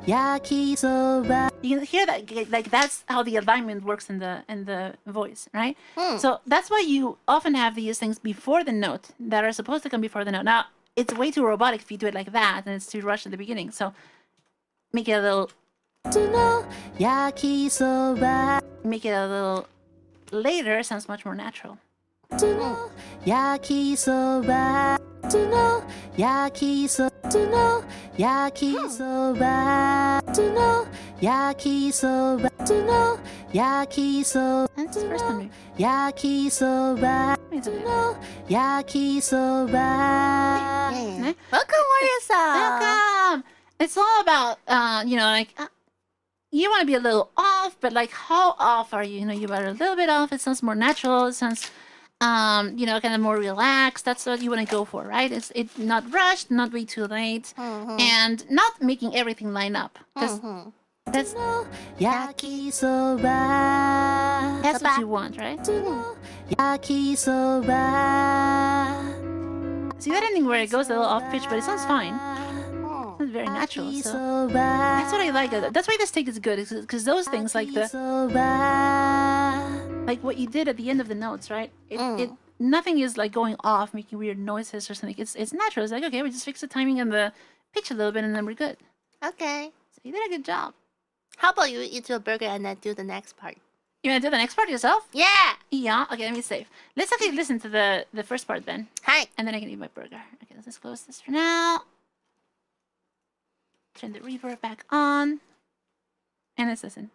yakisoba. You can hear that, like that's how the alignment works in the voice, right? So that's why you often have these things before the note that are supposed to come before the note. Now, it's way too robotic if you do it like that, and it's too rushed at the beginning. So make it a little yakisoba. Make it a little later, sounds much more natural. Yakisoba. Yakisoba. Yakisoba. Yakisoba. Yakisoba. That's the first time. Yakisoba. Yakisoba. Welcome, Warrior-san. Welcome. It's all about like you want to be a little off, but like how off are you? You are a little bit off. It sounds more natural. It sounds kind of more relaxed. That's what you want to go for, right? It's not rushed, not way too late, and not making everything line up. That's yakisoba. That's what you want, right? Yakisoba. See that ending where it goes a little off pitch, but it sounds fine. It's very natural. So that's what I like. That's why this take is good, because those things like like what you did at the end of the notes, right? Nothing is like going off, making weird noises or something. It's natural. It's like, okay, we just fix the timing and the pitch a little bit, and then we're good. Okay. So you did a good job. How about you eat your burger and then do the next part? You want to do the next part yourself? Yeah. Yeah. Okay, let me save. Let's actually listen to the first part then. Hi. And then I can eat my burger. Okay, let's just close this for now. Turn the reverb back on. And let's listen.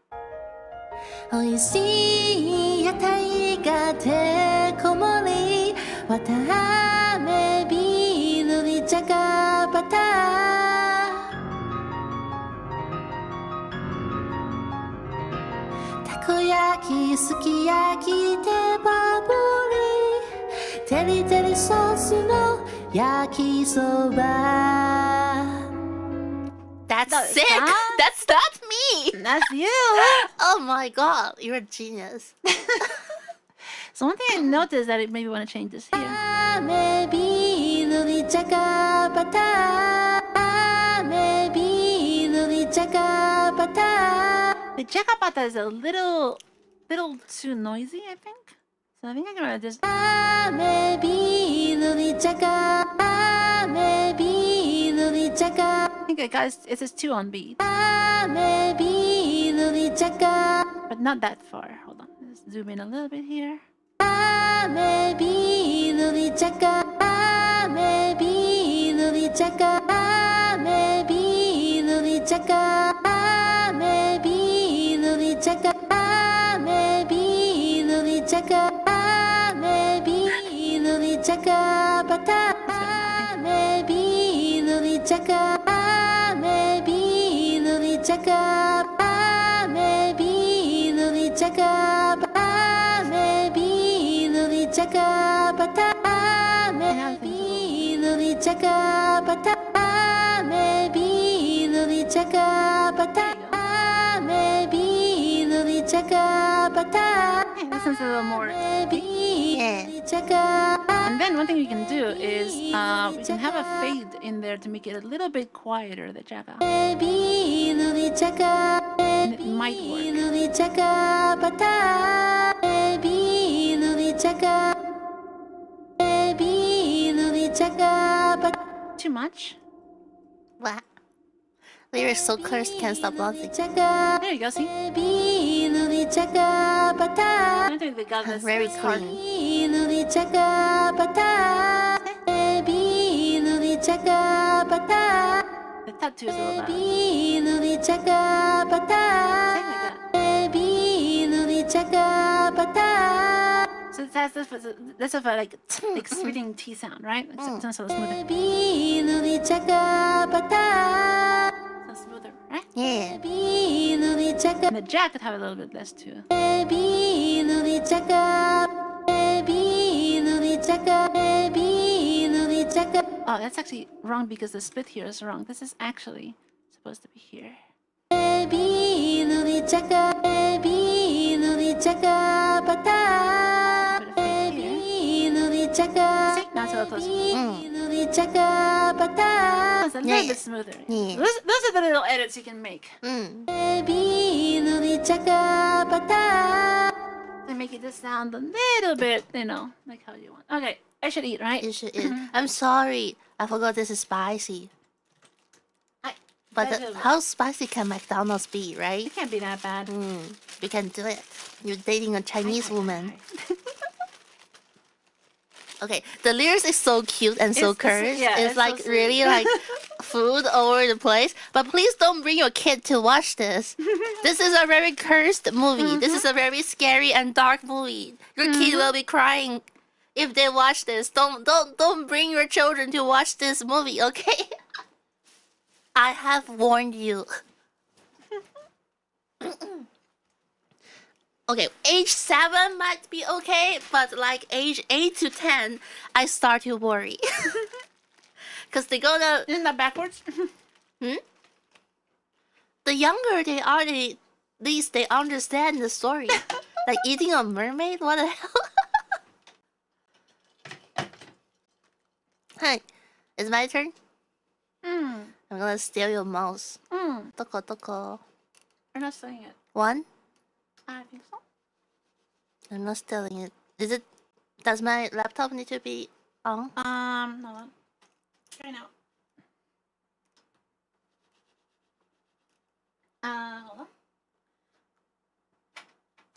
美味しい屋台がてこもりわたあめビールにじゃがバターたこ焼きすき焼き手羽振りテリテリソースの焼きそば That's sick! That's not me! That's you! Oh my god, you're a genius. So one thing I noticed that I maybe want to change this here. The jackapata is a little too noisy, I think. So I think I'm gonna just... I think it's just too on beat. But not that far. Hold on. Let's zoom in a little bit here. This one's a little more. Yeah. And then one thing we can do is we can have a fade in there to make it a little bit quieter, the chaka. And it might work. Too much? What? You're so cursed, can't stop laughing. There you go, see? I don't think they got this. Very hard. clean. The tattoo is a little bad. So that's a like sweeting T sound, right? It sounds so smoother. So smoother, right? Yeah. And the jack could have a little bit less too. Oh, that's actually wrong because the split here is wrong. This is actually supposed to be here. Bit of fade here. See? Now it's a little closer. It's a little bit smoother. Yeah. Those are the little edits you can make. To make it just sound a little bit, like how you want. Okay, I should eat, right? You should eat. I'm sorry. I forgot this is spicy. But how spicy can McDonald's be, right? It can't be that bad. We can do it. You're dating a Chinese woman. Okay, the lyrics is so cute and so cursed. It's like so really like food all over the place. But please don't bring your kid to watch this. This is a very cursed movie. This is a very scary and dark movie. Your kid will be crying if they watch this. Don't bring your children to watch this movie, okay? I have warned you. Okay, age 7 might be okay, but like age 8 to 10, I start to worry. Because they're gonna... Isn't that backwards? The younger they are, at least they understand the story. Like eating a mermaid? What the hell? Hi, it's my turn? I'm gonna steal your mouse. Toko toko. You're not stealing it. 1? I think so. I'm not stealing it. Does my laptop need to be on? Hold on. Try now. Hold on.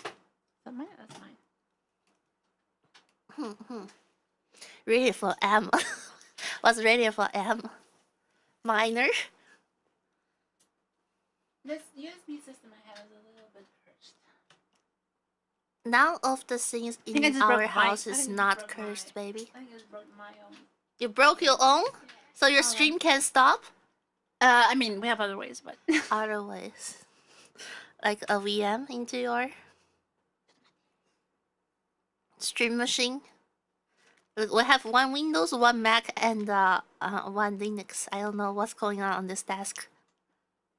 Is that mine? That's mine. Ready for M. What's ready for M? Minor? This USB system I have is a little bit cursed. None of the things in our house is not cursed, baby. I think I just broke my own. You broke your own? So your stream can stop? I mean, we have other ways, but... Other ways. Like a VM into your stream machine? We have one Windows, one Mac, and one Linux. I don't know what's going on this desk.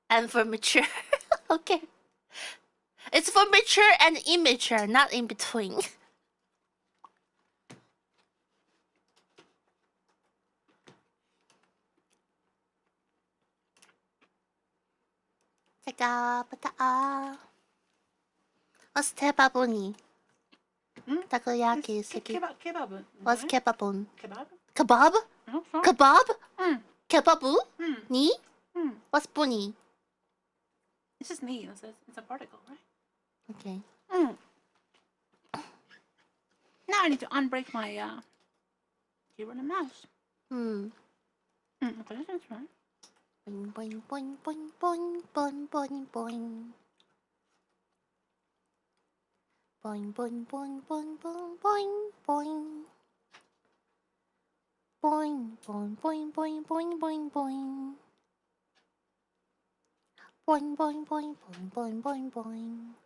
And for mature. Okay. It's for mature and immature, not in between. What's tebabuni? Takoyaki suki. Kebab. What's kebabun? Kebab? Kebab? Oh, Kebab? Kebabu? Ni? What's buni? It's just me. It's a particle, right? Okay. Now I need to unbreak my keyboard and mouse. Okay, that's fine. Boing boing boing boing boing boing boing boing. Boing boing boing boing boing boing boing. Boing boing boing boing boing boing boing. Boing, boing, boing, boing, boing, boing, boing.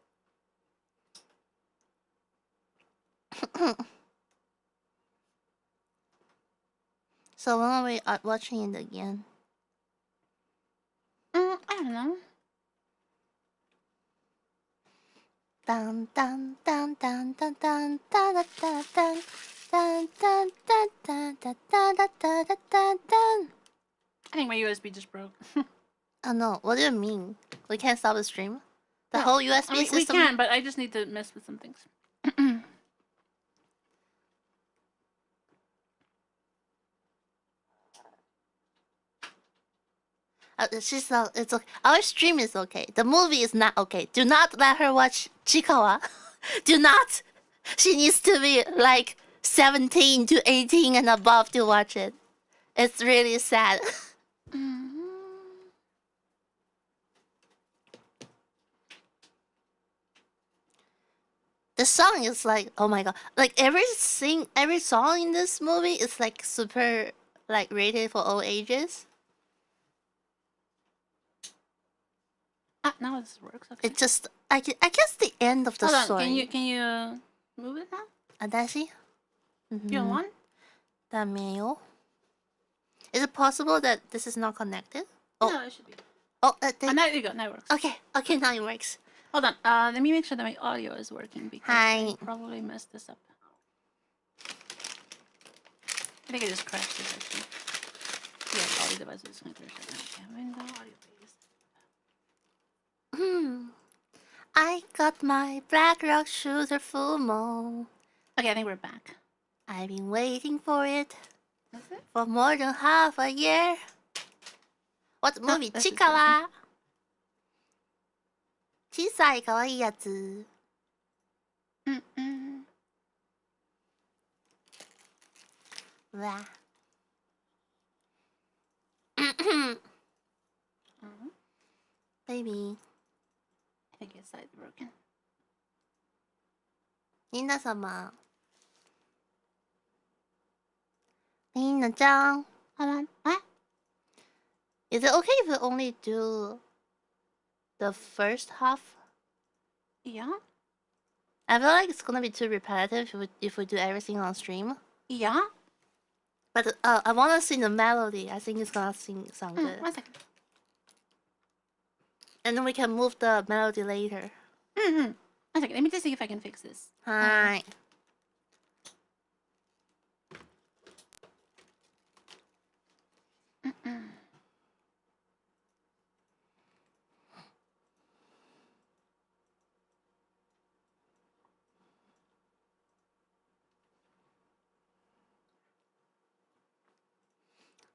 So when are we watching it again? I don't know. Dun dun dun dun dun dun dun dun dun dun dun dun dun dun dun dun dun dun. I think my USB just broke. Oh no, what do you mean? We can't stop the stream? The whole USB system? We can, but I just need to mess with some things. She's not. It's okay. Our stream is okay. The movie is not okay. Do not let her watch Chiikawa. Do not. She needs to be like 17 to 18 and above to watch it. It's really sad. The song is like, oh my god, like every song in this movie is like super like rated for all ages. Now this works. Okay. It just I guess the end of the Hold on, story. can you move it now? Adashi? You want? Dameo. Is it possible that this is not connected? Oh. No, it should be. Oh, now you go. Now it works. Okay, now it works. Hold on. Let me make sure that my audio is working because I probably messed this up. I think I just crashed this actually. Yeah, all the devices going through window audio please. I got my black rock shooter full mo. Okay, I think we're back. I've been waiting for it for more than half a year. What movie? Chiikawa. 小さい可愛いやつ。うわ。Baby. I think his side's broken. みんな様。みんなちゃん。 Hold on. What? Is it okay if we only do the first half? Yeah. I feel like it's gonna be too repetitive if we do everything on stream. Yeah. But I wanna sing the melody. I think it's gonna sound good. 1 second. And then we can move the melody later. 1 second. Let me just see if I can fix this. Hi.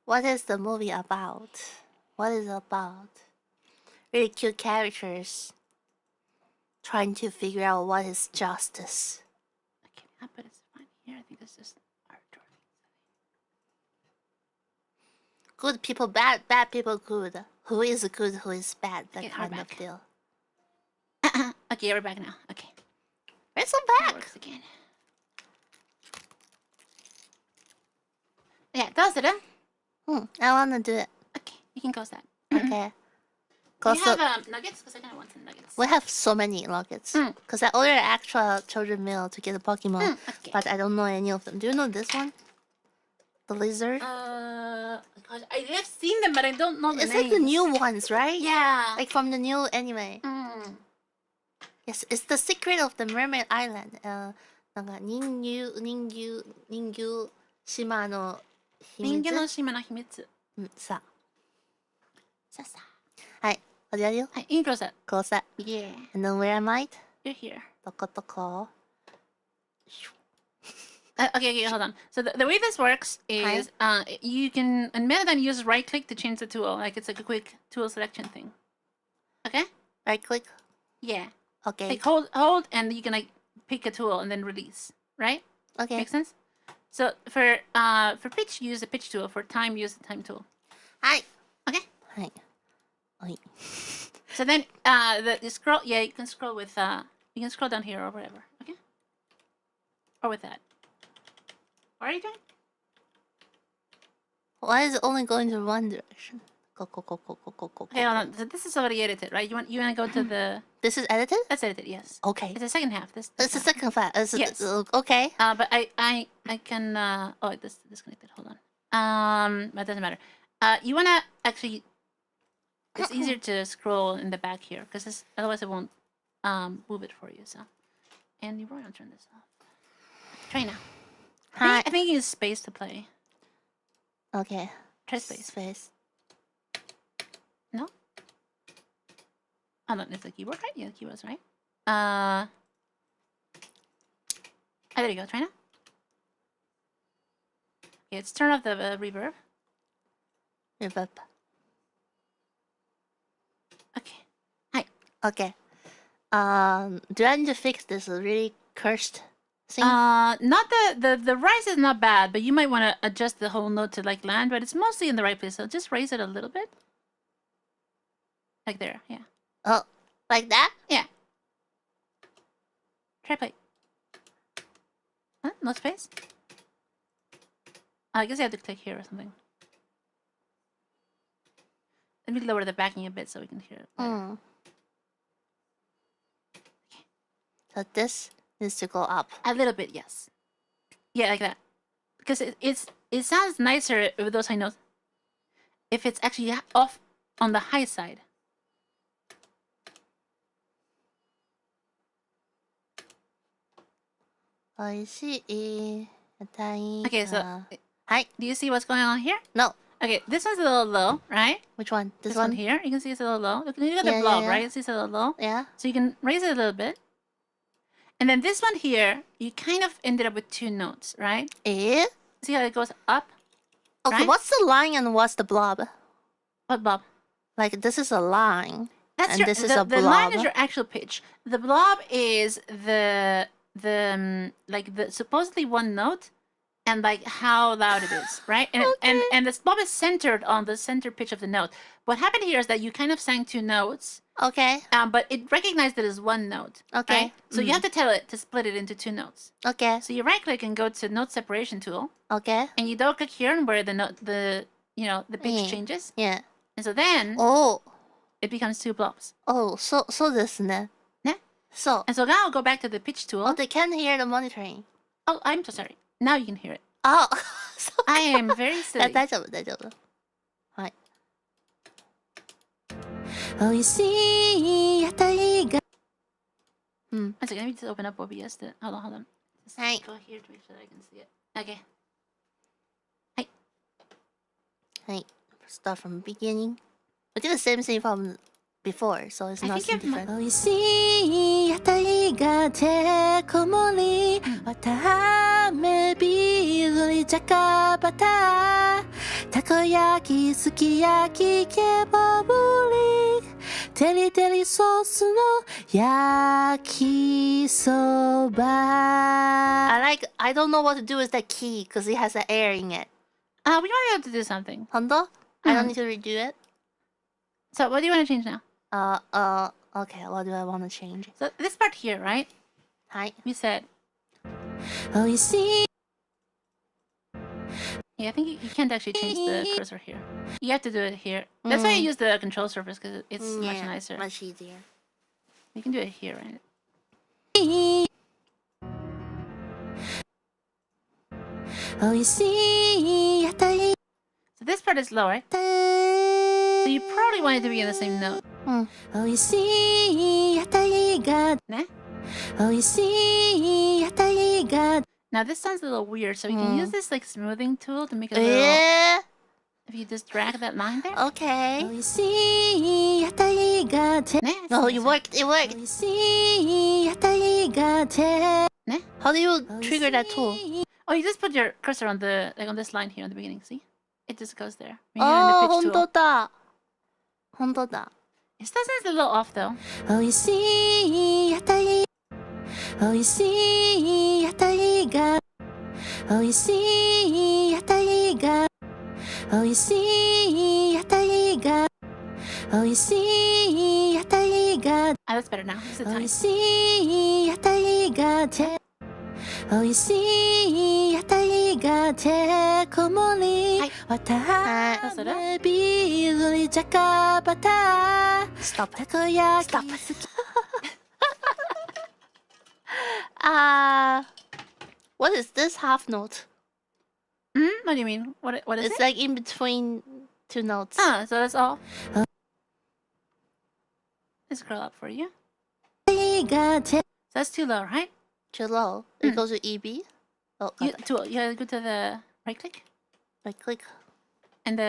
What is the movie about? What is it about? Really cute characters trying to figure out what is justice. Okay, but it's fine here. I think it's just our drawing. Good people, bad people, good. Who is good, who is bad? That kind of deal. Okay, we're back now. Okay. We're so back. Works again. Yeah, does it? I wanna do it. Okay, you can close that. Okay. Do you have nuggets? Because I kind of want some nuggets. We have so many nuggets. Because I ordered actual children meal to get a Pokemon, but I don't know any of them. Do you know this one? The lizard? Gosh, I have seen them, but I don't know the names. It's like the new ones, right? Yeah. Like from the new anime. Yes, it's the secret of the Mermaid Island. なんか人魚島の秘密。人魚の島の秘密。さ。ささ。はい。おやるよ。はい、インクローズ。Close that. Yeah. And then where am I? You're here. どこどこ Okay, hold on. So the way this works is you can, and rather than use right click to change the tool, like it's like a quick tool selection thing. Okay? Right click? Yeah. Okay. Like hold, and you can like pick a tool and then release, right? Okay. Make sense? So for pitch, use the pitch tool. For time, use the time tool. Hi. Okay? Hi. Oi. So then the scroll, yeah, you can scroll with you can scroll down here or whatever, okay? Or with that. What are you doing? Why is it only going to one direction? Okay, hold on. So this is already edited, right? You want to go to the... This is edited? That's edited, yes. Okay. It's the second half. It's the second half. Yes. Okay. But I can... Oh, this disconnected. Hold on. But it doesn't matter. You want to actually... It's easier to scroll in the back here, because otherwise it won't move it for you, so... And you want to turn this off. Try now. I think you use space to play. Okay. Try space. Space. No? Oh, no, it's the keyboard, right? Yeah, the keyboard's right. There you go. Try now. Okay, let's turn off the reverb. Reverb. Okay. Hi. Okay. Do I need to fix this really cursed thing? Not the rise is not bad, but you might want to adjust the whole note to like land, but it's mostly in the right place, so just raise it a little bit. Like there, yeah. Oh, like that? Yeah. Try play. Huh? No space? I guess you have to click here or something. Let me lower the backing a bit so we can hear it better. Okay. So this needs to go up. A little bit, yes. Yeah, like that. Because it sounds nicer with those high notes if it's actually off on the high side. I see. Okay, so hi. Do you see what's going on here? No. Okay, this one's a little low, right? Which one? This one here. You can see it's a little low. You got the blob, right? You see it's a little low. Yeah. So you can raise it a little bit. And then this one here, you kind of ended up with two notes, right? Eh? See how it goes up? Okay, right? what's the line and what's the blob? What blob? Like this is a line. That's and your, this is a blob. The line is your actual pitch. The blob is the supposedly one note, and like how loud it is, right? And okay. and this blob is centered on the center pitch of the note. What happened here is that you kind of sang two notes. Okay. But it recognized it as one note. Okay. Right? So you have to tell it to split it into two notes. Okay. So you right click and go to note separation tool. Okay. And you double click here and where the note the pitch changes. Yeah. And so then it becomes two blobs. Oh, so thisね. So. And so now I'll go back to the pitch tool. Oh, they can't hear the monitoring. Oh, I'm so sorry. Now you can hear it. Oh, I am very silly. 大丈夫。はい。美味しい屋台が。One second, let me just open up OBS. Hold on. Just go here to make sure that I can see it. Okay. Hi. Start from beginning. I did the same thing from before, so it's not different. 美味しい屋台がてこもり、わためビールにじゃかバター、たこ焼きすき焼きケバブリ、テリテリソースの焼きそば。I don't know what to do with that key because it has an air in it. We might be able to do something. 本当? I don't need to redo it. So what do you want to change now? Okay, what do I want to change? So this part here, right? Hi. You said. Oh, you see? Yeah, I think you can't actually change the cursor here. You have to do it here. That's why I use the control surface, because it's much nicer. Much easier. You can do it here, right? Oh, you see? So this part is low, right? So you probably want it to be in the same note. Oh, you see? Nah? Oh, you see? Now this sounds a little weird, so you can use this like smoothing tool to make it a little... If you just drag that line there. Okay. Oh, you see? Nah, no, it worked. It worked. Nah? How do you trigger that tool? Oh, you just put your cursor on the on this line here in the beginning. See? It just goes there. Oh, 本当だ。本当だ。It still sounds a little off though. Oh, you see? Oh, you see? Oh, you see? Oh, you see? Oh, you see? Ah, that's better now. This is Oh, you high. see? 美味しい屋台がてこもり、渡辺ビールにジャカバター、たこ焼き好き。What is this half note? What do you mean? What is it's it? It's like in between two notes. So that's all. Let's scroll up for you. So that's too low, right? Too low. It goes to EB. Oh, you go to the right click. Right click. And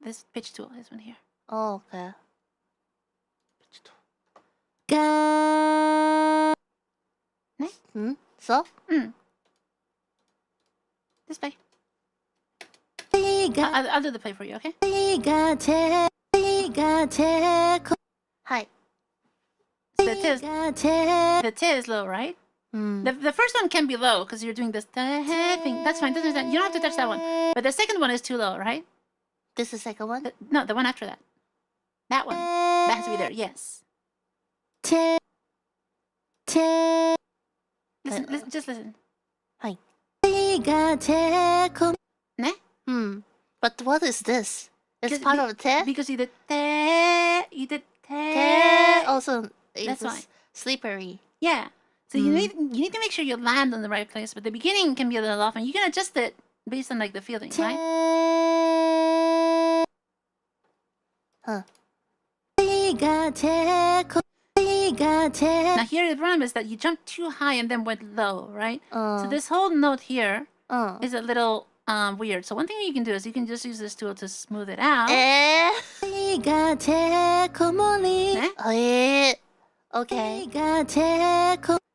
this pitch tool, this one here. Oh, okay. Pitch tool. So? This play. I'll do the play for you, okay? Hi. The T is low, right? The first one can be low because you're doing this thing. That's fine. You don't have to touch that one. But the second one is too low, right? This is the second one? No, the one after that. That one. That has to be there. Yes. Listen, just listen. Hi. Ne? But what is this? It's part of te? Because you did te. You did te. Also, that's why. Slippery. Yeah. So you need to make sure you land on the right place. But the beginning can be a little off, and you can adjust it based on like the feeling, right? Huh. Now here the problem is that you jumped too high and then went low, right? So this whole note here is a little weird. So one thing you can do is you can just use this tool to smooth it out. Okay.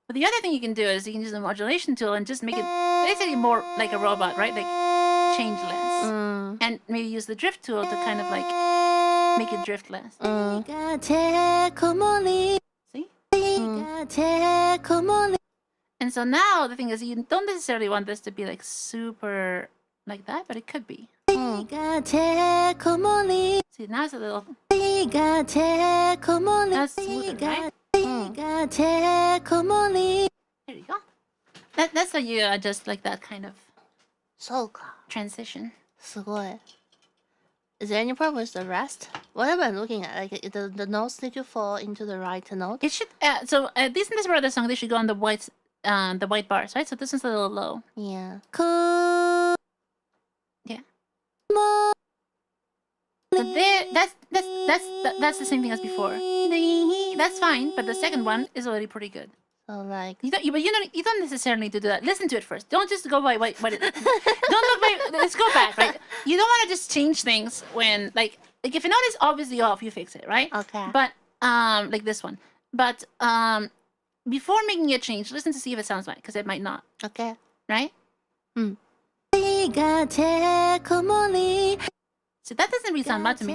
But the other thing you can do is you can use the modulation tool and just make it basically more like a robot, right? Like change less. And maybe use the drift tool to kind of like make it drift less. See? And so now the thing is you don't necessarily want this to be like super like that, but it could be. See, now it's a little... That's smoother, right? There you go. That's how you adjust like that kind of transition. すごい. Is there any problem with the rest? What am I looking at? Like the notes need to fall into the right note? It should. So at least in this part of the song, they should go on the white bars, right? So this one's a little low. Yeah. Yeah. So there, that's the same thing as before. That's fine, but the second one is already pretty good. So like you don't necessarily need to do that. Listen to it first. Don't just go by what it. Don't look by. Let's go back, right? You don't want to just change things when like if a note is obviously off, you fix it, right? Okay. But like this one. But before making a change, listen to see if it sounds right, because it might not. Okay. Right? So that doesn't really sound bad to me.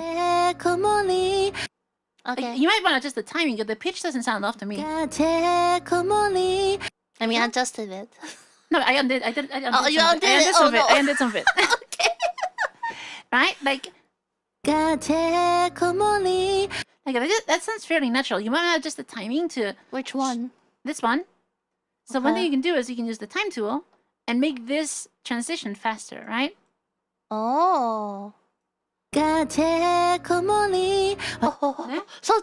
Okay. Like, you might want to adjust the timing, but the pitch doesn't sound off to me. I mean, I adjusted it. No, I undid. I you undid it? I undid some of it. Okay. Right? Like that sounds fairly natural. You might want to adjust the timing to... Which one? This one. So one thing you can do is you can use the time tool and make this transition faster, right? Oh. So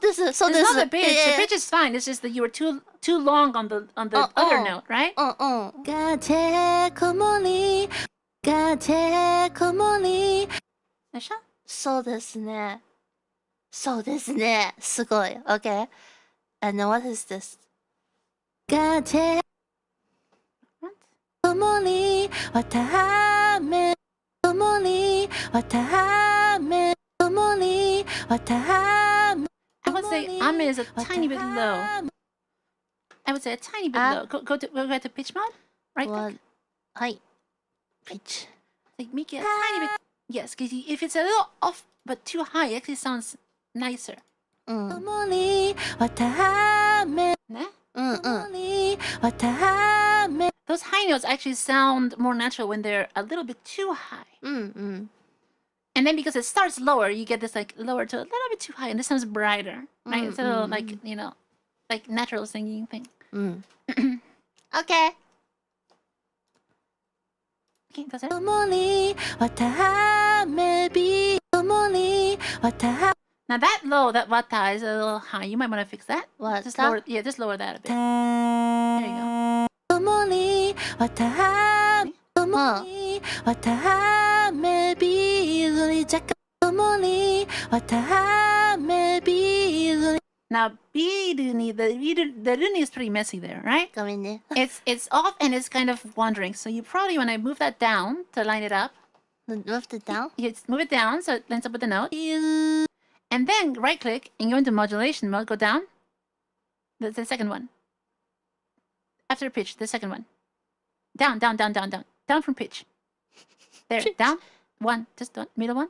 this is not the pitch. The pitch is fine. It's just that you were too long on the other note, right? So ですね。そうですね。すごい。Okay. And then what is this? What? I would say ame is a tiny bit low. I would say a tiny bit low. Go to pitch mode. Right click. Hi. Pitch. Like make it a tiny bit. Yes, because if it's a little off but too high, it actually sounds nicer. Ne? Those high notes actually sound more natural when they're a little bit too high. And then because it starts lower, you get this like lower to a little bit too high, and this sounds brighter, right? It's a little like, you know, like natural singing thing. Okay. Okay, that's it. Now that low, that wata is a little high. You might want to fix that. What? Just lower, just lower that a bit. There you go. Now B-duni, the duni is pretty messy there, right? Come in there. It's off and it's kind of wandering. So you probably want to move that down to line it up. Move it down? Yes, move it down so it lines up with the note. And then right click and go into modulation mode. Go down. The second one. After pitch, the second one. Down, down, down, down, down. Down from pitch. There, down. One, just one, middle one.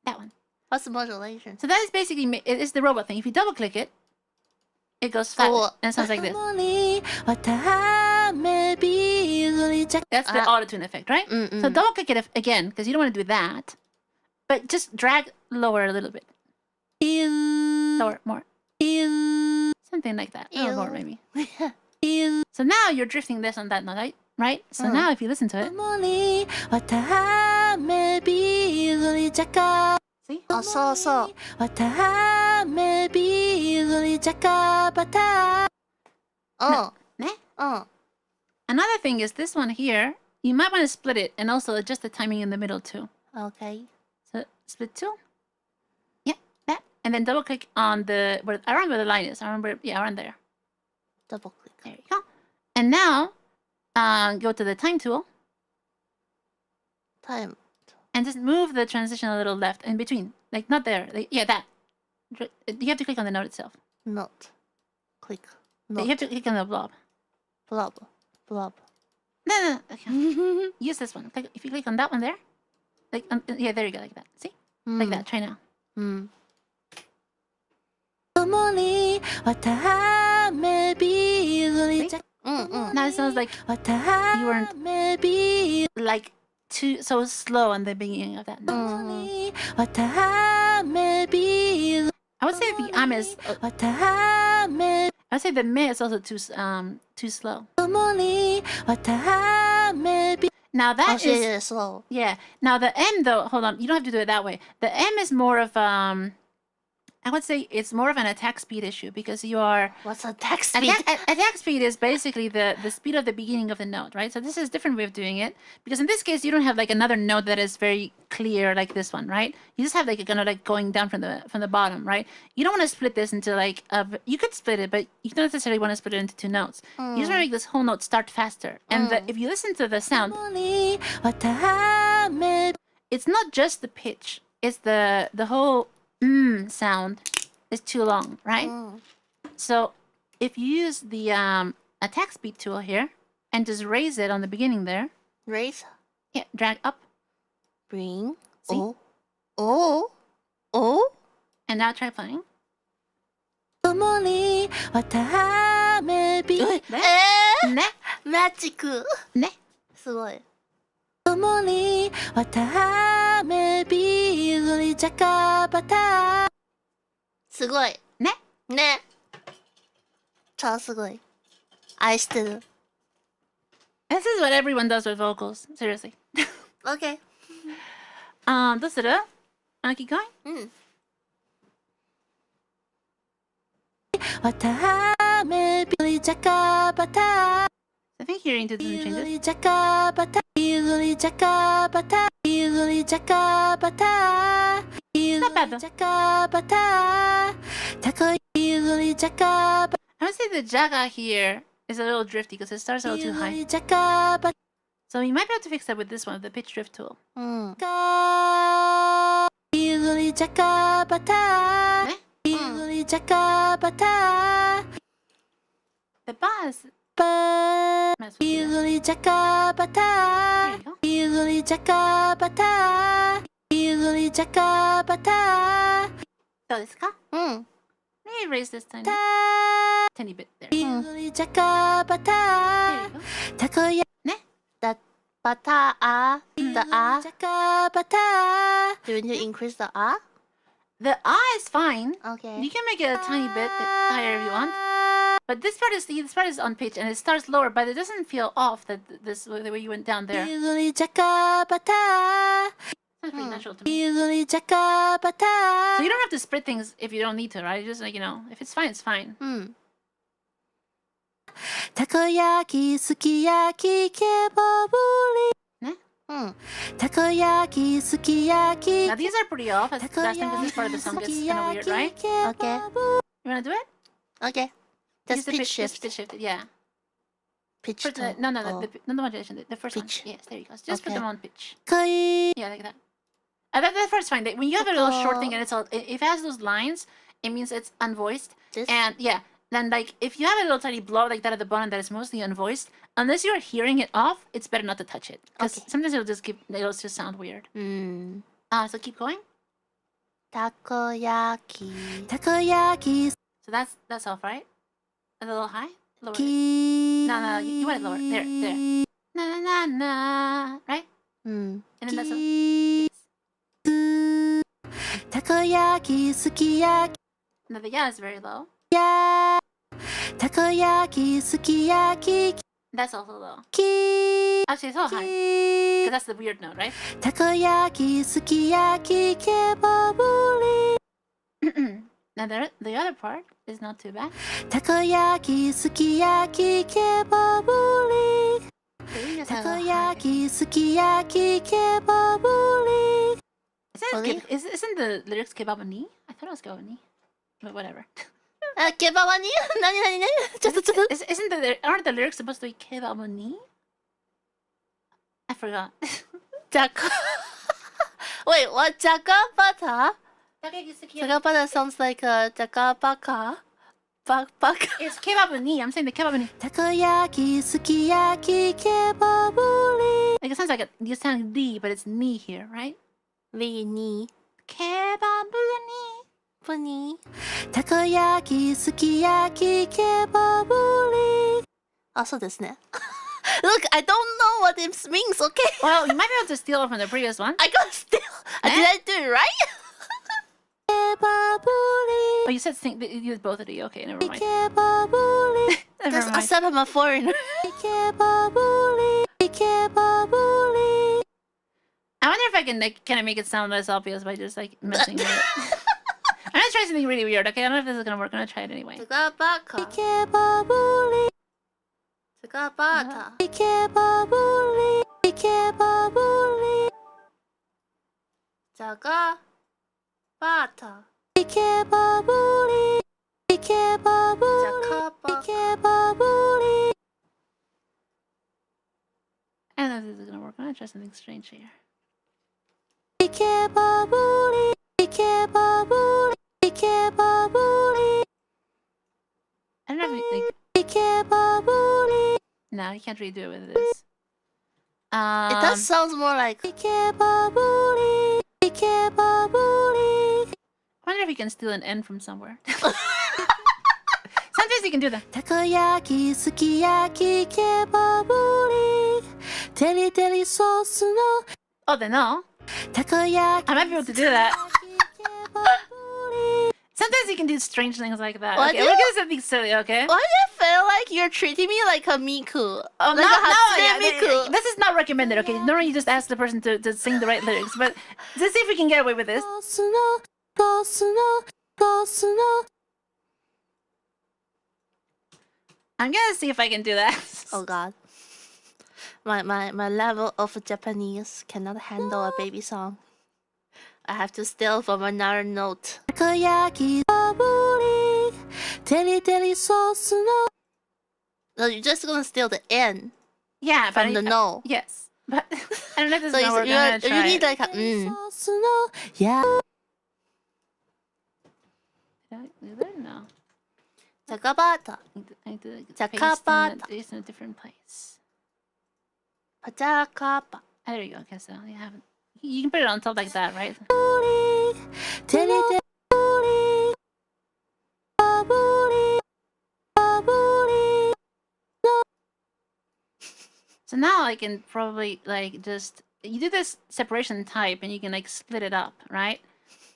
That one. What's the modulation? So that is basically, it is the robot thing. If you double click it, it goes flat and it sounds like this. That's the auto-tune effect, right? So double click it again, because you don't want to do that. But just drag lower a little bit. Lower, more. Something like that. A little more, maybe. So now you're drifting this on that note, right? So now if you listen to it. See? Oh, so. Oh. Ne? Oh. Another thing is this one here. You might want to split it and also adjust the timing in the middle too. Okay. So split two. Yeah, that. And then double click on the around where the line is. Around there. Double click. There you go. And now go to the time tool. Time. And just move the transition a little left in between. Like not there. Like, yeah, that. You have to click on the note itself. Note. Click. Note. You have to click on the blob. Blob. Blob. No. Okay. Use this one. If you click on that one there. Like yeah, there you go, like that. See? Like that. Try now. Now it sounds like you weren't like so slow on the beginning of that note. I would say the am is. I would say the me is also too slow. Now that is slow. Yeah. Now the M though, hold on, you don't have to do it that way. The M is more of I would say it's more of an attack speed issue because you are. What's attack speed? Attack speed is basically the speed of the beginning of the note, right? So this is a different way of doing it because in this case you don't have like another note that is very clear like this one, right? You just have like kind of like going down from the bottom, right? You don't want to split this into like you could split it, but you don't necessarily want to split it into two notes. You just want to make this whole note start faster. And if you listen to the sound, it's not just the pitch; it's the whole sound is too long, right? So if you use the attack speed tool here and just raise it on the beginning there. Raise? Yeah, drag up. Bring. See? Oh. And now try playing. Ne? Magic. Ne? すごい。すごい。ね。ね。超すごい。愛してる。This is what everyone does with vocals. Seriously. Okay. どうするkeep going? I think hearing to doesn't change it. Not bad though. I would say the jaga here is a little drifty because it starts a little too high. So you might be able to fix that with this one, the pitch drift tool. Mm. The bass. Mess with you. There you go. So this ka? Maybe raise this tiny bit there. There you go. Ne? That bata the do you need to increase the The is fine. Okay. You can make it a tiny bit higher if you want. But this part is on pitch and it starts lower, but it doesn't feel off the way you went down there. Sounds pretty natural to me. So you don't have to split things if you don't need to, right? Just like, you know, if it's fine, it's fine. Takoyaki, sukiyaki, kebaburi. Takoyaki, sukiyaki. Now these are pretty off. Last time because this part of the song gets kind of weird, right? Okay. You wanna do it? Okay. Just pitch shift. Pitch shift, yeah. Pitch no, the modulation, the first pitch. one. Yes, there you go. Just put them on pitch. Yeah, like that. That part's fine. When you have a little short thing and it's all, if it has those lines, it means it's unvoiced. And yeah, then like if you have a little tiny blow like that at the bottom that is mostly unvoiced, unless you're hearing it off, it's better not to touch it. Because sometimes it'll just sound weird. So keep going. Takoyaki. So that's off, right? A little high? Lower. No, you want it lower. There. Na. Right? And then that's all. Yes. Takoyaki, sukiyaki. Now the ya is very low. Yeah. Takoyaki, sukiyaki. That's also low. Actually, it's all high. Because that's the weird note, right? Takoyaki, sukiyaki, kebaburi. Now the other part is not too bad. Takoyaki, sukiyaki, kebaburi. Takoyaki, sukiyaki, kebaburi. Isn't the lyrics kebab ni? I thought it was kebab ni. But whatever. Kebab ni? Nani? Aren't the lyrics supposed to be kebab ni? I forgot. Wait, what? Jakapata? Jakapata sounds like a jakapaka. It's kebab ni. I'm saying the kebab ni. Takoyaki, sukiyaki, kebaburi. Like it sounds like you sound D, but it's ni here, right? Ni. Kebabuni. Takoyaki, sukiyaki, kebaburi. Also this ne. Look, I don't know what it means, okay? Well, you might be able to steal it from the previous one. I got steal. Did I do it right? Oh, you said sing. You used both of the. Okay, never mind. Never mind. I said I'm a foreigner. I wonder if I can like kind of make it sound less obvious by just like messing with it. I'm gonna try something really weird. Okay, I don't know if this is gonna work. I'm gonna try it anyway. I don't know if this is gonna work. I'm gonna try something strange here. I don't know if like... No, you can't really do it with this. It does sound more like... I wonder if you can steal an N from somewhere. Sometimes you can do that. Takoyaki, sukiyaki, kebaburi. Teri sauce no. Oh, then no. Takoyaki. I might be able to do that. Sometimes you can do strange things like that. What okay, we're gonna something silly, okay? Why do you feel like you're treating me like a Miku? Oh, like Miku. This is not recommended, okay? Normally you just ask the person to sing the right lyrics, but let's see if we can get away with this. I'm gonna see if I can do that. Oh god. My level of Japanese cannot handle a baby song. I have to steal from another note. Takoyaki, teri sauce no. No, you're just gonna steal the N. Yeah, from the no. Yes, but I don't know if this so is gonna work. I'm gonna try. You need like a Yeah. Did I do that? No. Jakapata. I need to paste in a different place. Pajakapa. There you go. Okay, so you haven't. You can put it on top like that, right? So now I can probably like just you do this separation type and you can like split it up, right?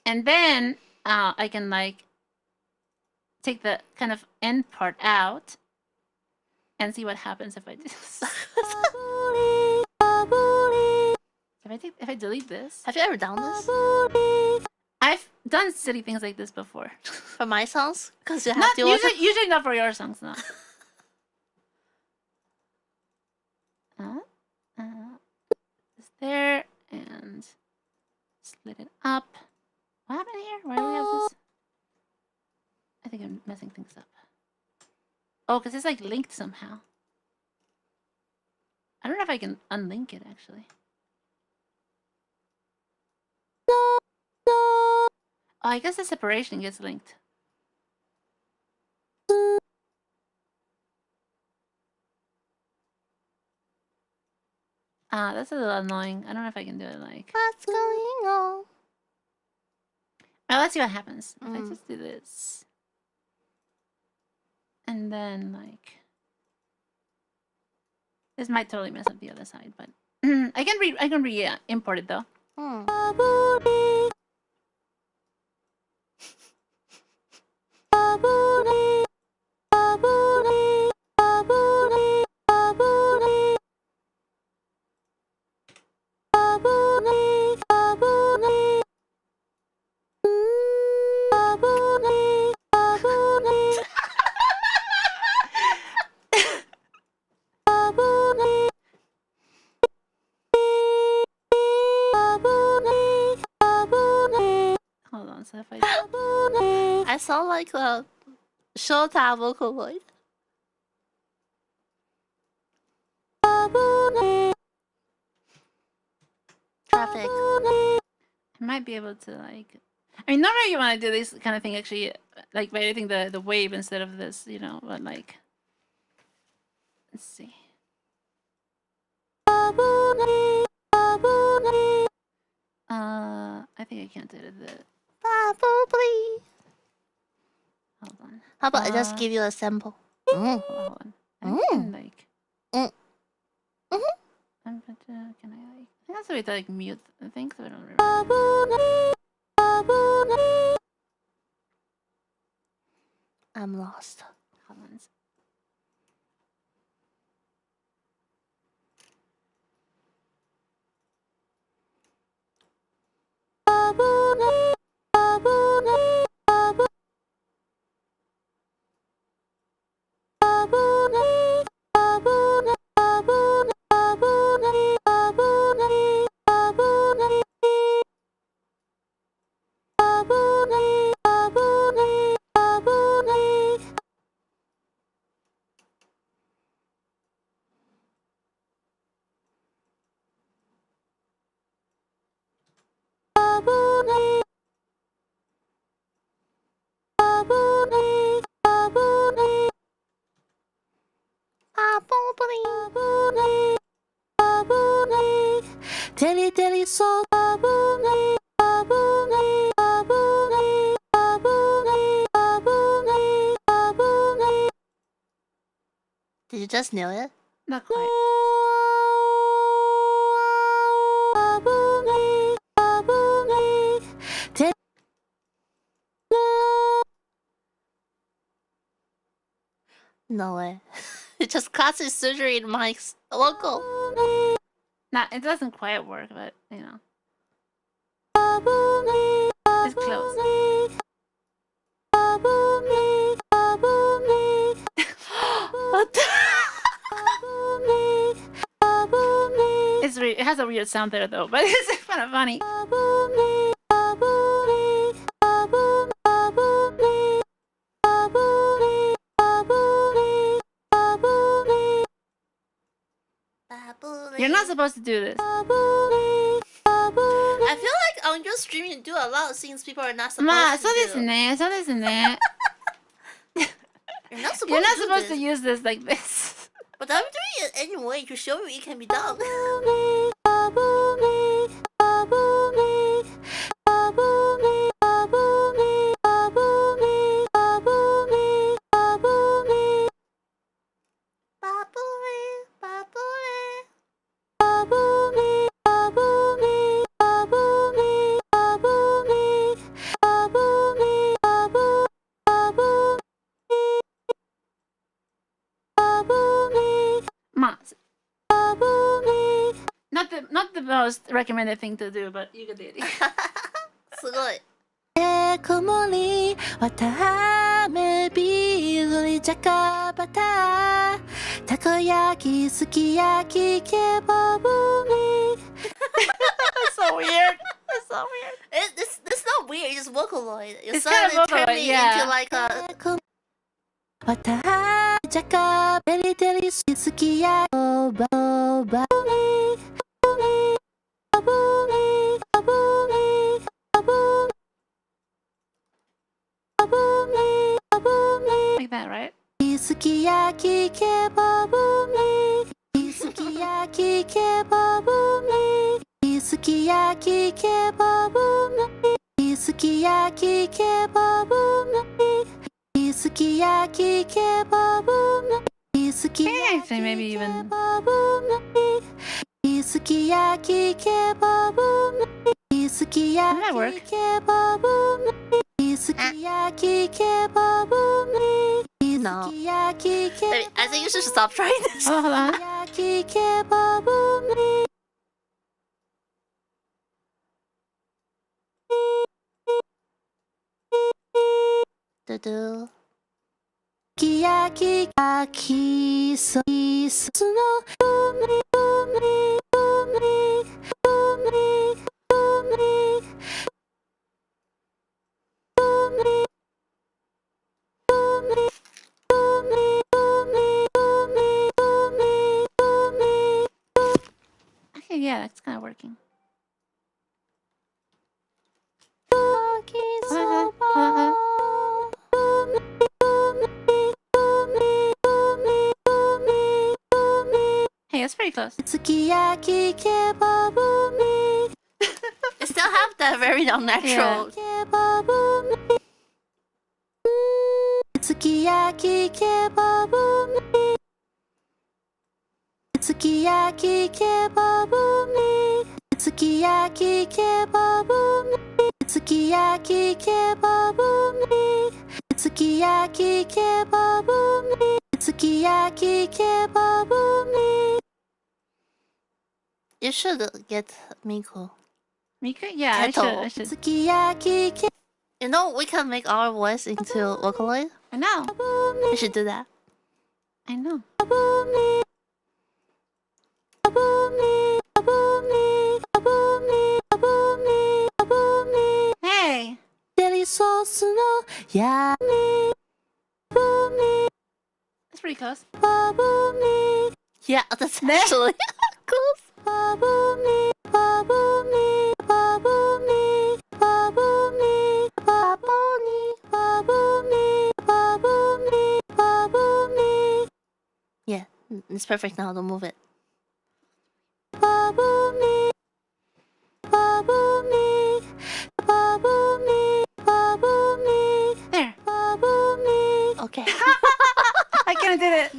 And then I can like take the kind of end part out and see what happens if I do this. If I delete this. Have you ever done this? I've done silly things like this before. For my songs? Because you have to usually not for your songs, no. It's there and split it up. What happened here? Why do we have this? I think I'm messing things up. Oh, because it's like linked somehow. I don't know if I can unlink it actually. Oh, I guess the separation gets linked. Ah, that's a little annoying. I don't know if I can do it like... What's going on? Well, let's see what happens. If I just do this. And then, like... This might totally mess up the other side, but... I can re-import it, though. Hold on, so if I sound like a Shota Vocaloid. Traffic. I might be able to, like... I mean, normally you want to do this kind of thing, actually, like, by editing the wave instead of this, you know, but, like... Let's see. I think I can't edit it. Probably. Hold on. How about I just give you a sample? Hold on. I can, like... Mm. But, can I, like... I think that's the way to, like, mute the thing, so I don't remember. I'm lost. Hold on. Did you just nail it? Not quite. No way. It just causes surgery in Mike's local. Nah, it doesn't quite work, but, you know. It's close. What the? It has a weird sound there, though, but it's kind of funny. You're not supposed to do this. I feel like on your stream you do a lot of things people are not supposed to do. You're not supposed to use this like this. But I'm doing it anyway to show you it can be done. not the most recommended thing to do, but you get the idea. すごい。こもりわためビールにじゃかバターたこ焼きすき焼きケバブミ That's so weird. That's so weird. It's not weird. It's Vocaloid. It's kind of Vocaloid, yeah. Into like a. わたじゃかベリテリすき焼きババミバブミバブミバブミ Like that, right? Sukiyaki kebabumi. Sukiyaki kebabumi. Sukiyaki kebabumi. Sukiyaki kebabumi. Sukiyaki kebabumi. Actually, maybe even. Sukiyaki kebabumi. Sukiyaki kebabumi. Sukiyaki kebabumi. No. I think you should stop trying this. Oh, hold on. Sukiyaki kebabumi. Do. Sukiyaki kaki so no bumi bumi bumi bumi bumi. Okay, yeah, that's kind of working. Hey, that's pretty close. It still have that very unnatural. Sukiyaki kebabumi. Sukiyaki kebabumi. Sukiyaki kebabumi. Sukiyaki kebabumi. Sukiyaki kebabumi. Sukiyaki kebabumi. You should get Miku. Miku? Yeah, I should. Sukiyaki ke. You know, we can make our voice into Vocaloid. I know. We should do that. I know. Hey! That's pretty close. Yeah, that's actually close. Yeah, it's perfect now. Don't move it. There. Okay. I kind of did it.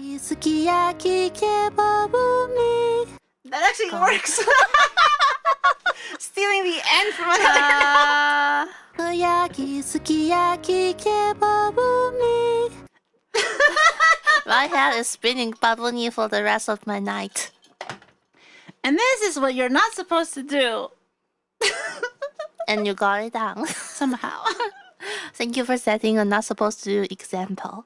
That actually works. Stealing the end from another. My head is spinning babuni for the rest of my night. And this is what you're not supposed to do. And you got it down. Somehow. Thank you for setting a not supposed to do example.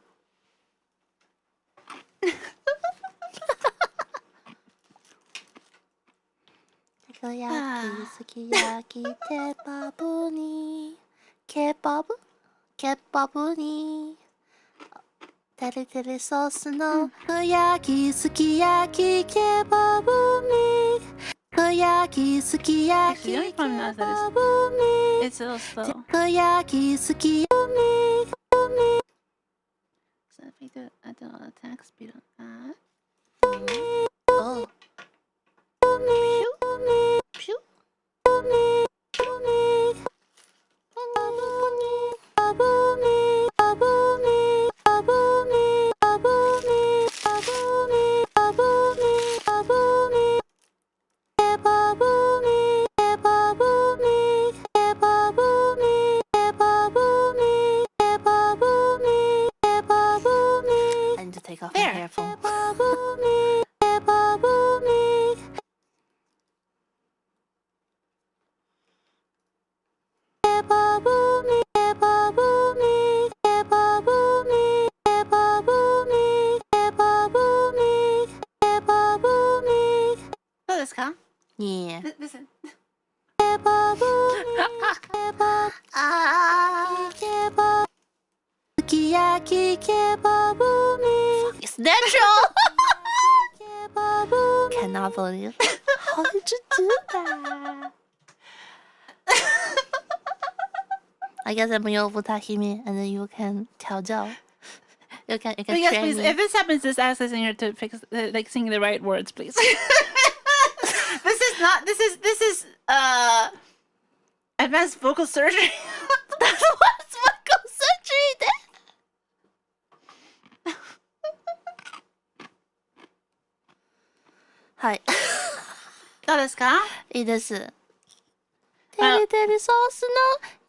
Sukiyaki, kebabuni. Kebabu? Kebabuni. Teri sauce no Koyaki, sukiyaki, kebabumi. Koyaki, sukiyaki, kebabumi. It's a little slow. Koyaki, sukiyaki. So if we do the attack speed on that. Oh. Pew. I need to take off my earphone. desu ka? Yeah. Listen. It's natural. Cannot believe. How did you do that? I guess I'm your Butahime and then you can调教. You can yes, train please. me. If this happens, just ask the singer to fix, like, sing the right words, please. This is advanced vocal surgery. That's what's vocal surgery then. はい。どうですか？いいです。テリテリソースの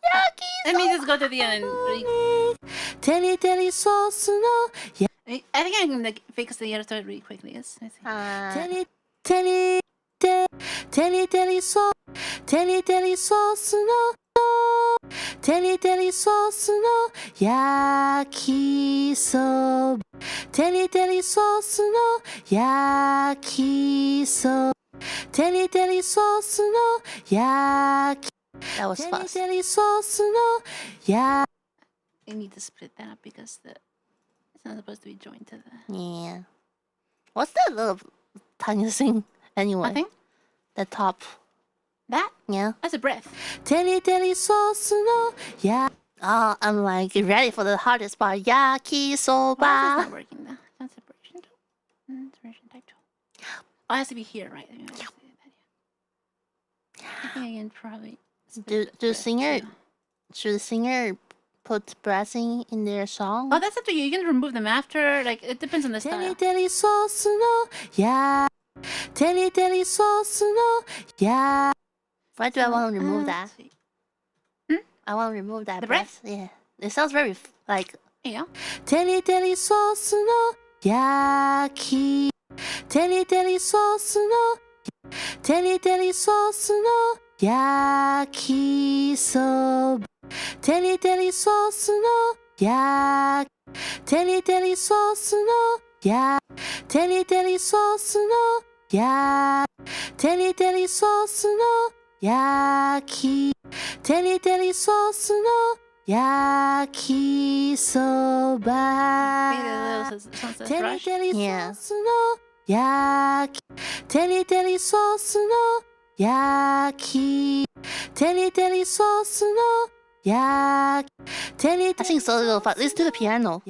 焼き Let me just go to the end and read. テリテリソースの I think I can like fix the other story really quickly. Yes. I see. テリテリソースのテリテリソースの焼きそばテリテリソースの焼きそばテリテリソースの焼き That was fast. テリテリソースの焼 I need to split that up because it's not supposed to be joined to the... Yeah. What's that little tiny thing anyway? Nothing? The top. That? Yeah. That's a breath. Teri sauce no yeah. Oh, I'm like ready for the hardest part. Yakisoba. Why is this not working though? That's separation tool. Separation type tool. Oh, it has to be here, right? I think I can probably... Do singer... Should the singer put breathing in their song? Oh, that's up to you. You can remove them after. Like, it depends on the style. Teri sauce no yeah. Teri sauce no yeah. Why do I want to remove that? I want to remove that. The breath? Yeah. It sounds very like... Yeah. Teri sauce no yaki. Teri sauce no Teri sauce no yaki soba. Teri sauce no yaki. Teri sauce no yaki. Teri sauce no yaki. Teri sauce no yaki. Teri sauce no yaki soba. Yeah. Yaki. Teri sauce no yaki. Teri sauce no yaki. I think so little fast. Let's do the piano.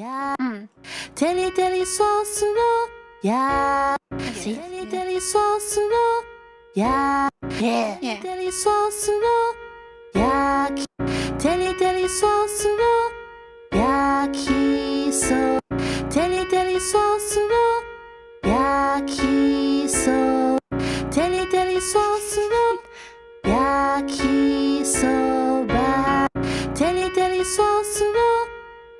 Teri sauce no yaki. See? Teri sauce no yaki. Yeah. Teri sauce no yaki. Teri sauce no yaki so. Teri sauce no yaki so. Teri sauce no yaki soba. Teri sauce no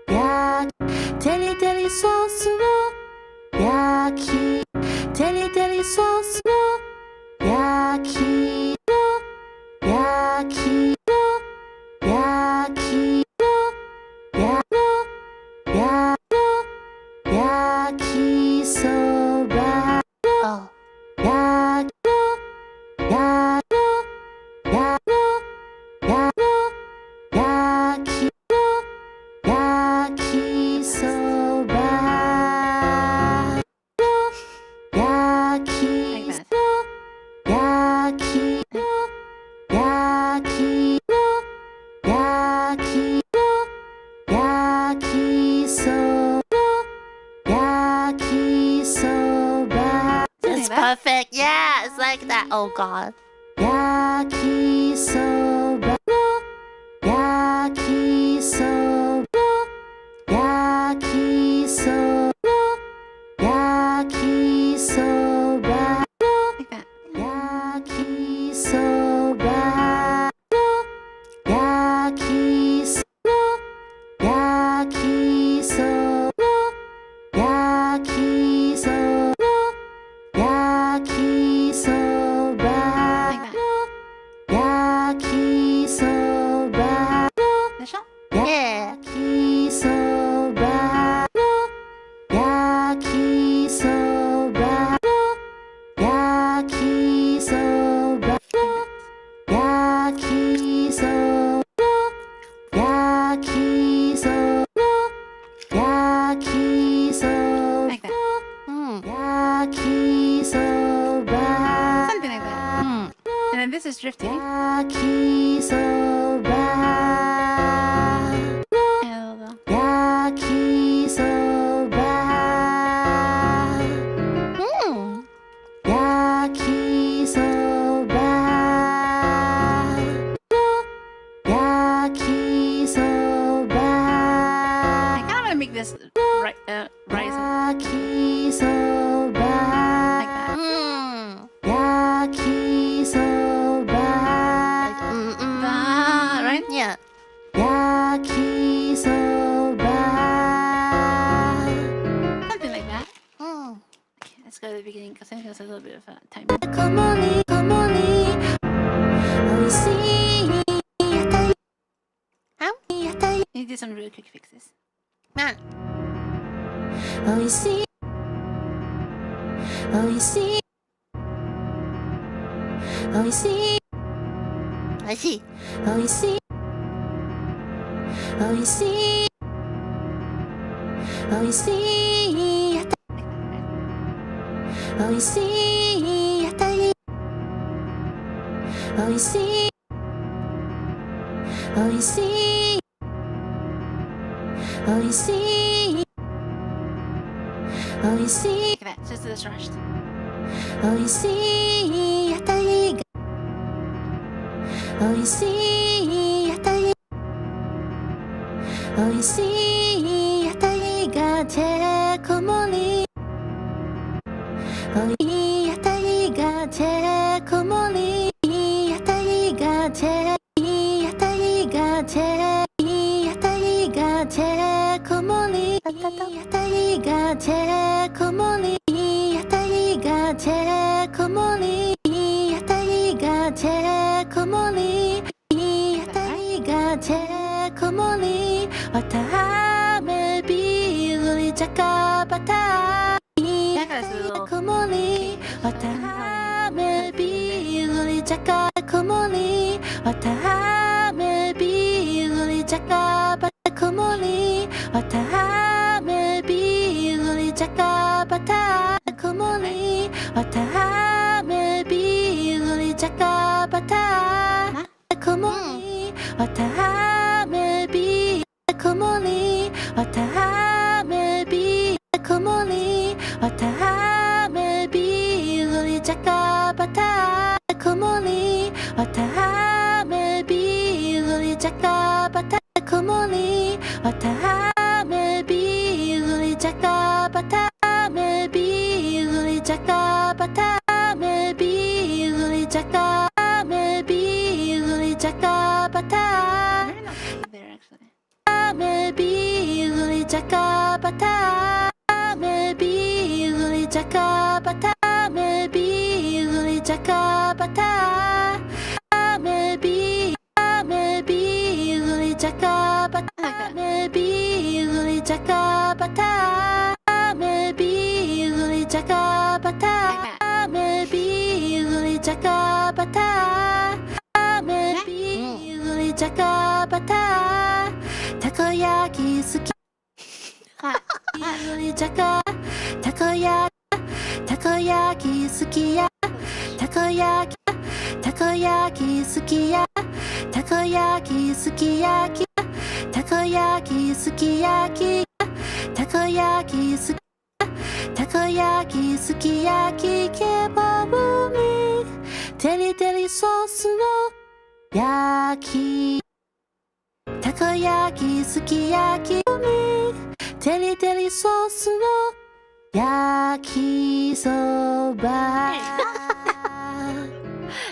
yaki. Teri sauce no yaki. Teri sauce no yaki no yaki no yaki no yaki soba. Oh. Yaki no yaki no yaki soba. Yaki no yaki no yaki no yaki no yaki so no yaki soba. It's perfect. Yeah, it's like that. Oh god. Yaki soba no yaki soba no yaki soba no yaki soba no yaki soba no yaki no yaki so no yaki so no yaki soba no yaki soba no. Yeah. Like that. Something like that. And then this is drifting. And a little. I kind of want to make this rise up. Like that. Right? Yeah. Something like that. Okay, let's go to the beginning because I think there's a little bit of time. You do some really quick fixes. Man. I see. Like that, just this rushed.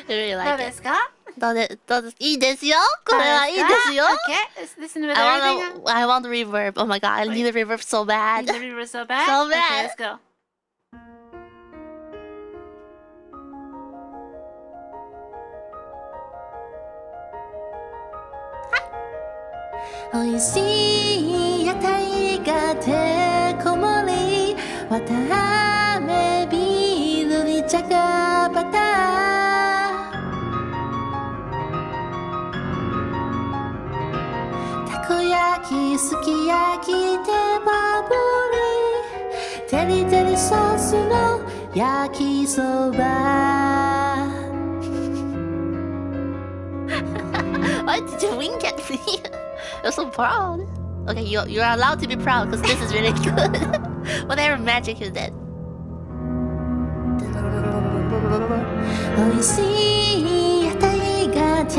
Really like it. どうですいいですよこれはいいですよ Okay, let's listen with everything. I want the reverb. Oh my god, I need the reverb so bad. Need the reverb so bad? So bad. Okay, let's go. Oishii yatai ga te komori watame biru ni chaka bata takoyaki sukiyaki te babu テリテリソースの焼きそば Why did you wink at me? You're so proud. Okay, you're allowed to be proud because this is really good. Whatever magic you did. 美味しい屋台がて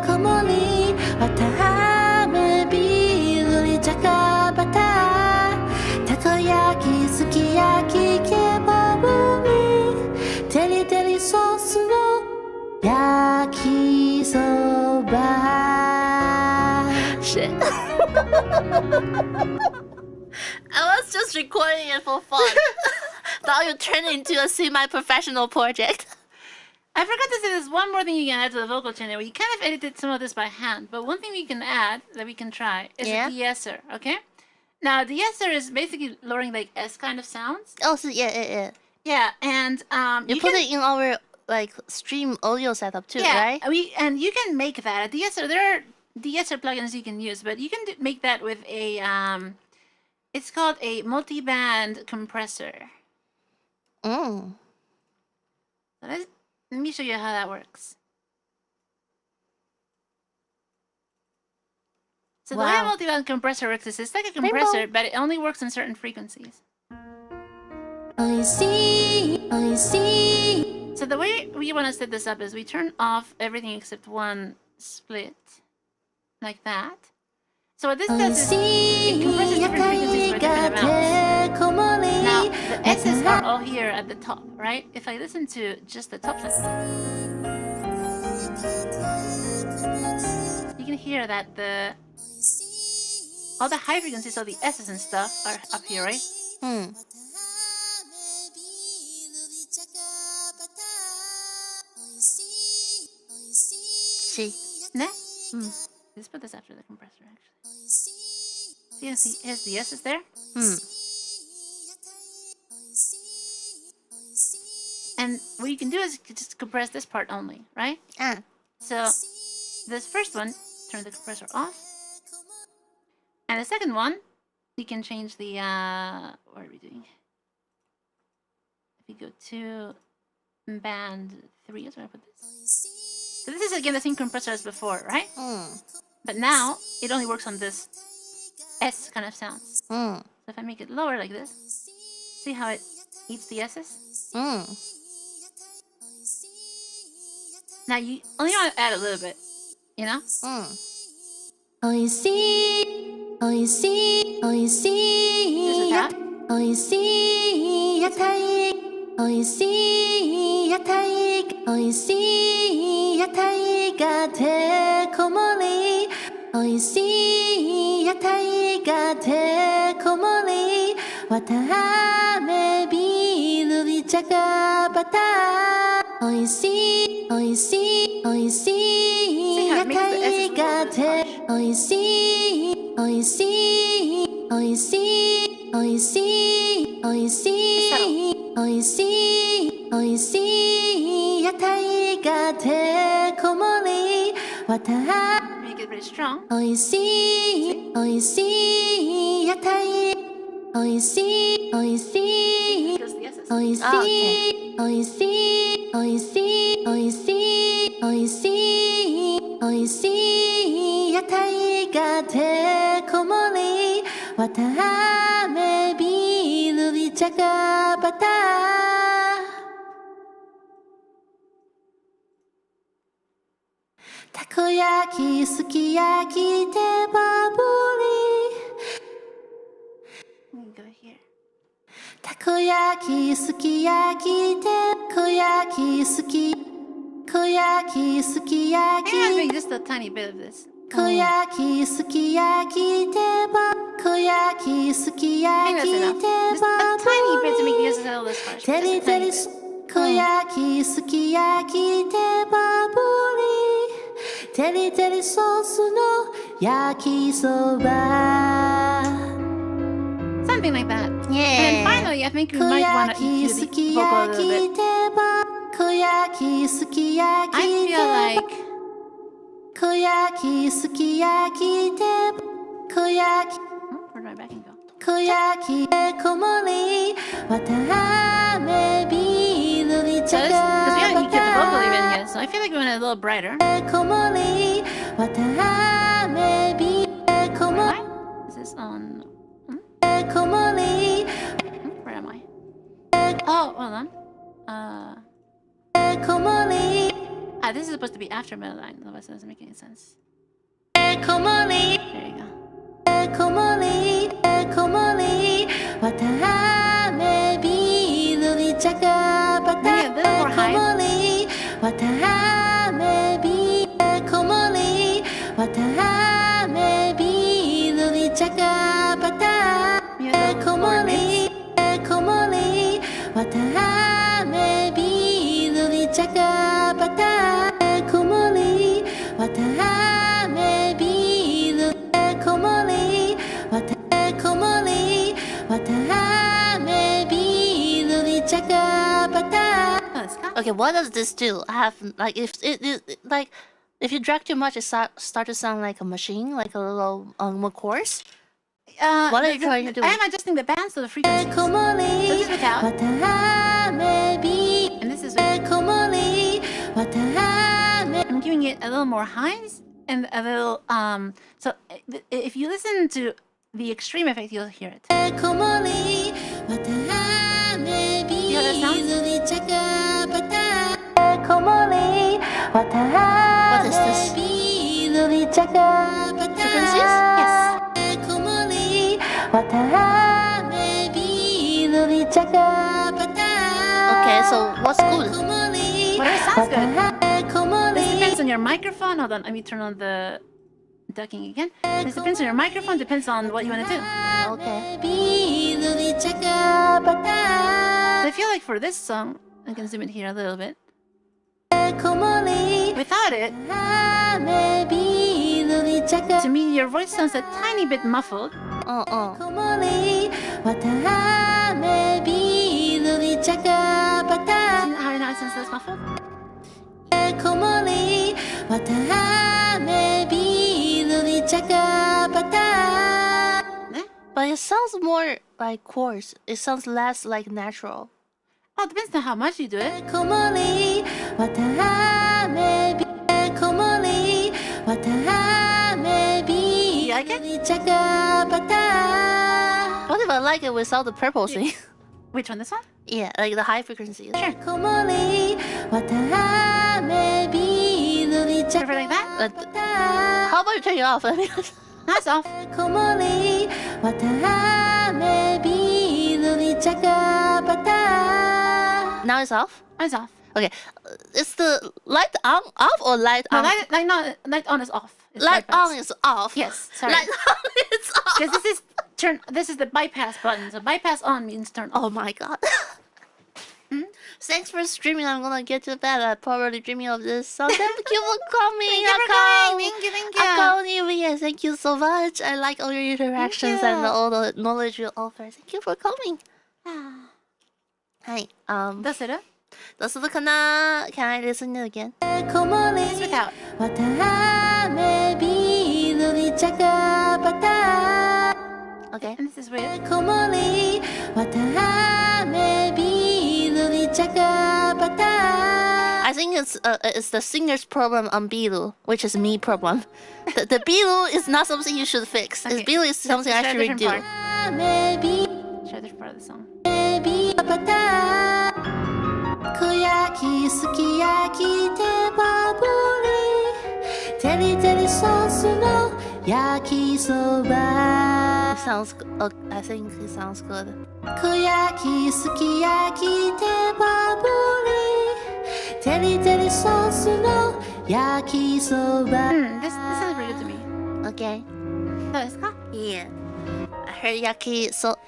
こもりわたあめビールにじゃがバターたこ焼きすき焼きケバブにテリテリソースの焼きそば Shit I was just recording it for fun. Now you turn it into a semi-professional project. I forgot to say there's one more thing you can add to the vocal channel. We kind of edited some of this by hand, but one thing we can add that we can try is a de-esser, okay? Now, de-esser is basically lowering like S kind of sounds. Oh, so yeah. Yeah, and you put it in our like stream audio setup too, right? And you can make that a de-esser. There are de-esser plugins you can use, but you can make that with a it's called a multi-band compressor. So let me show you how that works. So the way a multi-band compressor works is it's like a compressor, but it only works in certain frequencies. So the way we want to set this up is we turn off everything except one split, like that. So what this does is it compresses different frequencies for different amounts. Now, the S's are all here at the top, right? If I listen to just the top side, you can hear that all the high frequencies, all the S's and stuff are up here, right? See? Ne? Let's put this after the compressor, actually. See, here's the S's there. And what you can do is just compress this part only, right? So this first one, turn the compressor off. And the second one, you can change the, what are we doing? If you go to band 3, that's where I put this. So this is again the same compressor as before, right? But now, it only works on this S kind of sounds. So if I make it lower like this, see how it eats the S's? Now you only want to add a little bit, you know? This is that. See how it makes Make it very strong. Takoyaki, sukiyaki, tebaburi. Go here. Takoyaki, sukiyaki, koyaki, koyaki, sukiyaki. I'm gonna make just a tiny bit of this. Koyaki, sukiyaki, koyaki, sukiyaki, just a tiny bit to make the SSL this harsh. Teri teri, koyaki, sukiyaki, tebaburi. Teri teri sauce no yakisoba. Something like that. Yeah. And then finally, I think we might want to EQ the vocal a little bit. I feel like Koyaki, sukiyaki, koyaki. Where did my backing go? Koyaki, komori, Because we haven't kept the vocal even yet, so I feel like we went a little brighter. Is this on? Where am I? Oh, hold on. This is supposed to be after middle line, otherwise it doesn't make any sense. There you go. Maybe a little more high. Okay, what does this do? I have like if if you drag too much, it start to sound like a machine, like a little more coarse. What are you trying to do? I am adjusting the bands to the frequencies. So this is without, and this is with. I'm giving it a little more highs and a little So if you listen to the extreme effect, you'll hear it. See how that sounds? What is this? Frequencies? Yes. Okay, so what's good? Whatever sounds good. This depends on your microphone. Hold on, let me turn on the ducking again. This depends on your microphone, depends on what you want to do. Okay. So I feel like for this song, I can zoom in here a little bit. Without it, to me, your voice sounds a tiny bit muffled. See how now it sounds less muffled? But it sounds more like coarse. It sounds less like natural. Oh, it depends on how much you do it. You like it? What if I like it without the purple thing? Which one, this one? Yeah, like the high frequency. Sure. Prefer like that? How about you turn it off? That's off. Now it's off? It's off. Okay. Is the light on off or light No, on? light on is off. It's Light bypass. on is off. Yes, sorry. Light on is off. Because this is the bypass button. So bypass on means turn off. Oh my god. Thanks for streaming. I'm gonna get to bed. I'm probably dreaming of this. So thank you for coming. Thank you for coming. Thank you. Akao, thank you so much. I like all your interactions and all the knowledge you offer. Thank you for coming. Hi. どうする? どうするかな? Can I listen it again? It's without. Okay. And this is weird. I think it's the singer's problem on Bilu, which is me problem. The Bilu is not something you should fix. Okay. Bilu is something I should redo. Try a different part of the song. くやきすき焼き手羽ぶりてりてりソースの焼きそば It sounds good. I think it sounds good. くやきすき焼き手羽ぶりてりてりソースの焼きそば This sounds pretty good to me. Okay. どうですか? Yeah. I heard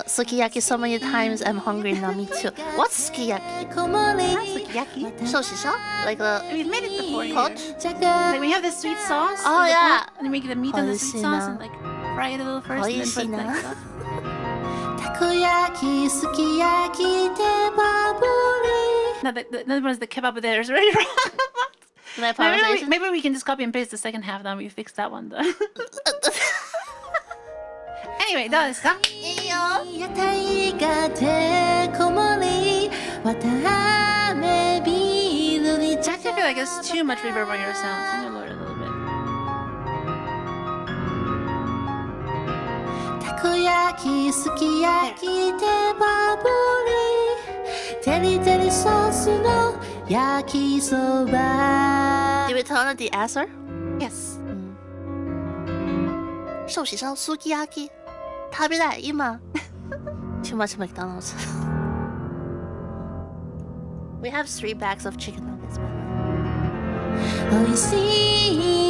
sukiyaki so many times. I'm hungry now. Me too. What's sukiyaki? Sukiyaki? Shoshisha? Like the We've made it before pot? here. Like we have this sweet sauce. Oh, in the yeah. pot, and you make the meat in the sweet sauce and like fry it a little first and then put like stuff. たこ焼きすき焼き手羽ぶり No, the other one is the kebab there is already wrong. My pronunciation? Maybe we can just copy and paste the second half, then we fix that one though. Anyway, どうですか? 屋台がてこ I feel like it's too much reverb on your sound. So I'm gonna lower it a little bit. Takoyaki, sukiyaki, tebaburi, teri teri sauce no yakisoba. Did we turn on the answer? Yes. 寿喜烧 sukiyaki 食べたい今 Too much McDonald's. We have 3 bags of chicken nuggets. おいし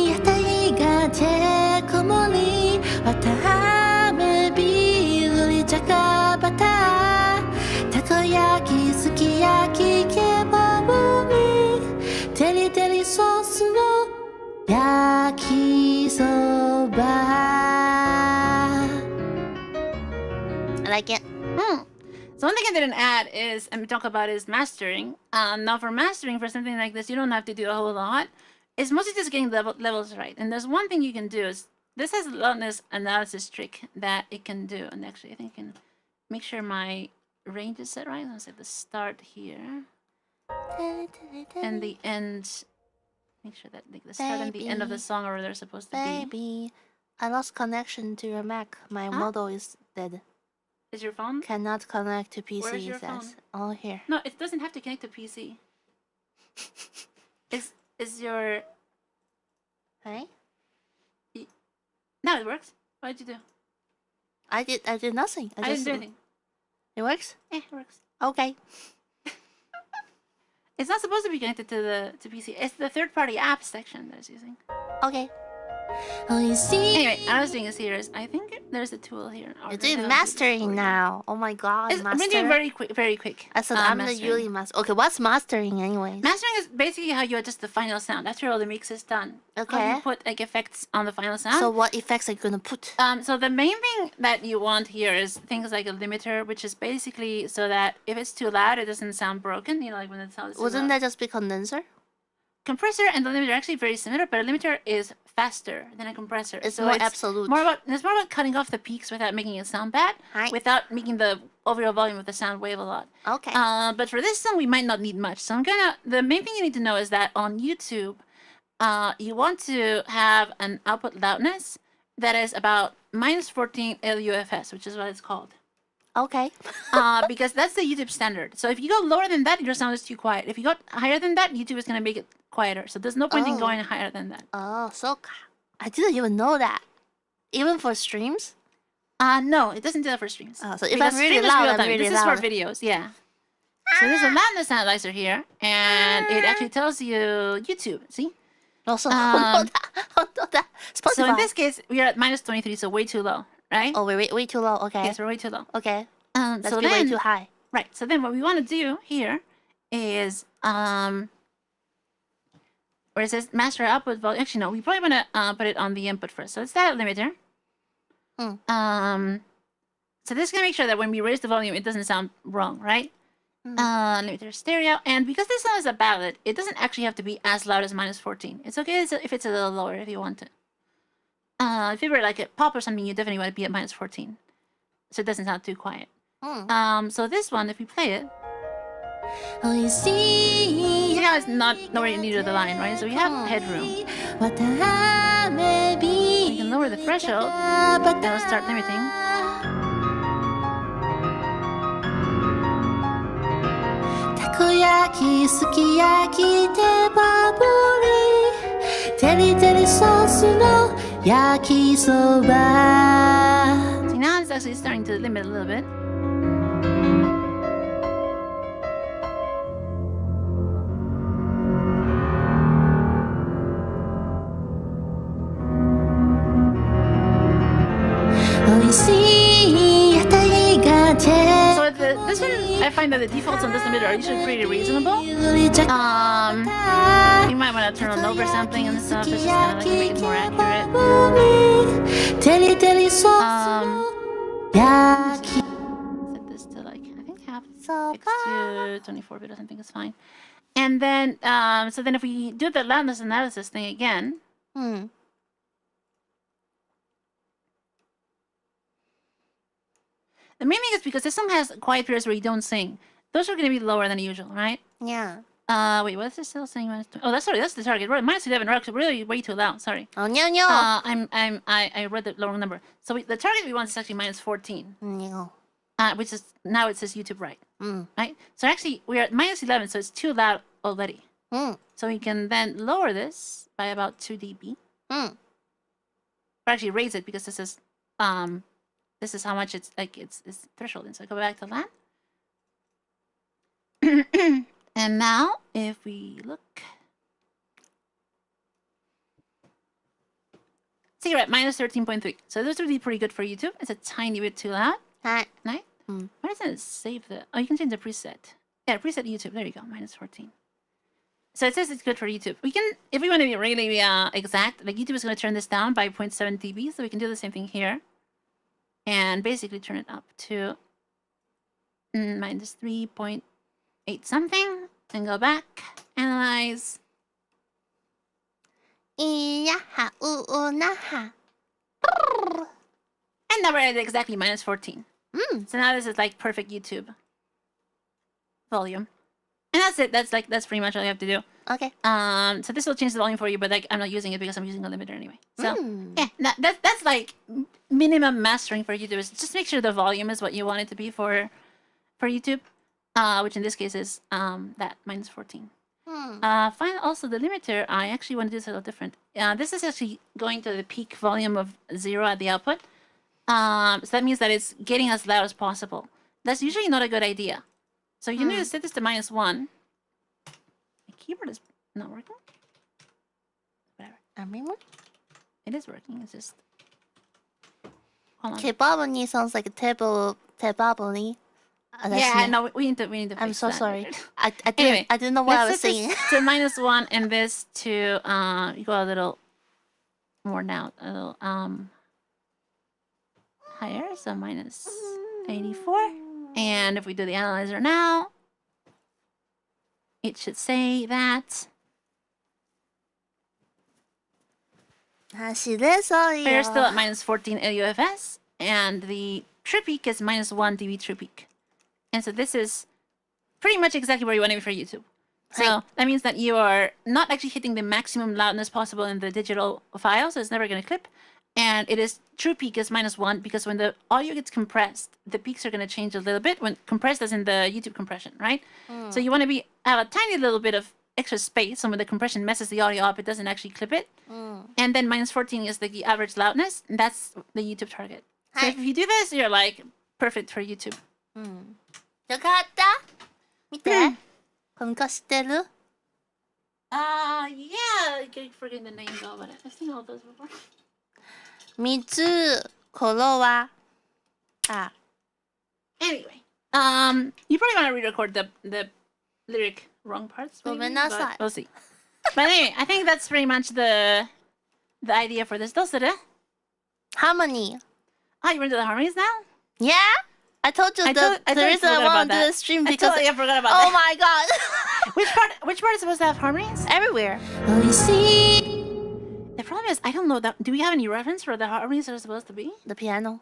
い屋台がてこもりわたあめビールにじゃがバターたこ焼きすき焼きケバブにテリテリソースの焼きそば I like it. So one thing I didn't add is, and we talk about is mastering. Now for mastering for something like this, you don't have to do a whole lot. It's mostly just getting the levels right. And there's one thing you can do is, this has a loudness analysis trick that it can do. And actually, I think I can make sure my range is set right. Let's say the start here. And the end. Make sure that the start and the end of the song are where they're supposed to be. Baby, I lost connection to your Mac. My model is dead. Is your phone? Cannot connect to PC. Where's your phone? All here. No, it doesn't have to connect to PC. Is your... Hey? No, it works. What did you do? I did nothing. I didn't do anything. It works? Yeah, it works. Okay. It's not supposed to be connected to PC. It's the third-party apps section that it's using. Okay. Anyway, I was doing a series. I think there's a tool here. You're doing mastering now. Oh my god. I'm doing very quick. I said I'm the Yuri master. Okay, what's mastering anyway? Mastering is basically how you adjust the final sound after all the mix is done. Okay. How you put like effects on the final sound. So what effects are you gonna put? So the main thing that you want here is things like a limiter, which is basically so that if it's too loud, it doesn't sound broken. You know, like when it sounds. Wouldn't that just be condenser? Compressor and the limiter are actually very similar, but a limiter is faster than a compressor. It's more absolute. It's more about cutting off the peaks without making it sound bad, without making the overall volume of the sound wave a lot. Okay. But for this song, we might not need much. So the main thing you need to know is that on YouTube, you want to have an output loudness that is about -14 LUFS, which is what it's called. Okay. Because that's the YouTube standard. So if you go lower than that, your sound is too quiet. If you go higher than that, YouTube is going to make it quieter. So there's no point in going higher than that. Oh, so I didn't even know that. Even for streams? No, it doesn't do that for streams. Oh, so if I'm really loud, I'm really loud. This is for videos, yeah. So there's a loudness analyzer here, and it actually tells you YouTube. See? Also, that. So in this case, we are at -23, so way too low, right? Oh, we're way too low. Okay. Yes, we're way too low. Okay. Let's be way too high. Right. So then what we want to do here is where it says master output volume. Actually, no, we probably want to put it on the input first. So it's that limiter. So this is gonna make sure that when we raise the volume, it doesn't sound wrong, right? Limiter stereo, and because this song is a ballad, it doesn't actually have to be as loud as -14. It's okay if it's a little lower if you want to. If it were like a pop or something, you definitely want to be at -14, so it doesn't sound too quiet. So this one, if we play it, see how it's not nowhere near the line, right? So we have headroom. We can lower the threshold, and it'll start limiting. Takoyaki, sukiyaki, tebaburi, teri teri sauce no yakisoba. See, now it's actually starting to limit a little bit. So this one, I find that the defaults on this limiter are usually pretty reasonable. You might want to turn on oversampling and stuff. It's just kind of like make it more accurate. Set this to like, I think half X to 24-bit or something is fine. And then, so then if we do the loudness analysis thing again, the main thing is because this song has quiet periods where you don't sing. those are going to be lower than usual, right? Yeah. Wait, what's this still saying? Oh, that's the target. Right, -11. Right, really way too loud. Sorry. Oh no. I read the wrong number. So the target we want is actually -14. No. Which is now it says YouTube right. Right. So actually we are at -11, so it's too loud already. So we can then lower this by about 2 dB. Or actually raise it because this is how much it's like it's threshold. And so I go back to that. And now, if we look, see, you're at -13.3. So this would be pretty good for YouTube. It's a tiny bit too loud. Right? Why doesn't it save the? Oh, you can change the preset. Yeah, preset YouTube. There you go, -14. So it says it's good for YouTube. We can, if we want to be really exact, like YouTube is going to turn this down by 0.7 dB. So we can do the same thing here, and basically turn it up to -3.8 something, and go back, analyze. And now we're at exactly -14. So now this is like perfect YouTube volume. And that's it. That's pretty much all you have to do. Okay. So this will change the volume for you, but like I'm not using it because I'm using a limiter anyway. So yeah, that's like minimum mastering for YouTube. Is just make sure the volume is what you want it to be for YouTube. Which in this case is that -14. Find also the limiter. I actually want to do this a little different. This is actually going to the peak volume of 0 at the output. So that means that it's getting as loud as possible. That's usually not a good idea. So you need to set this to -1. My keyboard is not working. Whatever. It is working. It's just. Hold on. Kebaboni sounds like a tebaboni. Yeah, no, we need to. I'm so sorry. I Anyway, didn't know what I was saying. To -1 and this to you go a little more now, a little higher, so -84. And if we do the analyzer now, it should say that we're still at -14 LUFS, and the true peak is -1 dB true peak. And so this is pretty much exactly where you want to be for YouTube. So that means that you are not actually hitting the maximum loudness possible in the digital file, so it's never going to clip. And it is true peak is -1 because when the audio gets compressed, the peaks are going to change a little bit. When compressed as in the YouTube compression, right? So you want to have a tiny little bit of extra space, so when the compression messes the audio up, it doesn't actually clip it. And then -14 is the average loudness, and that's the YouTube target. So if you do this, you're like perfect for YouTube. よかった見て、この子知ってる Yeah, I keep forgetting the name though, but I've seen all those before. 水ころわ Anyway, you probably want to re-record the lyric wrong parts. Maybe, ごめんなさい but we'll see. But anyway, I think that's pretty much the idea for this. どうする? Harmony. Oh, you went to the harmonies now? Yeah? I told you the reason I want to do the stream because I forgot about that. Oh my god. Which part is supposed to have harmonies? Everywhere. Oh, you see. The problem is I don't know that. Do we have any reference for the harmonies that are supposed to be? The piano.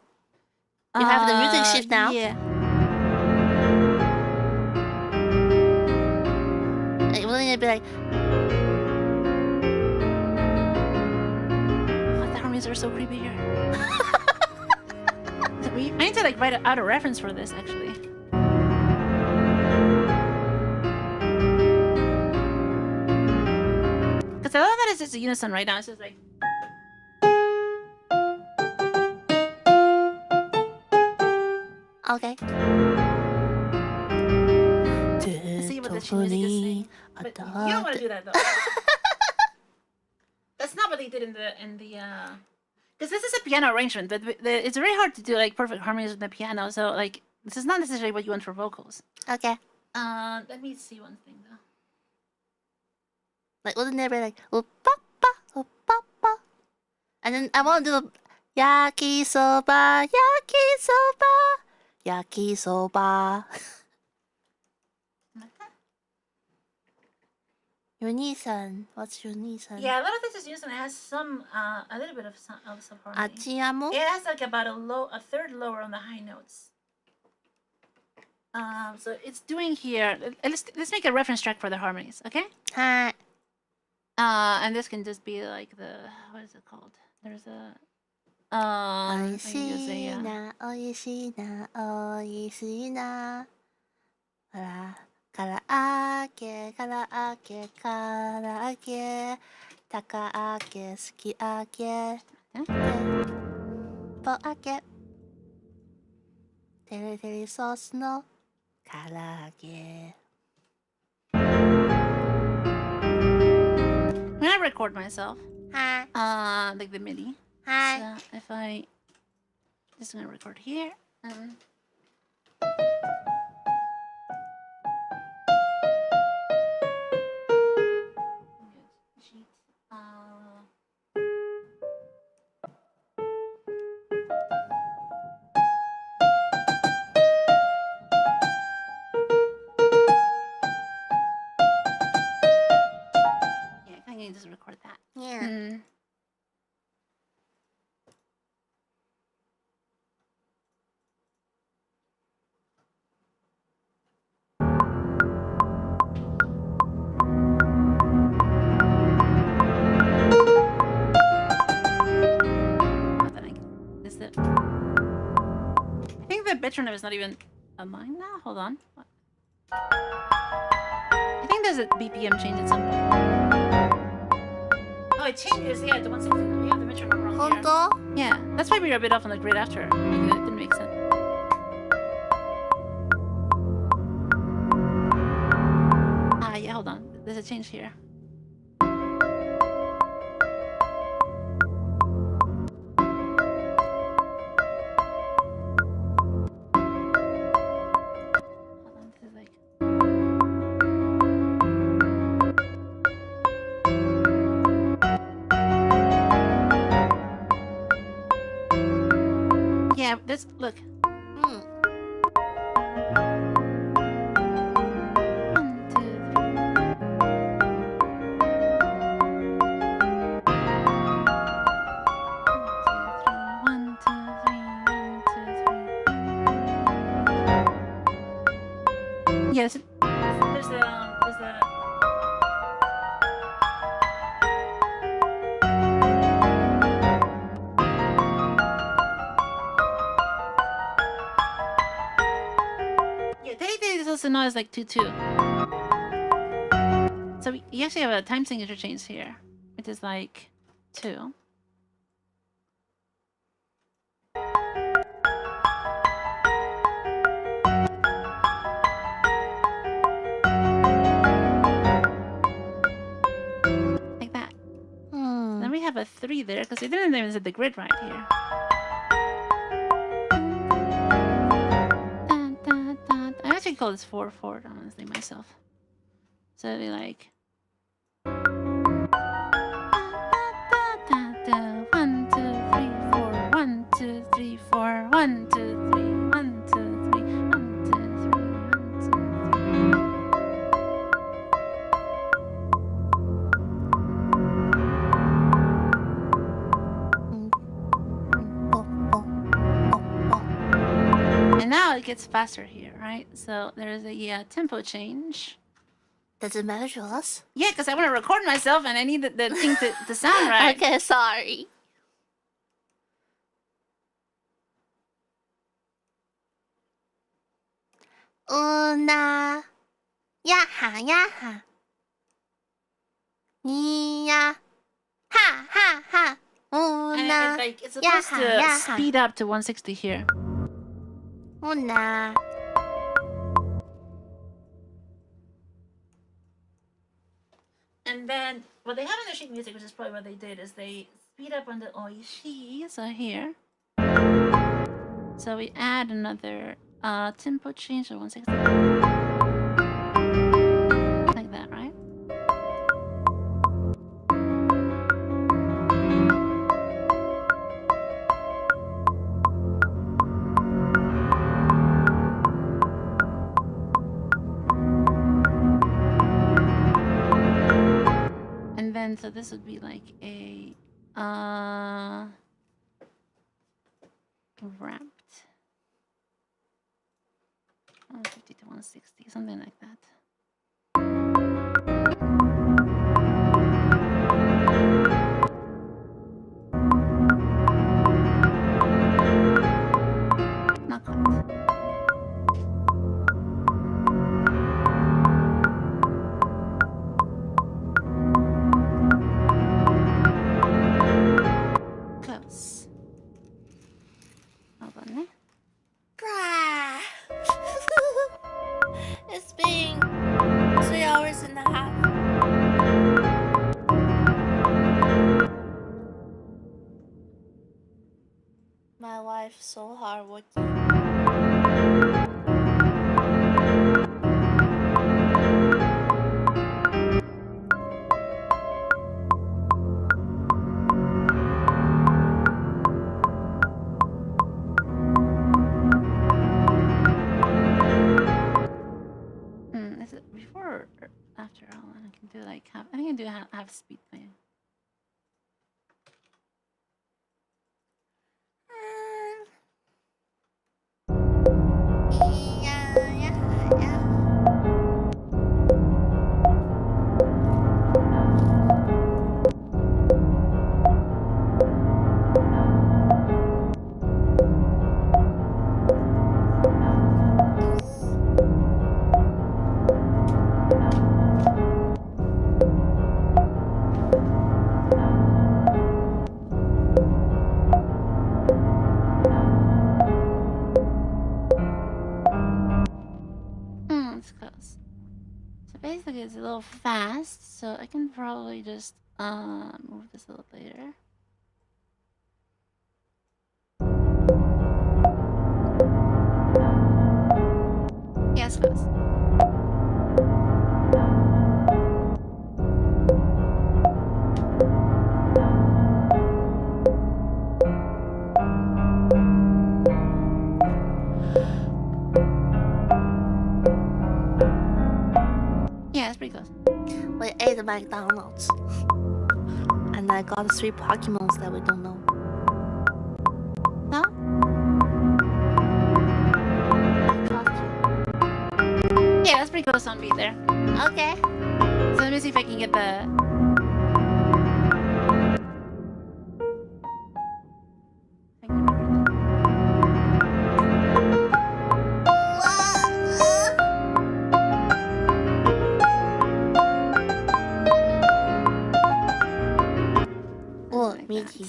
You have the music shift now. Yeah. It will be like. Oh, the harmonies are so creepy here. I need to like write out a reference for this actually. Because I love that it's just a unison right now. It's just like. Okay. Let's see what the music is saying. But you don't want to do that though. That's not what they did in the because this is a piano arrangement, but it's very hard to do like perfect harmonies with the piano. So like this is not necessarily what you want for vocals. Okay. Let me see one thing though. Like wouldn't it be like pa, and then I want to do yakisoba, yakisoba. Your Nissan. What's your Nissan? Yeah, a lot of this is unison. It has some a little bit of subharmony. Achiamo? It has like about a third lower on the high notes. So it's doing here. Let's make a reference track for the harmonies, okay? Hi. And this can just be like the what is it called? There's a Oishina, oishina, oishina. Karaage, karaage, karaage. Takaage, sukiage. Poage. Teri teri sauce no karaage. I'm gonna record myself. Hi. Like the MIDI. Hi. So if I just gonna record here. Yeah, I can just record that. Yeah. I think the metronome is not even a mine now. Hold on. What? I think there's a BPM change at some point. Oh, it changes. Yeah, to 160. We have the metronome wrong here. Yeah, that's why we were a bit off on the grid after. It didn't make sense. Yeah, hold on. There's a change here. Yeah, this look. Yes, there's the technically this also known as like 2-2. So you actually have a time signature change here, which is like 2. Like that. So then we have a 3 there, because we didn't even set the grid right here. I actually call this 4/4, honestly, myself. So it'd be like 1, 2, 3, 4, 1, 2, 3, 4, 1, 2, 3, 1, 2, 3, 1, 2, 3, 1, 2, 3. And now it gets faster here, right? So there's a tempo change. Does it matter to us? Yeah, because I want to record myself and I need the thing to sound right. Okay, sorry. Una. Yaha, yaha. Nia. Ha, ha, ha. Una. And it's supposed to speed up to 160 here. Una. And then what they have in their sheet music, which is probably what they did, is they speed up on the oishi, so here. So we add another tempo change to 160. Like that, right? And then so this would be like a wrapped 150 160, something like that. Not quite. Close. Hold on, eh? It's been 3 hours and a half. My wife so hard working. Is it before or after all? I can do like half. I think I do half speed thing. It's close. So basically it's a little fast, so I can probably just move this a little later. Yeah, it's close. Yeah, it's pretty close. We ate McDonald's. And I got 3 Pokemons that we don't know. No? I trust you. Yeah, that's pretty close on beat there. Okay. So let me see if I can get the... Oh, meaty.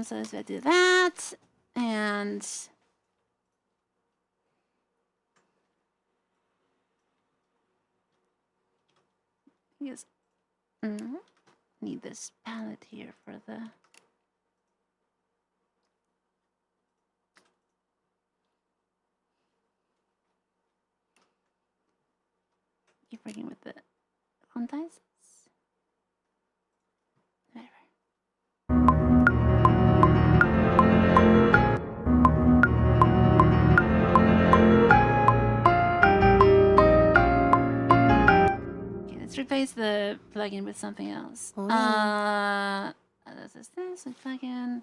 So let's do that, and... Yes. Need this palette here for the... Keep working with the quantize. Let's replace the plugin with something else. This is this plugin.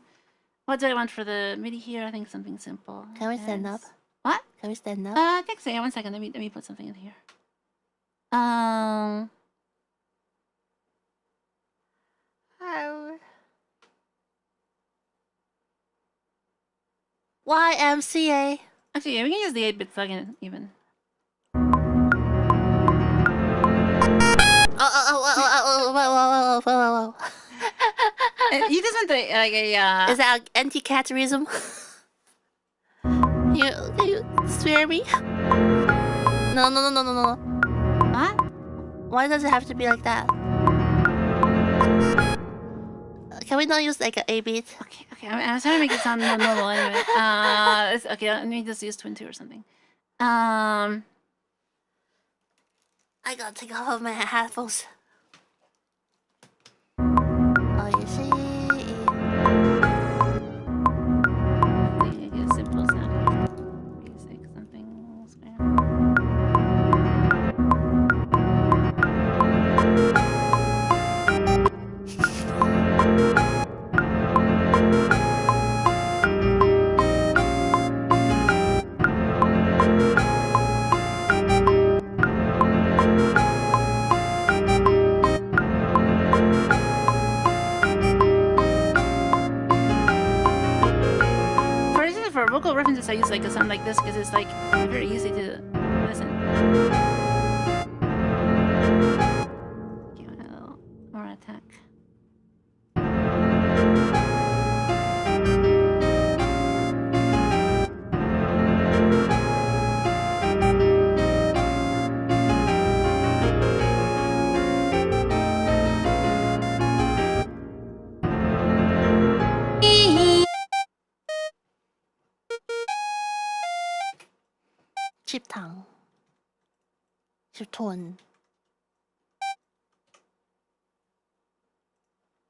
What do I want for the MIDI here? I think something simple. Can we stand up? What? Can we stand up? I think so. Yeah, 1 second. Let me put something in here. YMCA. Actually, yeah, we can use the 8-bit plugin even. Whoa. You just want the, like a... Is that anti-catterism? Can you swear me? No. What? Why does it have to be like that? Can we not use like an 8-bit? Okay. I was trying to make it sound more normal anyway. Okay, let me just use Twin 2 or something. I gotta take off my headphones. Oh, you see? Get a simple sound here. Basic something square. I use like a sound like this because it's like very easy to listen. Give it a little more attack. 칩탕 10톤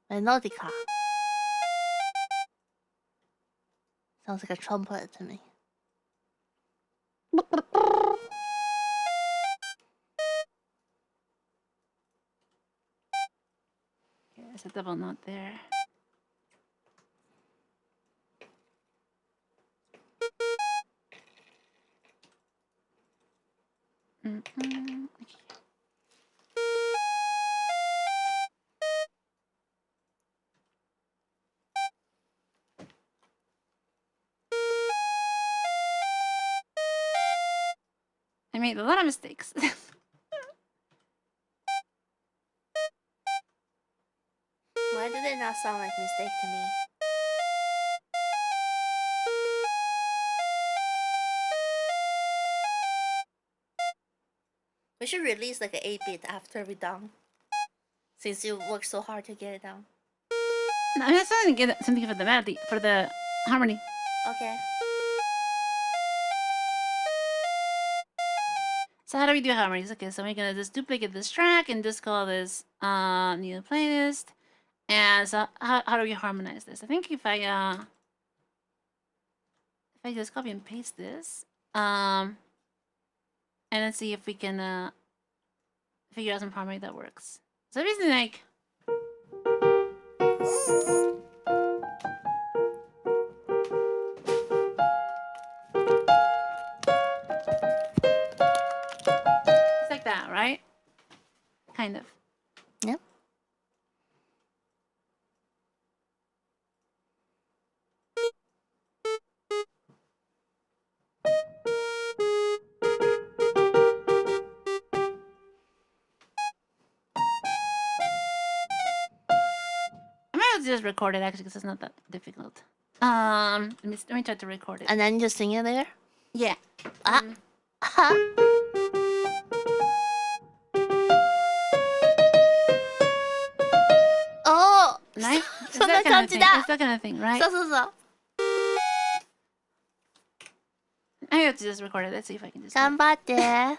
멜로디카 sounds like a trumpet to me. Okay, there's a double note there. Okay. I made a lot of mistakes. Why did it not sound like mistake to me? We should release like an 8-bit after we're done. Since you worked so hard to get it down. No, I'm trying to get something for the melody, for the harmony. Okay. So how do we do harmonies? Okay, so we're gonna just duplicate this track and just call this new playlist. And so how do we harmonize this? I think if I just copy and paste this, and let's see if we can figure out some harmony that works. So basically like it's like that, right? Kind of. Yep. Just record it actually because it's not that difficult. Let me try to record it. And then just sing it there? Yeah. Oh! Nice. It's that kind of thing. It's that kind of thing, right? I have to just record it. Let's see if I can just. 頑張って.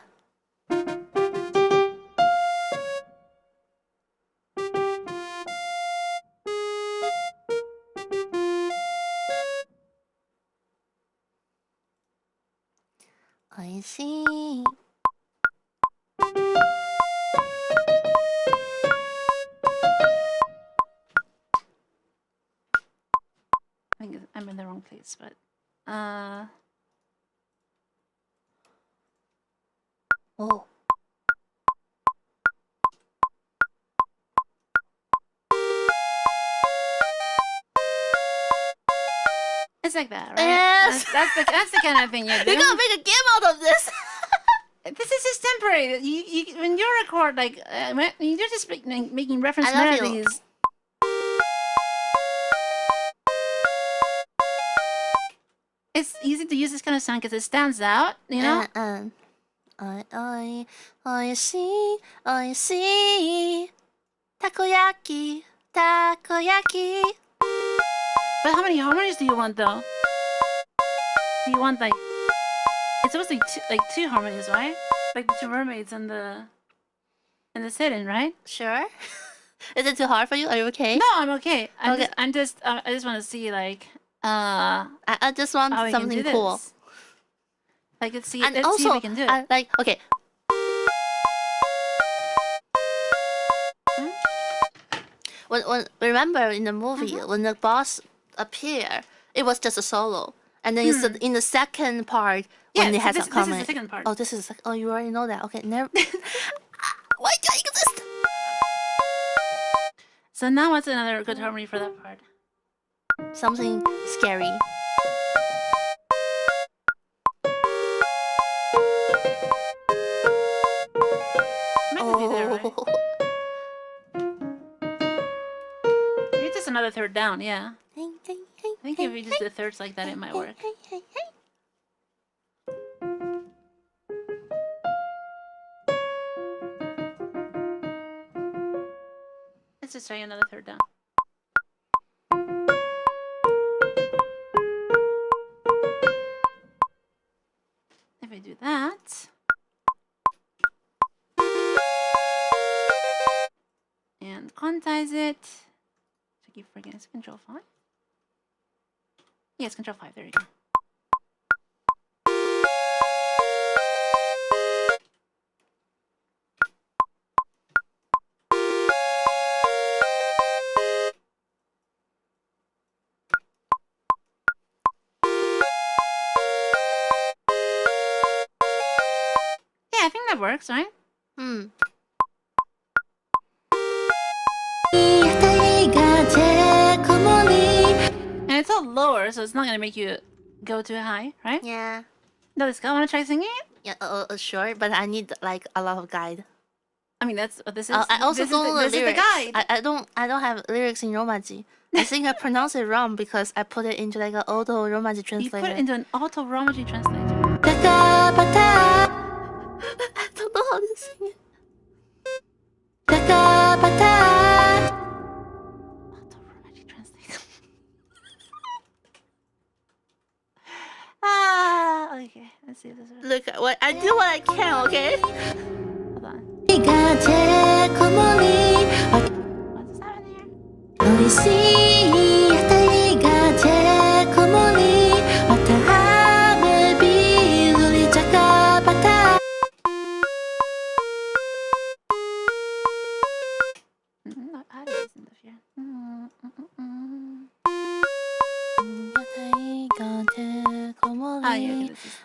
I see. I think I'm in the wrong place, but Oh. It's like that, right? Yes. That's the kind of thing you do. We're gonna make a game out of this. This is just temporary. You when you record like when you're just making reference I love melodies. It's easy to use this kind of sound because it stands out, you know. I see. Takoyaki. But how many harmonies do you want though? Do you want like? It's supposed to be two harmonies, right? Like the two mermaids and the sit-in, right? Sure. Is it too hard for you? Are you okay? No, I'm okay. I just want to see like I just want something cool. Like let's see and if we can do it. Like okay. When remember in the movie when the boss appear, it was just a solo, and then it's in the second part when it has a comment. This is the second part. Oh, this is oh, you already know that. Okay, never. Why do I exist? So now what's another good harmony for that part? Something scary. another third down, yeah. I think if we just do thirds like that, it might work. Let's just try another third down. If I do that... and quantize it. I keep forgetting it's Control 5. Yeah, it's Control 5. There you go. Yeah, I think that works, right? And it's all lower, so it's not gonna make you go too high, right? Yeah. No, let's go. Wanna try singing it? Yeah, sure, but I need like a lot of guide. I mean, that's what this is. I also don't know the lyrics. Is the guide. I don't have lyrics in Romaji. I think I pronounce it wrong because I put it into like an auto Romaji translator. You put it into an auto Romaji translator. I don't know how to sing it. Auto Romaji translator. Okay. Let's see if this works. Look, what I do what I can, okay? Hold on. What's happening here? How do you listen to fear? Ah, yeah, this is...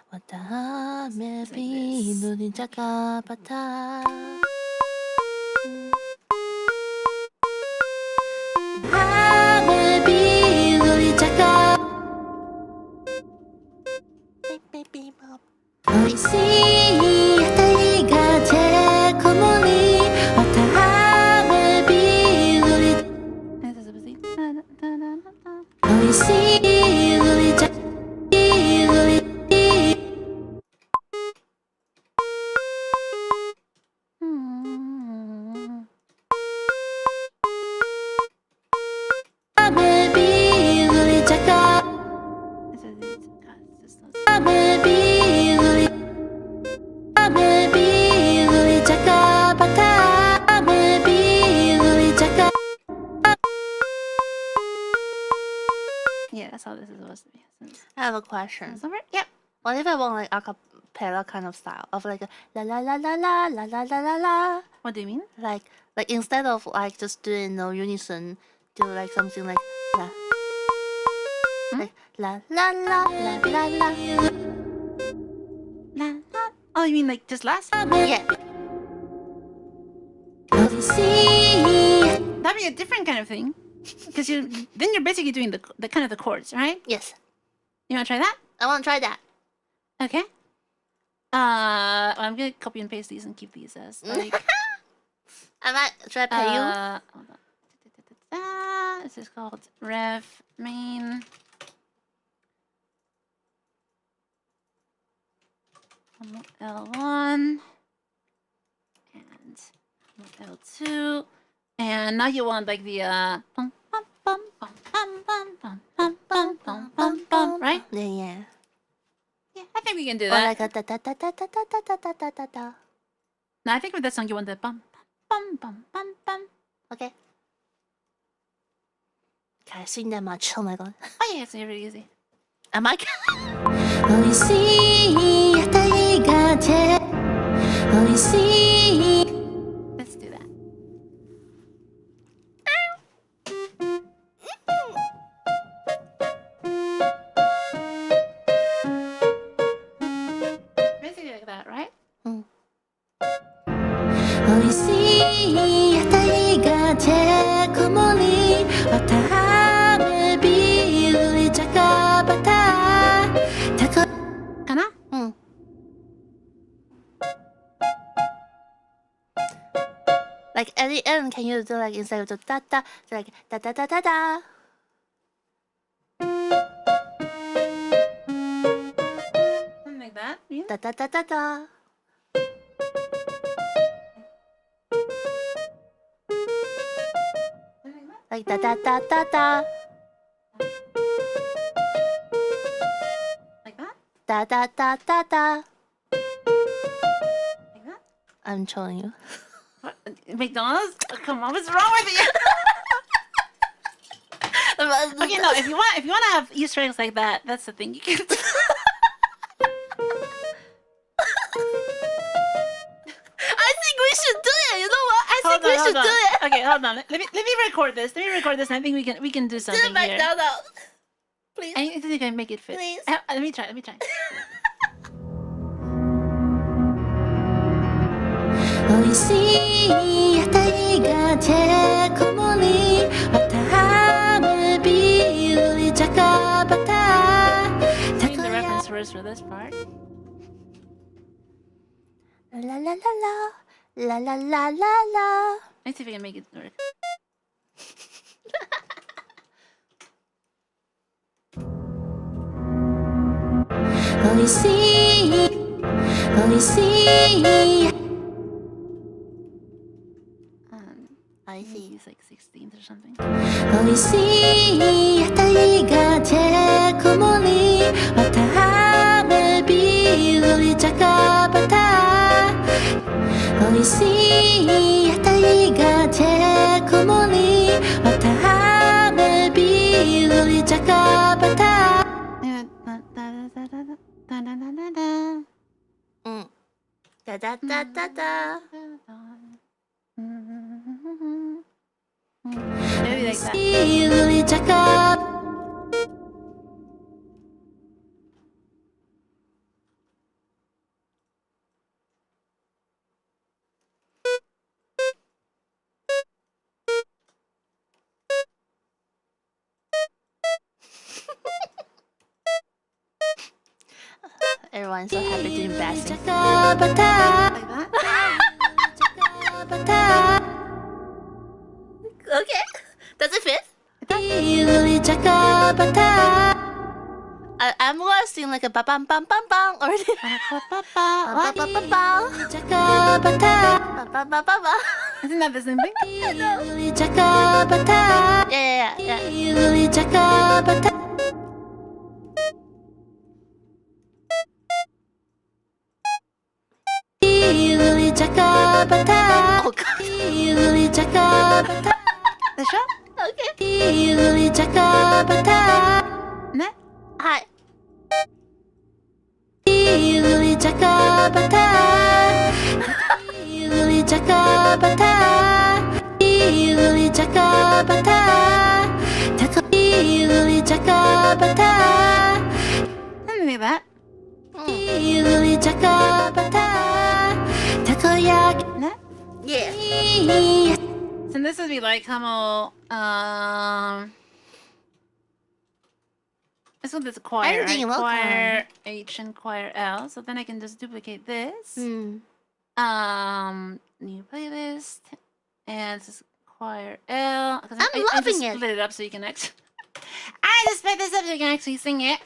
Yeah, that's how this is supposed to be. I have a question. Yep. What if I want like a cappella kind of style of like a la la la la la la la la la la? What do you mean? Like instead of like just doing no unison, do like something like la. Like la la la la la la. La la. Oh, you mean like just last? Yeah. That'd be a different kind of thing, because then you're basically doing the kind of the chords, right? Yes. You wanna try that? I want to try that. Okay. I'm gonna copy and paste these and keep these as like. Should I pay you? Hold on. This is called Rev Main. L1 and L2, and now you want like the bum, bum, bum, bum, bum, bum, bum, bum, bum, bum, bum, bum, right? Yeah. Yeah, I think we can do Or that. like a da da da da da da da da da da da. No, I think with that song you want the bum bum bum bum bum. Okay. Can I sing that much? Oh my god. Oh yeah, it's really easy. Am I? Let's do that. Basically like that, right? Kana? Like at the end, can you do like instead of the da da, like da da da da da? Something like that. Yeah. Da da da da da. Like da da da da da. Like that? Da da da da da. Like that? I'm trolling you. What? McDonald's? Oh, come on, what's wrong with you? Okay, no. If you want to have Easter eggs like that, that's the thing you can do. I think we should do it. You know what? I think we should do it. Okay, hold on. Let me record this. Let me record this, and I think we can do something do it here. McDonald's. Please. I think I can make it fit. Please. Let me try. 美味しい屋台がチェコモリわたはめビールにチャカバタ Sing the reference verse for this part. La la la la la la la la la. Let's see if I can make it work. I see. He's like 16th or something. 美味しい屋台がチェコモリわたはめビールにチャカバタ美味しい屋台がチェコモリわたはめビールにチャカバタ Da da da da da. Maybe like that. ビールにチャカ Everyone's so happy doing bashing. Like that? Okay. Does it fit? ビールにチャカバタ I'm gonna sing like a ba bam bam bam bam or ba ba ba ba ba. チャカバタ Ba ba ba ba ba. Isn't that the same thing? ビールにチャカバタ Yeah, yeah, yeah. ビールにチャカバタ ビールにチャカバタ Oh god. ビールにチャカバタ The show? Okay. ビールにチャカバタ Ne? Hi. ビールにチャカバタビールにチャカバタビールにチャカバタビールにチャカバタ Something like that. ビールにチャカバタたこ焼き Ne? Yeah. So this would be like how this one is a choir, Anything right? will Choir H and choir L. So then I can just duplicate this. Hmm. New playlist, and this is choir L. Because I'm I loving just it. split it up so you can actually. I just split this up so you can actually sing it.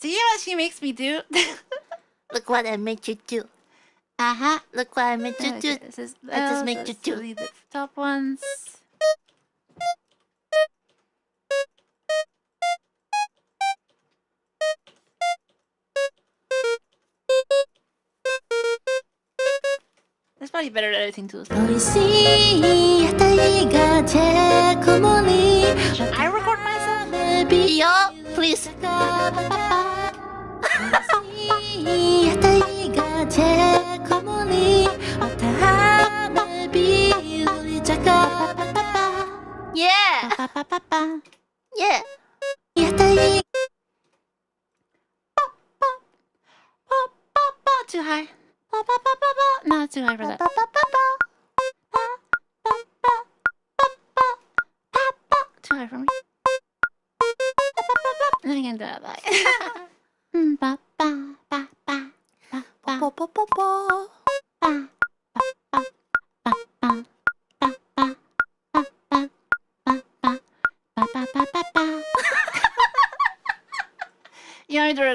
See what she makes me do? Look what I made you do. Uh-huh. Look what I made you do. This is I just make you do. delete the top ones. That's probably better at editing tools. 美味しい屋台がチェコモリ Should I record myself? Yo, please. 屋台がチェコモリわたはめビールにチャカバタ Yeah. Yeah. 屋台 Too high. Not too high for that. Too high for me. Then again, do it like. Po po po po. Ba.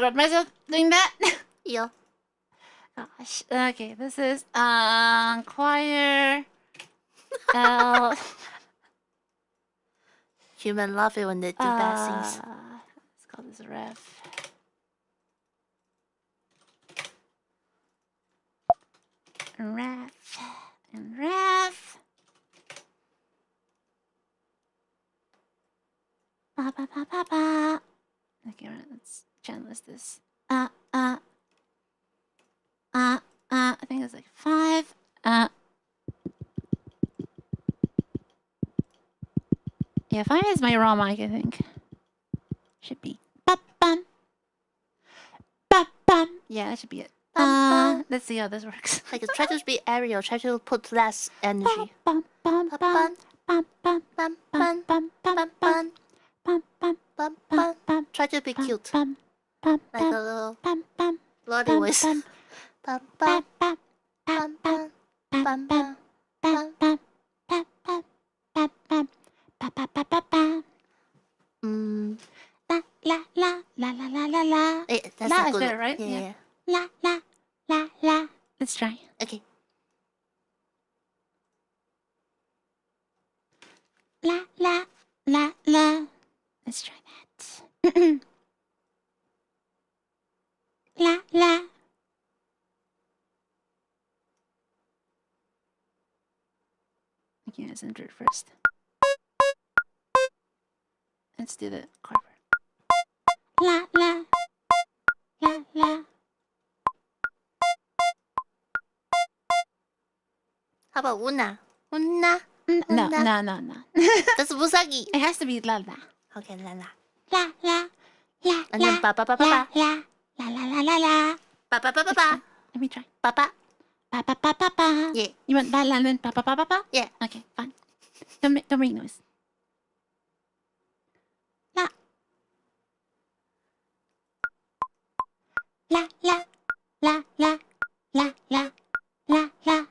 interrupt myself doing that? Yeah. Gosh. Okay, this is choir. L. Human love it when they do bad things. Let's call this ref. Ref and ref. Ba ba ba ba ba. Okay, let's channelist this. I think it's like 5. Yeah, 5 is my raw mic, I think. Should be. Ba-bum. Ba-bum. Yeah, that should be it. Let's see how this works. Like, try to be Ariel. Try to put less energy. Bum, bum, bum, bum, bum, Bum, bum, bum, bum, bum, bum, bum, bum, bum, bum, bum. Try to be cute. bum, bum, Like a little bum, bum, lolly voice. Bum, bum, bum, bum, bum, bum, bum, bum. La la la la la la la. That's La not is good. better, right? Yeah. La la la la. Let's try. Okay. La la la la. Let's try that. La la. Okay, let's enter it first. Let's do the chord. La la la la. How about Una? Una? No, Una? no, no, no. That's Busagi. It has to be la la. Okay, la la. La la la. And then ba ba ba ba la ba. la la la la la la. Ba ba ba ba ba. Let me try. Ba ba. Ba ba ba ba ba. Yeah. You want la la and then ba ba ba ba ba? Yeah. Okay, fine. Don't make noise. La. La la la la la la la la la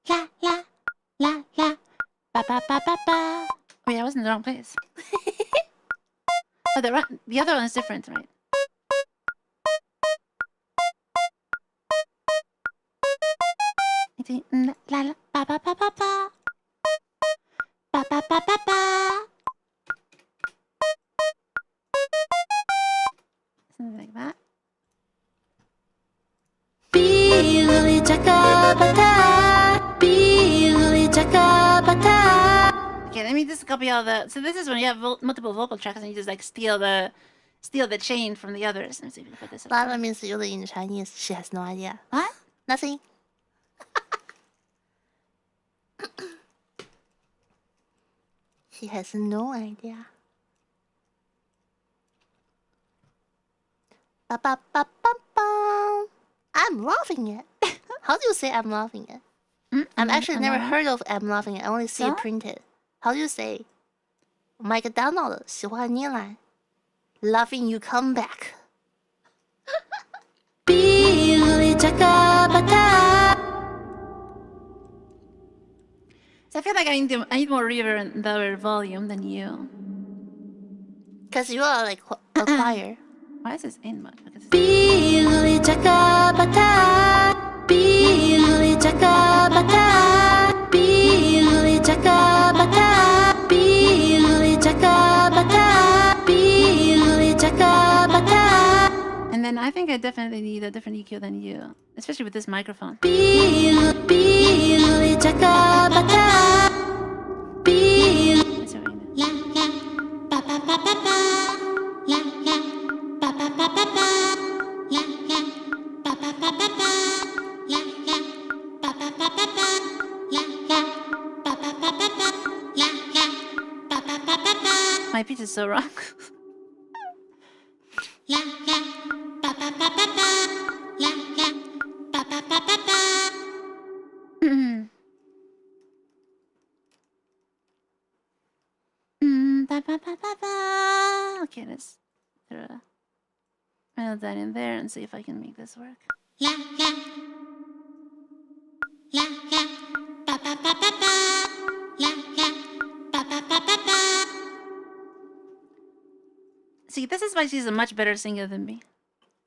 la la la ba ba ba ba ba. Oh yeah, I was in the wrong place. Oh, the other one is different, right? La la ba ba ba ba ba ba ba ba ba ba. Something like that. Billy Jakabata, Billy Jakabata. Okay, let me just copy all the. So this is when you have multiple vocal tracks and you just like steal the chain from the others. Let me see if we can put this up. Lala means Yuri in Chinese. She has no idea. What? Nothing. She has no idea. Ba ba ba ba ba. I'm loving it. How do you say I'm loving it? I've actually never heard of I'm loving it. I only see it printed. How do you say? McDonald 喜欢你来 Loving you come back. Billy Jakabata. So I feel like I need more reverb and lower volume than you. Because you are like a choir. Why is this in mode? Because Billy Jakabata, Billy Jakabata, Billy Jakabata, Billy Jakabata, Billy Jakabata. and then I think I definitely need a different EQ than you, especially with this microphone. Billy Jakabata, Billy. That's what we do. La la ba ba ba ba ba. La la ba ba ba ba ba. La la ba ba ba ba ba. La la ba ba ba ba ba. La la ba ba ba ba ba. La la ba ba ba ba ba. My pitch is so wrong. La la ba ba ba ba ba. La la ba ba ba ba ba. Ba, ba, ba, ba, ba. Okay, let's throw that in there and see if I can make this work. La la la la ba ba ba ba ba. La la ba ba ba ba ba. See, this is why she's a much better singer than me.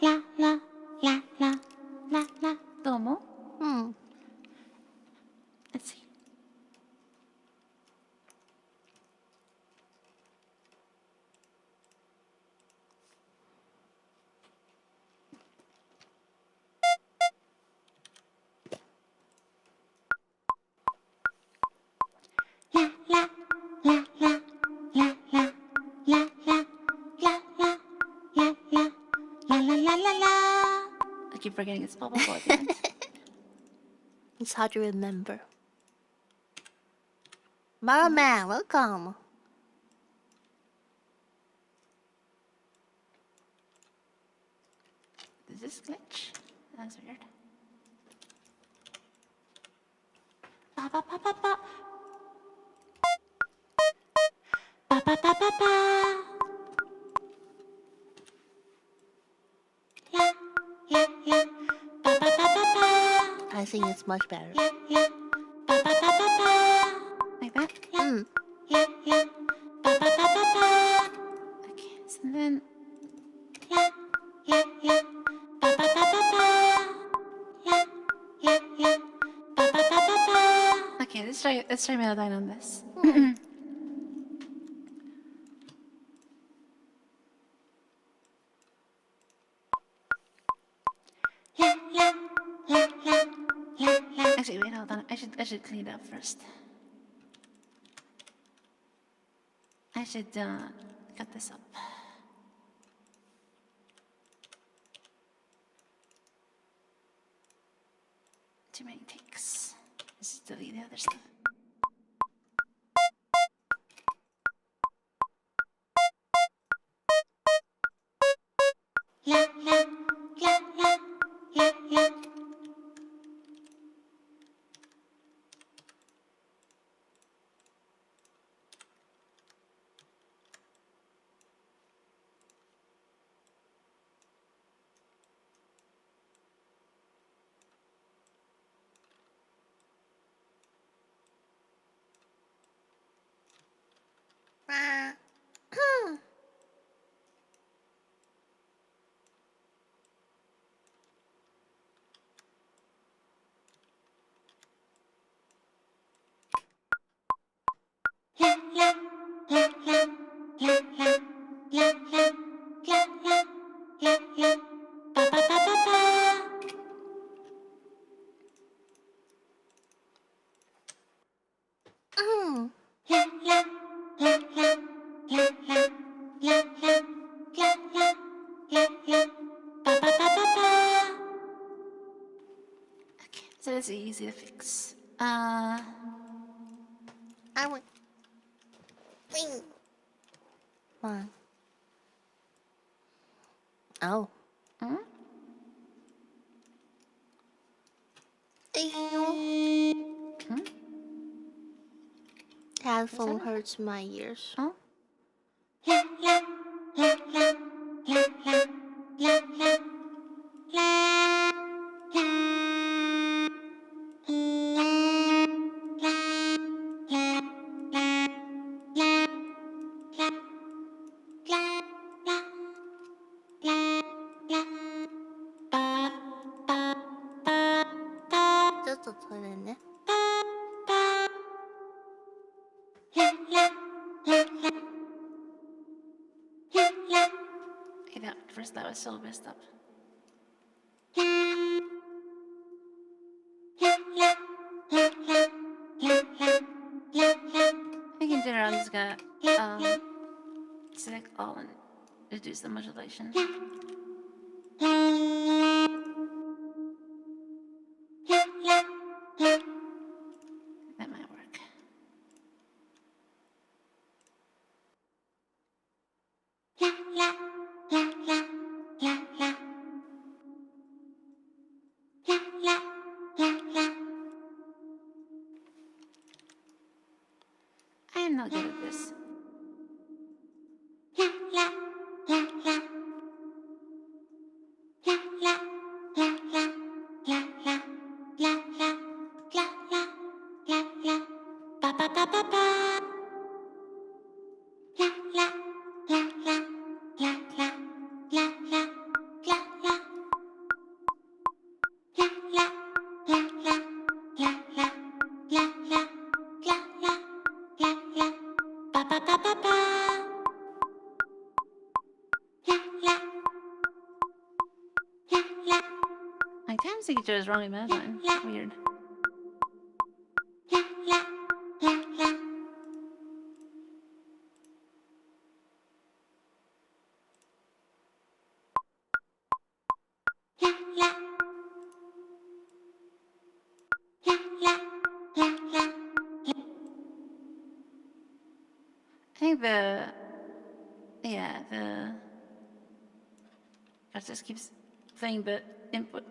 la la la la la la. Domo? Let's see. La la la la la la la la la la la la la la la la. I keep forgetting it's bubble at the end. It's hard to remember. Man, welcome. Is this glitch? That's weird. Ba ba ba ba ba. Ba ba ba ba ba. La la la. Ba ba ba ba ba. I think it's much better. La la. Ba ba ba ba ba. Like that? La la. Ba ba ba ba ba. Okay, so then. La la la. Ba ba ba ba ba. La la la. Ba ba ba ba ba. Okay, let's try Melodyne on this. La la la la la la. Actually, wait, hold on. I should clean it up first. I should cut this up. Too many takes. Let's just delete the other stuff. La la la la la la. La la la la la la la la la la la la. Ba ba ba ba ba. La la la la la la la la la la la la. Ba ba ba ba ba. Okay, so that's easy to fix. I would. One. Oh. Hmm? Hmm? Headphone hurts my ears. Oh? La la la la la la la la la Okay, that was so messed up. I think in general, I'm just gonna select all and reduce the modulation. That might work. I am not good at this. My time signature is wrong in my line. Weird. I think the it just keeps saying the input.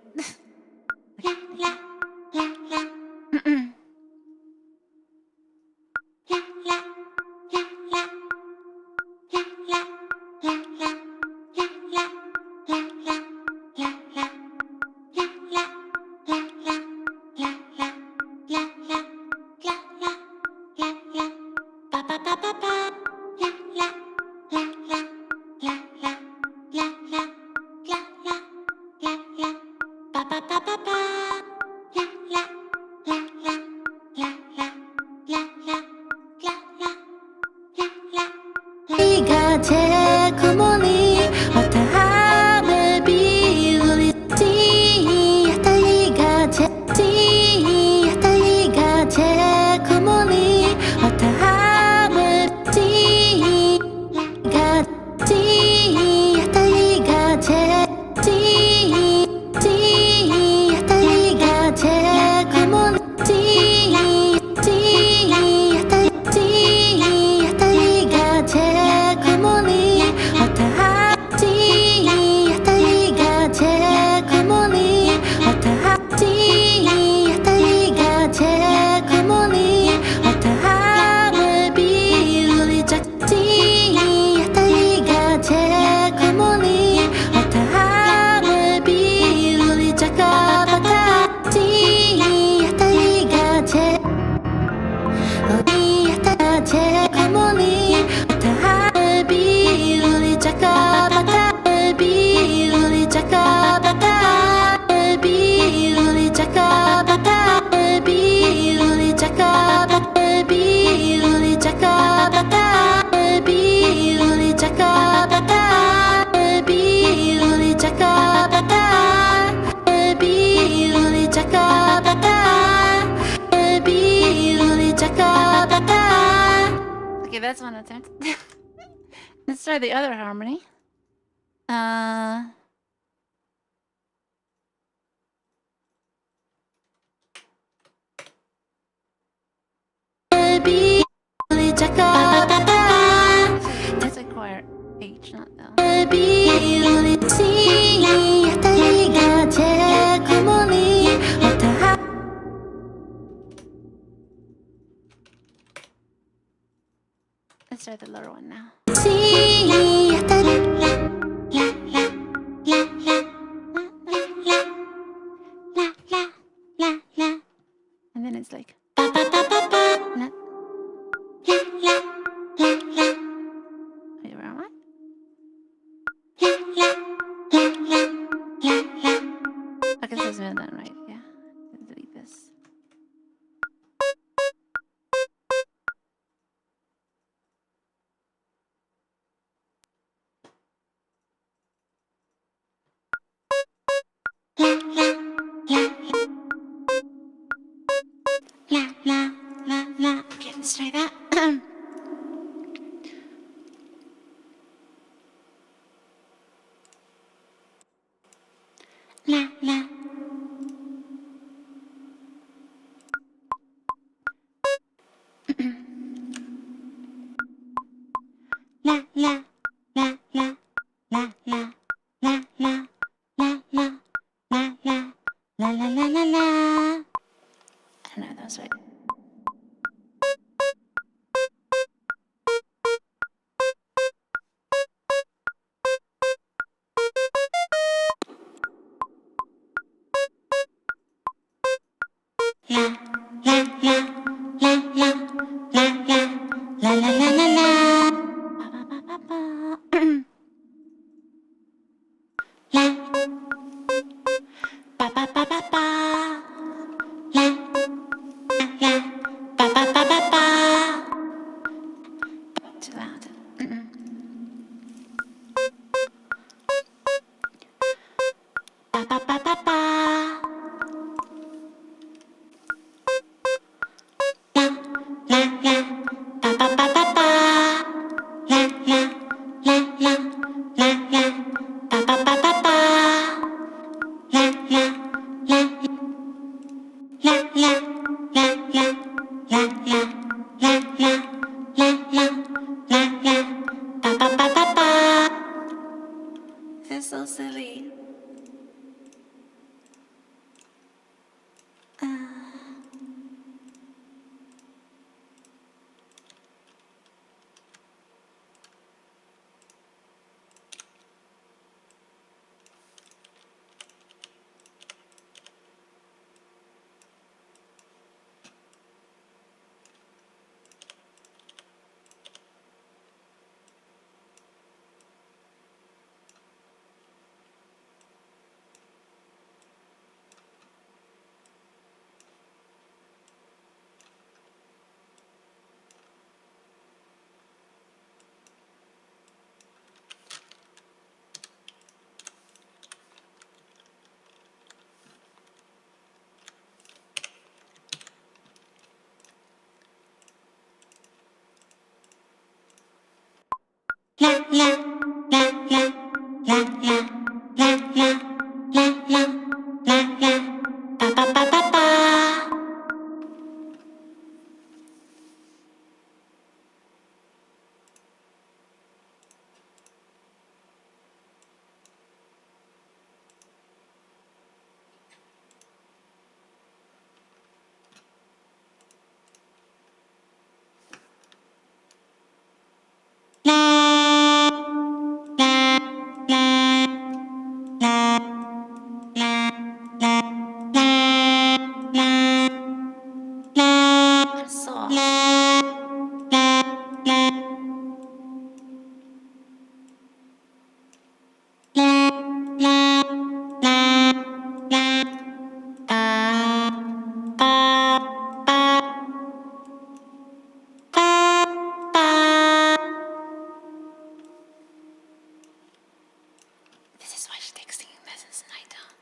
Okay, that's one attempt. Let's try the other harmony. That's a choir H, not L. Let's try the lower one now. And then it's like wait, where am I? Okay, this isn't done right. Yeah, delete this. Okay, let's try that. I don't know, that was right. Too loud. Ba ba ba ba ba. so silly. This is why she takes singing lessons and I don't.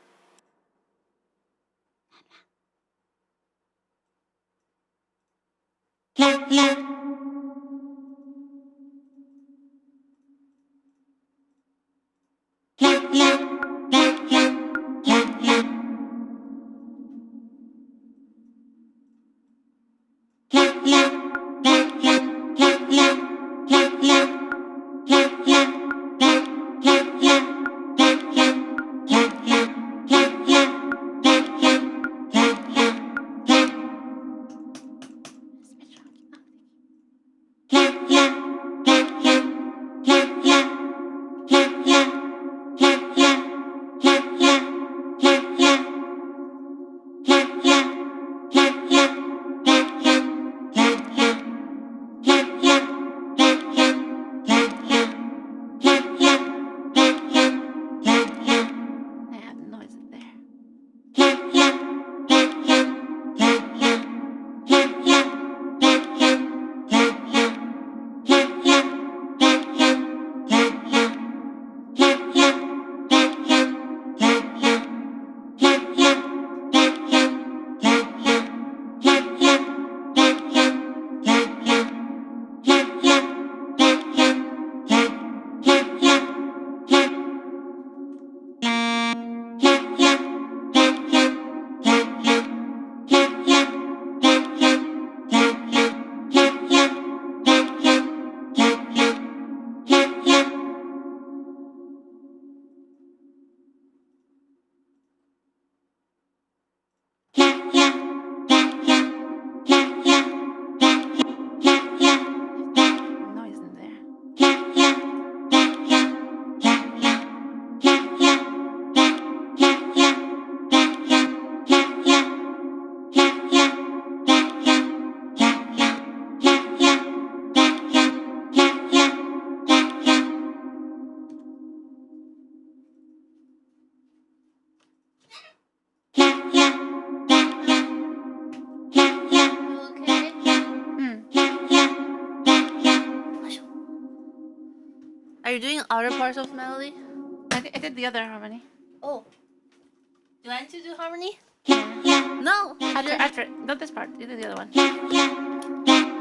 Are you doing other parts of melody? I did the other harmony. Oh. Do I need to do harmony? Yeah. No. After, not this part. You do the other one.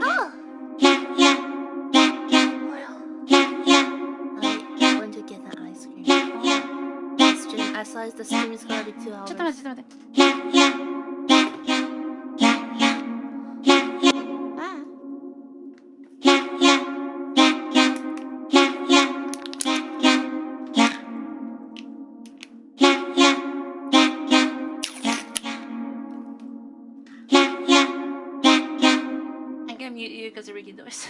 Oh. I want to get an ice cream. I saw the stream is gonna be 2 hours. ちょっと待って、ちょっと待って。you because of Ricky noise.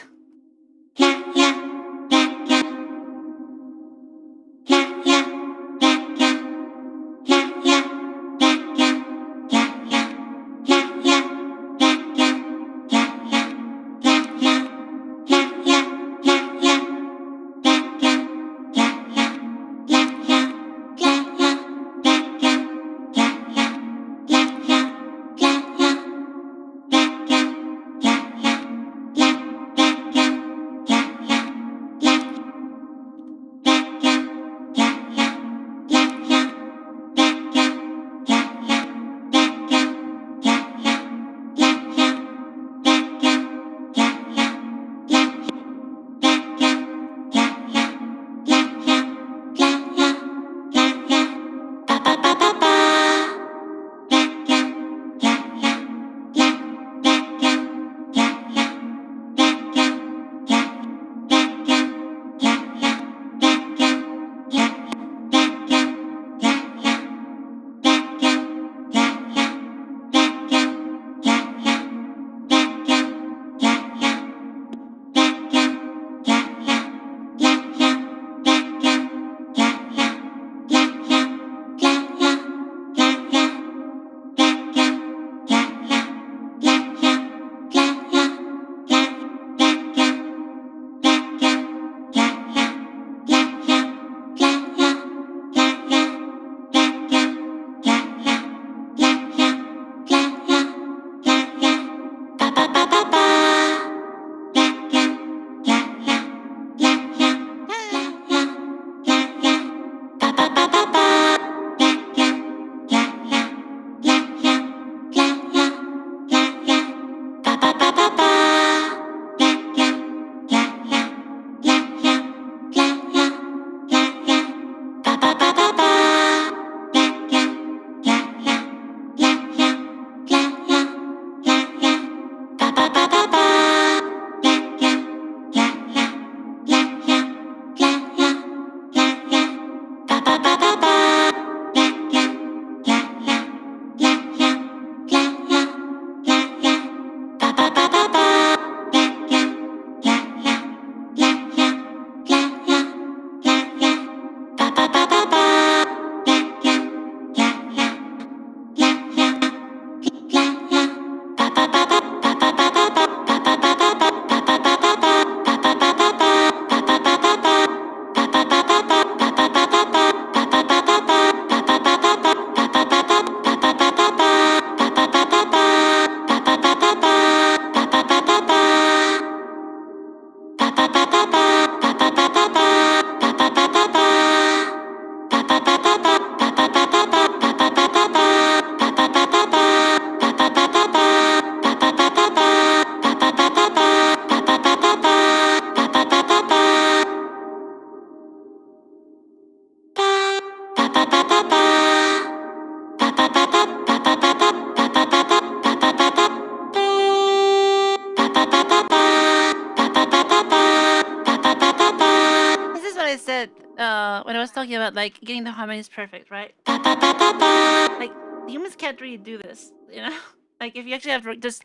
When I was talking about like getting the harmonies perfect, right? Like humans can't really do this, you know. Like if you actually have just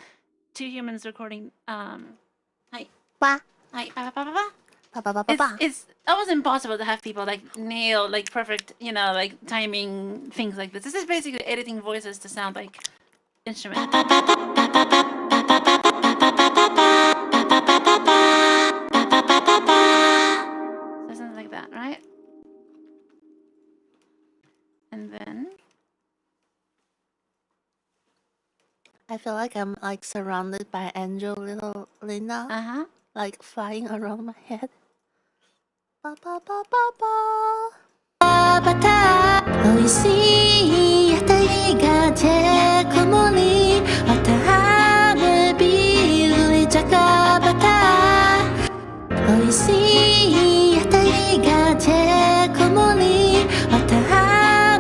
two humans recording, hi, it's almost impossible to have people like nail like perfect, you know, like timing things like this. This is basically editing voices to sound like instruments. So something like that, right? And then I feel like I'm like surrounded by angel little Lina, like flying around my head. Ba ba ba ba ba. バタ美味しい屋台がてこもりわためビールにじゃがバタ美味しい屋台がてこもりわた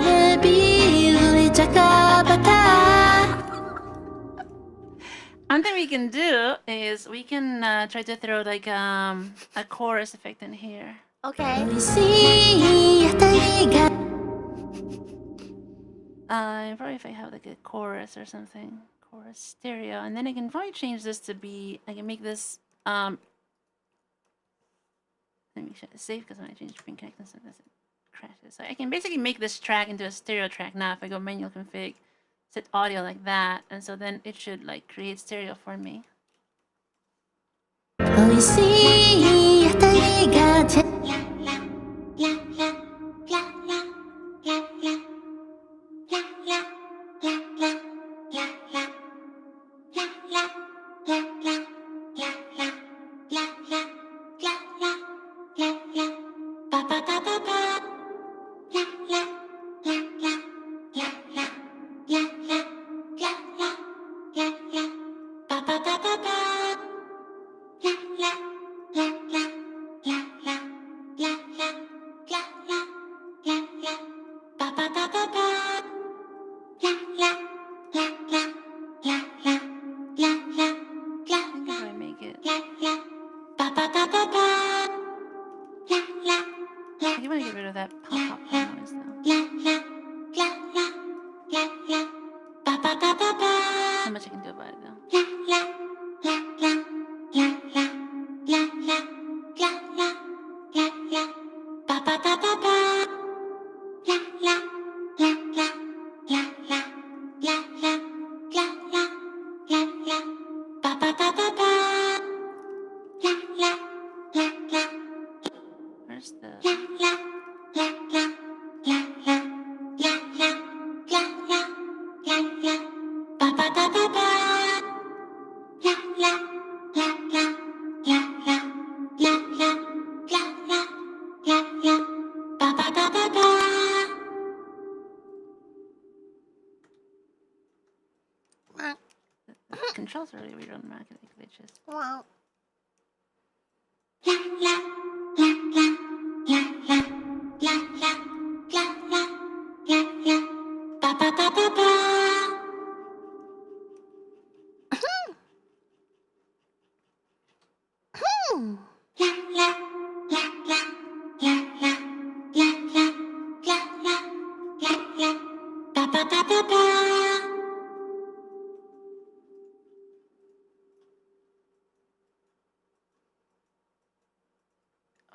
めビールにじゃがバタ One thing we can do is we can try to throw like a chorus effect in here. Okay. Probably if I have like a chorus or something. chorus stereo, and then I can probably change this to be. I can make this. Let me save because when I change screen connect, it crashes. So I can basically make this track into a stereo track now if I go manual config, set audio like that, and so then it should like create stereo for me. Controls are really weird on the Mac, like glitches. Wow.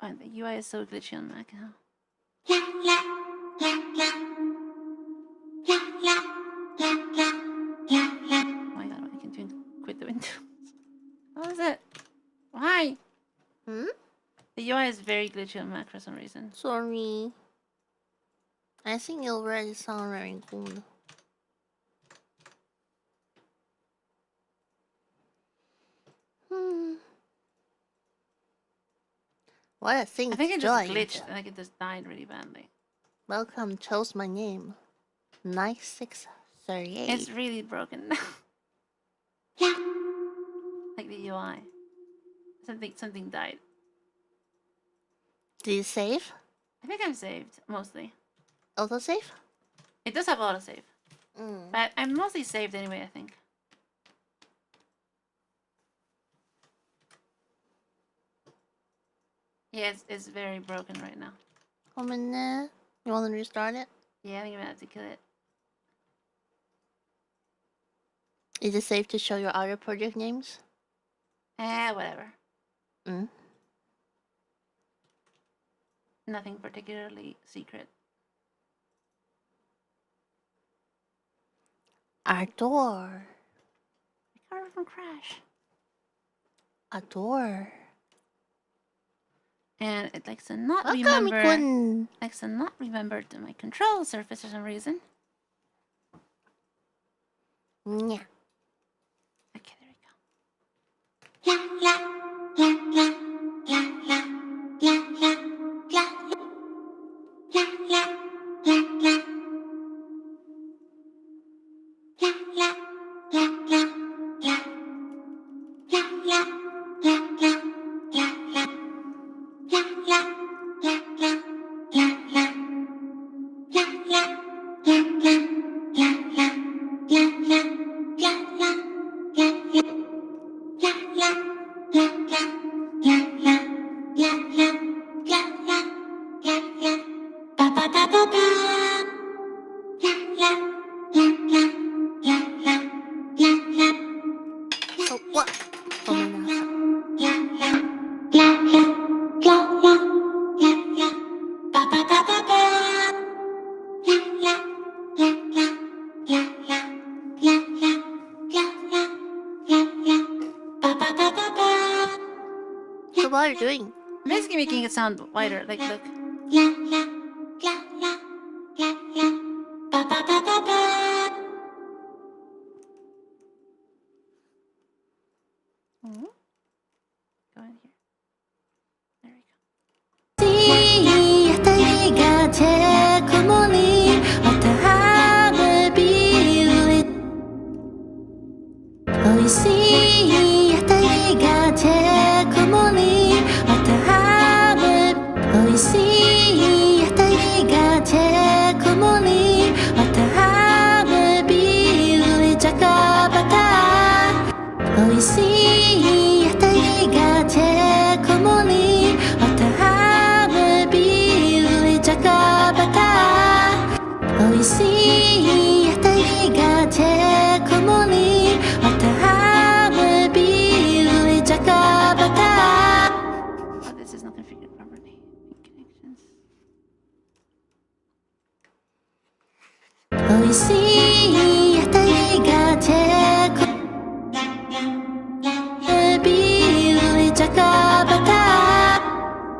Oh, the UI is so glitchy on Mac now. Oh my god, I can quit the window. What is it? Why? Hmm? The UI is very glitchy on Mac for some reason. Sorry. I think it already sounds very good. What a thing. I think it just glitched. I think it just died really badly. Welcome, chose my name. 9638. It's really broken now. Like the UI. Something died. Did you save? I think I'm saved, mostly. Autosave? It does have autosave. But I'm mostly saved anyway, I think. Yeah, it's very broken right now. Come in there. You want to restart it? Yeah, I think I'm gonna have to kill it. Is it safe to show your other project names? Whatever. Nothing particularly secret. Adore. Recover from crash. Adore. And it likes to not remember. Likes to not remember to my control surface for some reason. Yeah. Okay, there we go. what you're doing. Basically making it sound wider. Like, look. Go in here. There Oh, this is not configured properly. Connections.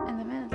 And the middle.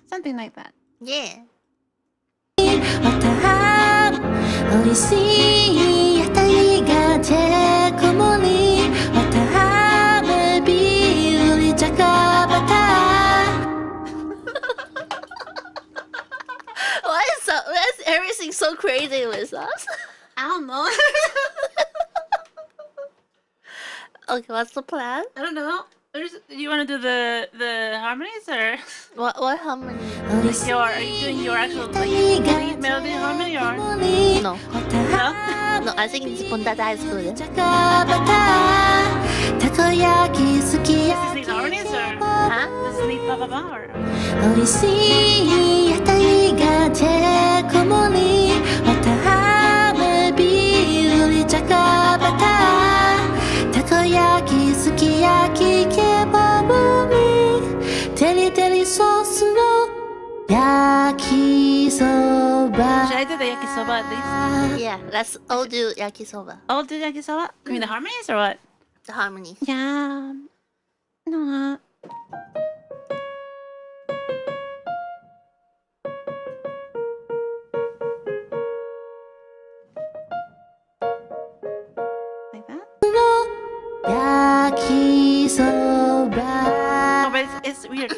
Something like that. Yeah. Why is everything so crazy with us? I don't know. Okay, what's the plan? I don't know. You want to do the harmonies or what harmony? Like are you doing your actual like lead melody harmony or no? No? No, I think it's Bondada is good. This is lead harmonies or this is lead ba ba ba or Should I do the yakisoba at least? Yeah, let's all do yakisoba. All do yakisoba? You mean the harmonies or what? The harmony. Yeah. No. Oh, but it's weird.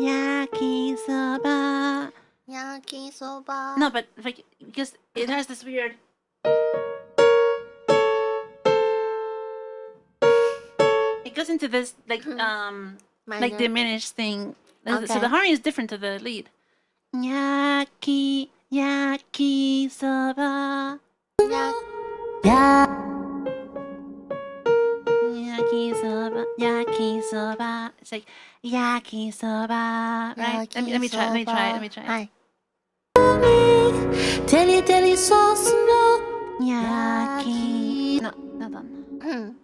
Yakisoba. Yakisoba. No, but like because it has this weird. It goes into this like like diminished thing. Okay. So the harmony is different to the lead. Yakisoba. Yakisoba. It's like yakisoba, right? Let me try. Hi. Teri sauce no Yaki. No, not done.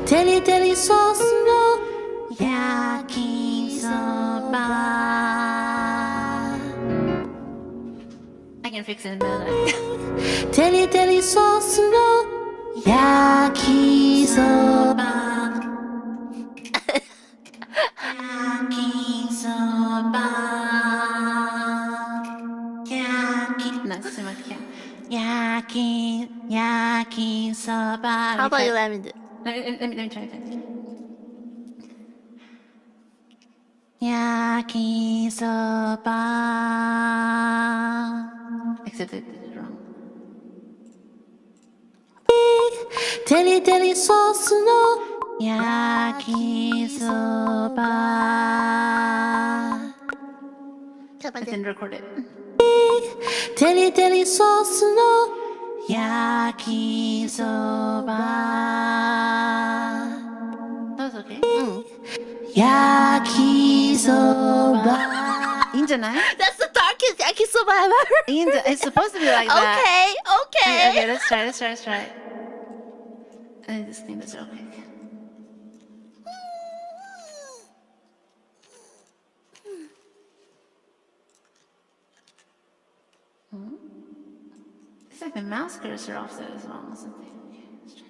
Teri sauce no yakisoba. I can fix it in a minute. Teri sauce no yakisoba. Yakisoba. No, it's too much. Yakisoba. How about you let me do? Let me try it. Yakisoba. Except I did it wrong. Teri sauce no yakisoba. I didn't record it. Teri sauce no yakisoba. That was okay. Yakisoba. That's the darkest yakisoba I've ever heard. It's supposed to be like that. Okay. Okay, let's try it. I just think that's okay. It's like the mouse cursor offset is wrong or something. Okay, let's try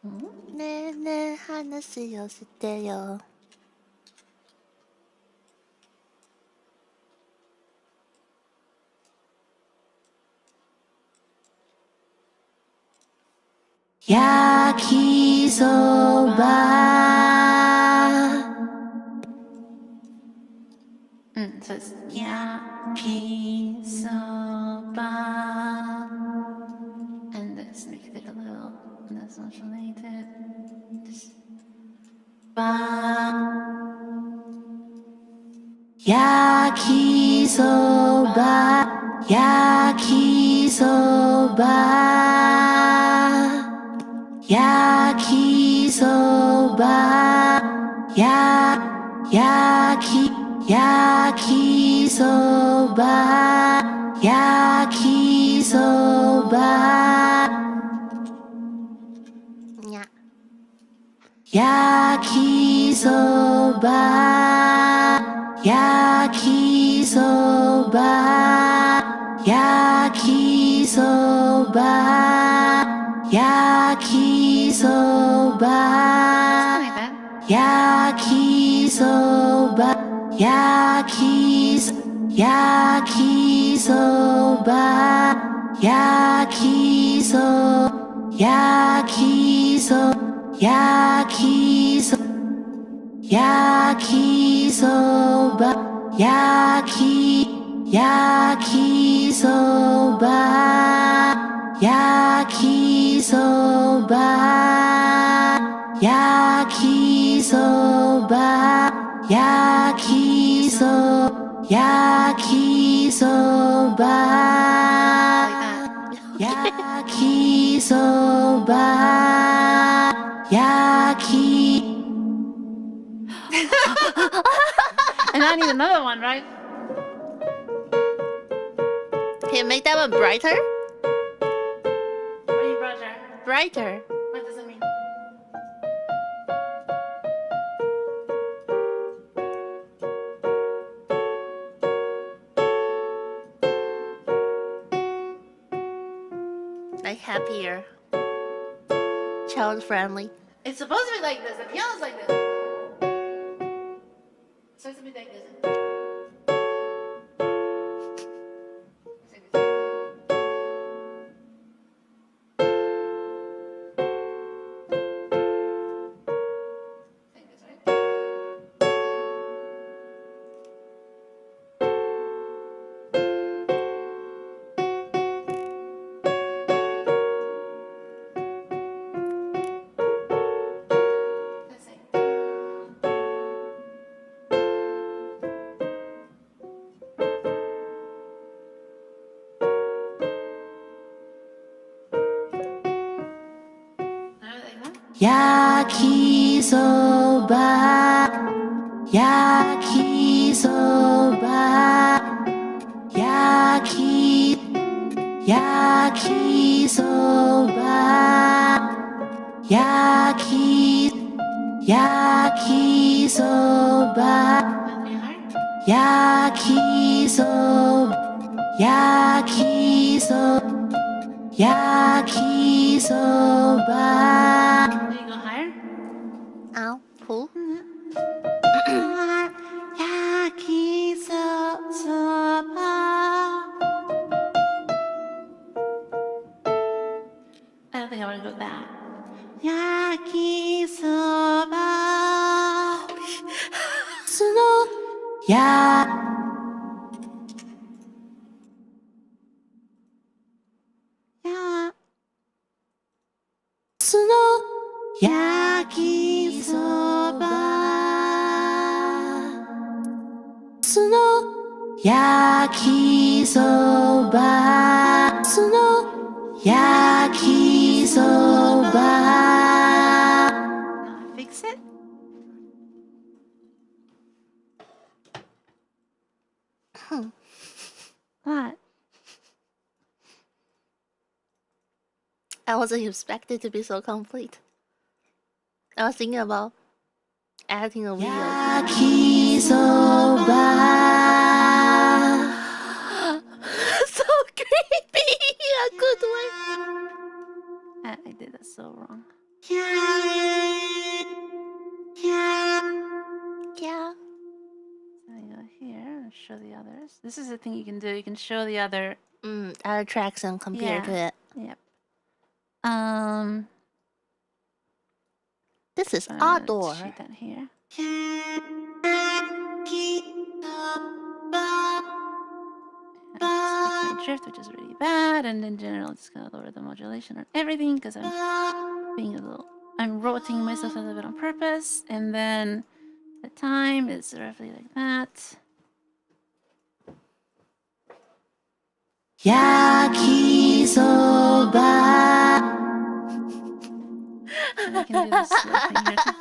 now. 네, 하나씩 요시대요. Yakisoba. So it's yakisoba. And let's make it a little less modulated. Just ba. Yakisoba. Yakisoba. Yakisoba. Yakisoba. Yakisoba. Yeah. Yakisoba. Yakisoba. Yakisoba. Yakisoba. Yakisoba. Yakisoba. Yakisoba. And I need another one, right? Can you make that one brighter? What do you brighter? Brighter. What does it mean? Like happier. Child friendly. It's supposed to be like this. The piano's like this. It's supposed to be like this. Yakisoba, yakisoba, yakisoba, yakisoba, yakisoba. Can you go higher? Ow. Cool. I don't think I want to go that. Yakisoba. Snow. Snow. Yakisoba. Snow. Yakisoba. Snow. Yakisoba. Fix it. What? I wasn't expected to be so complete. I was thinking about adding a wheel. Yakisoba. So creepy in a good way. I did that so wrong. Yeah. So I go here and show the others. This is the thing you can do. You can show the other. Other tracks and compare to it. Yep. This is outdoor. Shoot that here. My drift, which is really bad, and in general, just gonna lower the modulation on everything because I'm rotating myself a little bit on purpose, and then the time is roughly like that. Yakisoba. I can do this little thing here too.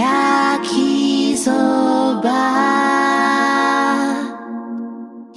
Yakisoba.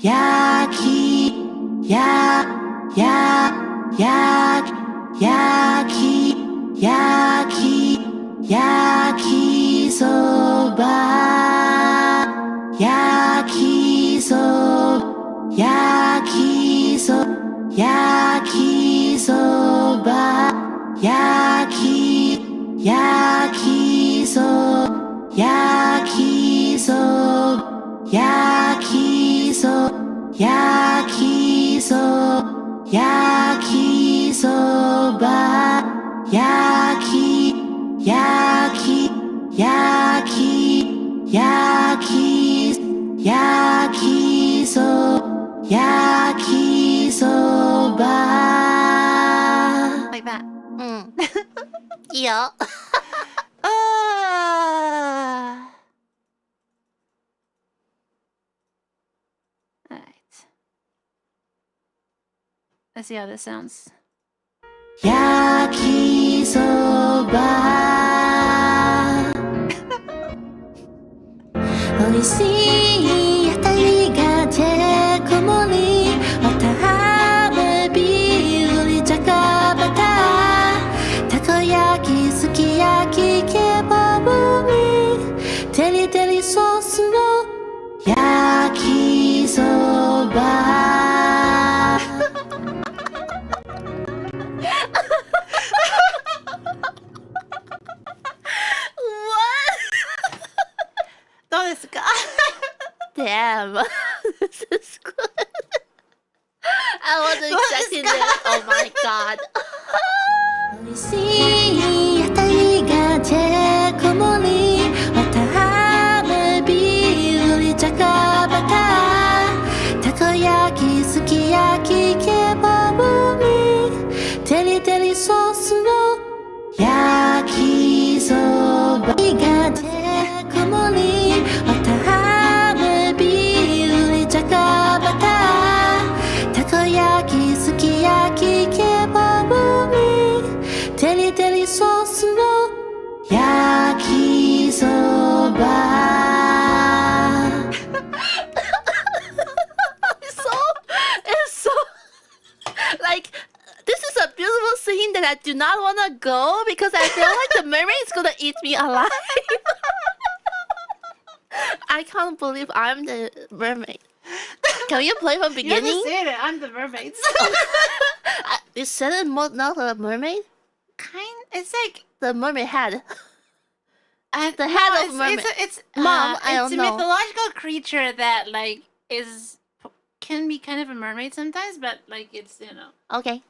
Yakisoba. Like that. Yeah. Alright. Let's see how this sounds. Yakisoba. 美味しい屋台がてこもりわたあめビールにじゃがバターたこ焼きすき焼きケバブにテリテリソースの焼きそば desu ka? Damn. This is good. I wasn't expecting this. Oh my god. 美味しい屋台がチェコ盛りわたあめビールにじゃがバターたこ焼きすき焼きケバブにテリテリソースの焼きそばがチェコ盛りわたあめビールにじゃがバターたこ焼きすき焼きケバブにテリテリソースの焼きそばIt's so like this is a beautiful scene that I do not want to go because I feel like the mermaid is gonna eat me alive. I can't believe I'm the mermaid. Can you play from beginning? You said it. I'm the mermaid. You said it not a mermaid? It's like the mermaid head. The no, head of mermaid. It's Mom, I don't it's a know. mythological creature that like can be kind of a mermaid sometimes, but like it's Okay.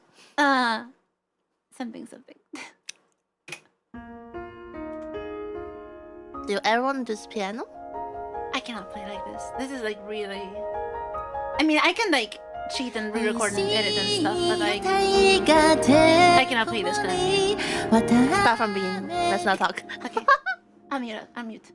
something. Do you ever want to do piano? I cannot play like this. This is like really. I mean, I can like cheat and re-record and edit and stuff, but like I cannot play this kind of music. Start from beginning. Let's not talk. Okay, I'm mute.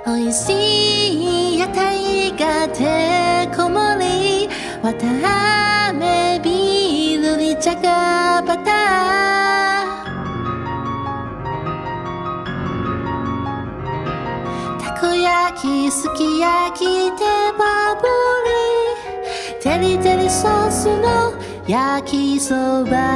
Oishii yatai ga te komori watame biru ni jaga bata takoyaki sukiyaki te baburi teri teri sauce no yakisoba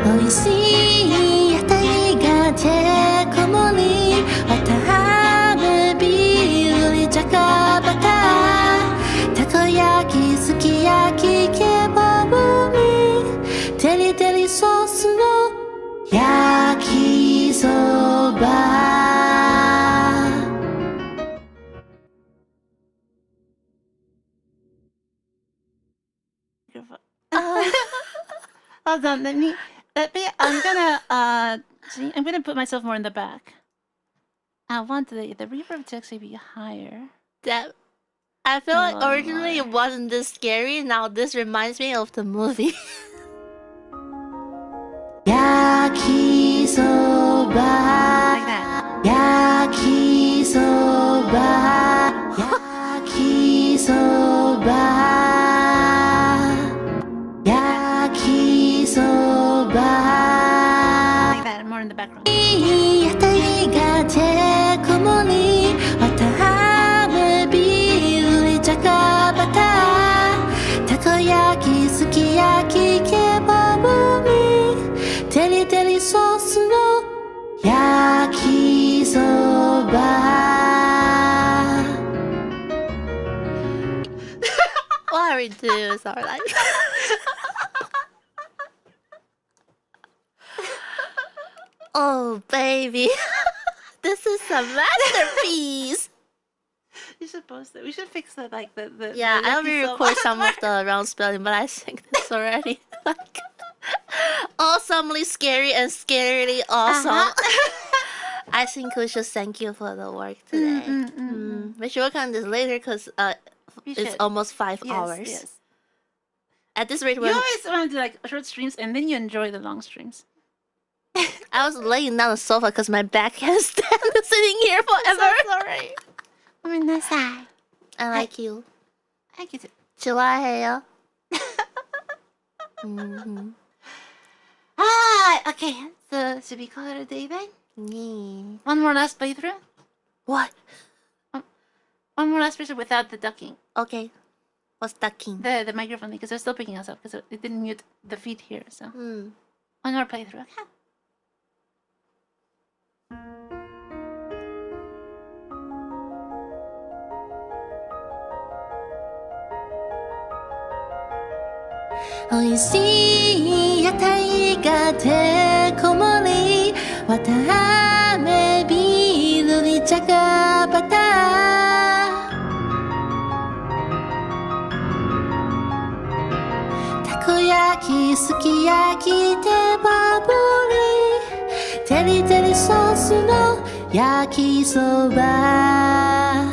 Oishii yatai ga te komori watame biru ni jaga bata takoyaki sukiyaki kebabu ni teri teri sauce no yakisoba Hold on, I'm gonna put myself more in the back. I want the reverb to actually be higher. That I feel like originally it wasn't this scary. Now this reminds me of the movie. Yakisoba. Like that. Yakisoba. Yakisoba. Yakisoba. Like that, more in the background. Yatai ga te komori watame biru ni jaga bata takoyaki sukiyaki kebabu ni teri teri sauce no yakisoba. What are we doing with our life? Oh baby, this is a masterpiece. You're supposed to. We should fix the Yeah, I already record some of the round spelling, but I sang this already. Like, awesomely scary and scarily awesome. I think we should thank you for the work today. We should work on this later because it's almost 5 hours. Yes. At this rate, You always want to do like short streams and then you enjoy the long streams. I was laying down on the sofa because my back can't stand sitting here forever. Sorry. I like you. I get it. 좋아해요. Okay. So should we call it a day then? Yeah. One more last playthrough. What? One more last playthrough without the ducking. Okay. What's ducking? The microphone thing, because they're still picking us up because it didn't mute the feed here. So one more playthrough. Okay. 美味しい屋台がてこもりわたあめビールに茶がバターたこ焼きすき焼き手羽ぶりてりてりソースの焼きそば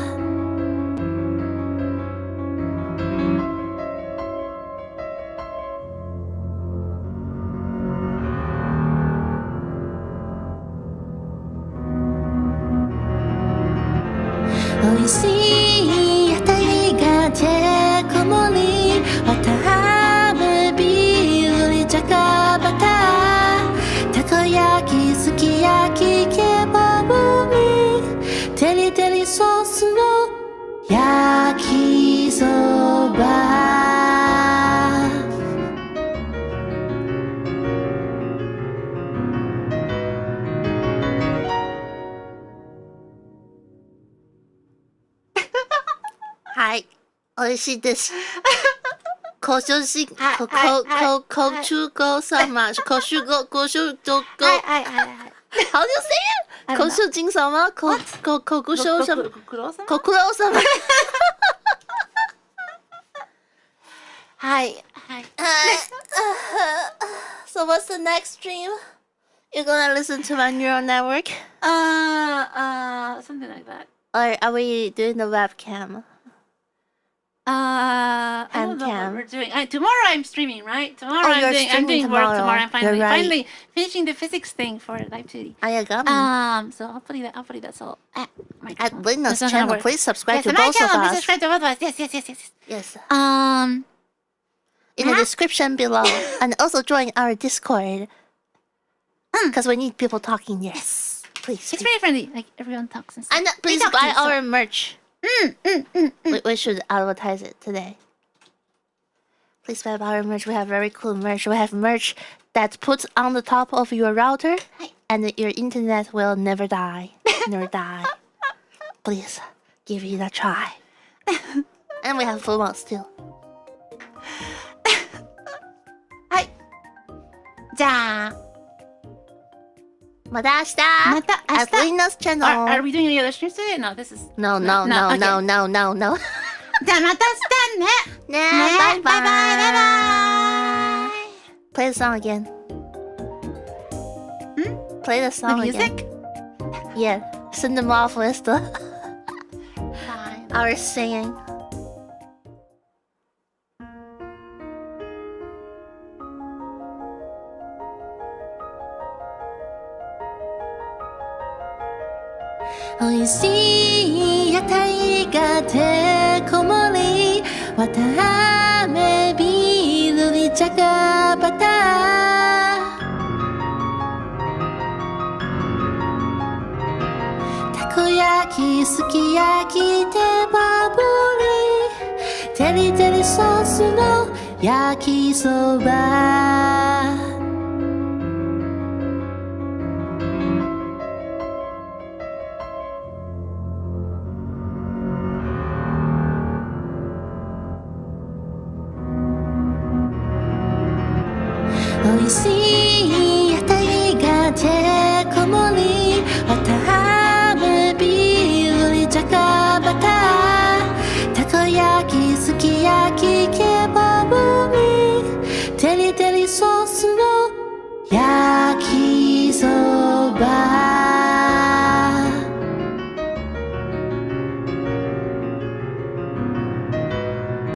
美味しい屋台がてこもりわたあめビールに茶がバターたこ焼きすき焼きケバブにてりてりソースの焼きそばはい、美味しいです。ご主人、ご主語様、ご主語、ご主語。How do you say it? ご主人様、ご主様、ご苦労様。はい。So what's the next stream? You're gonna listen to my neural network? Something like that. Or are we doing the webcam? I don't know what we're doing. Tomorrow I'm streaming, right? Tomorrow I'm doing tomorrow. Work tomorrow. I'm You're right. finally finishing the physics thing for Live 2D. Ayagami. So hopefully that's all. At Lina's channel, please subscribe to my both channel, of please us. subscribe to both of us. Yes. Um, In the description below, and also join our Discord. Because we need people talking. Yes. Please. It's very friendly. Like everyone talks and stuff. And please buy our merch. We should advertise it today. Please buy our merch. We have very cool merch. We have merch that puts on the top of your router, and your internet will never die. Never die. Please give it a try. And we have full mouse too. はい。じゃあ。また明日 at Lina's channel. Are we doing any other streams today? No, this is... No. じゃあまた明日ね。ね、バイバイ。Play the song again. Play the song the again. music? Yeah, send them off with the Fine. our singing.「おいしい屋台がてこもり」「わたあめビールに茶がバター」「たこ焼きすき焼き手羽ぶり」「てりてりソースの焼きそば」おいしい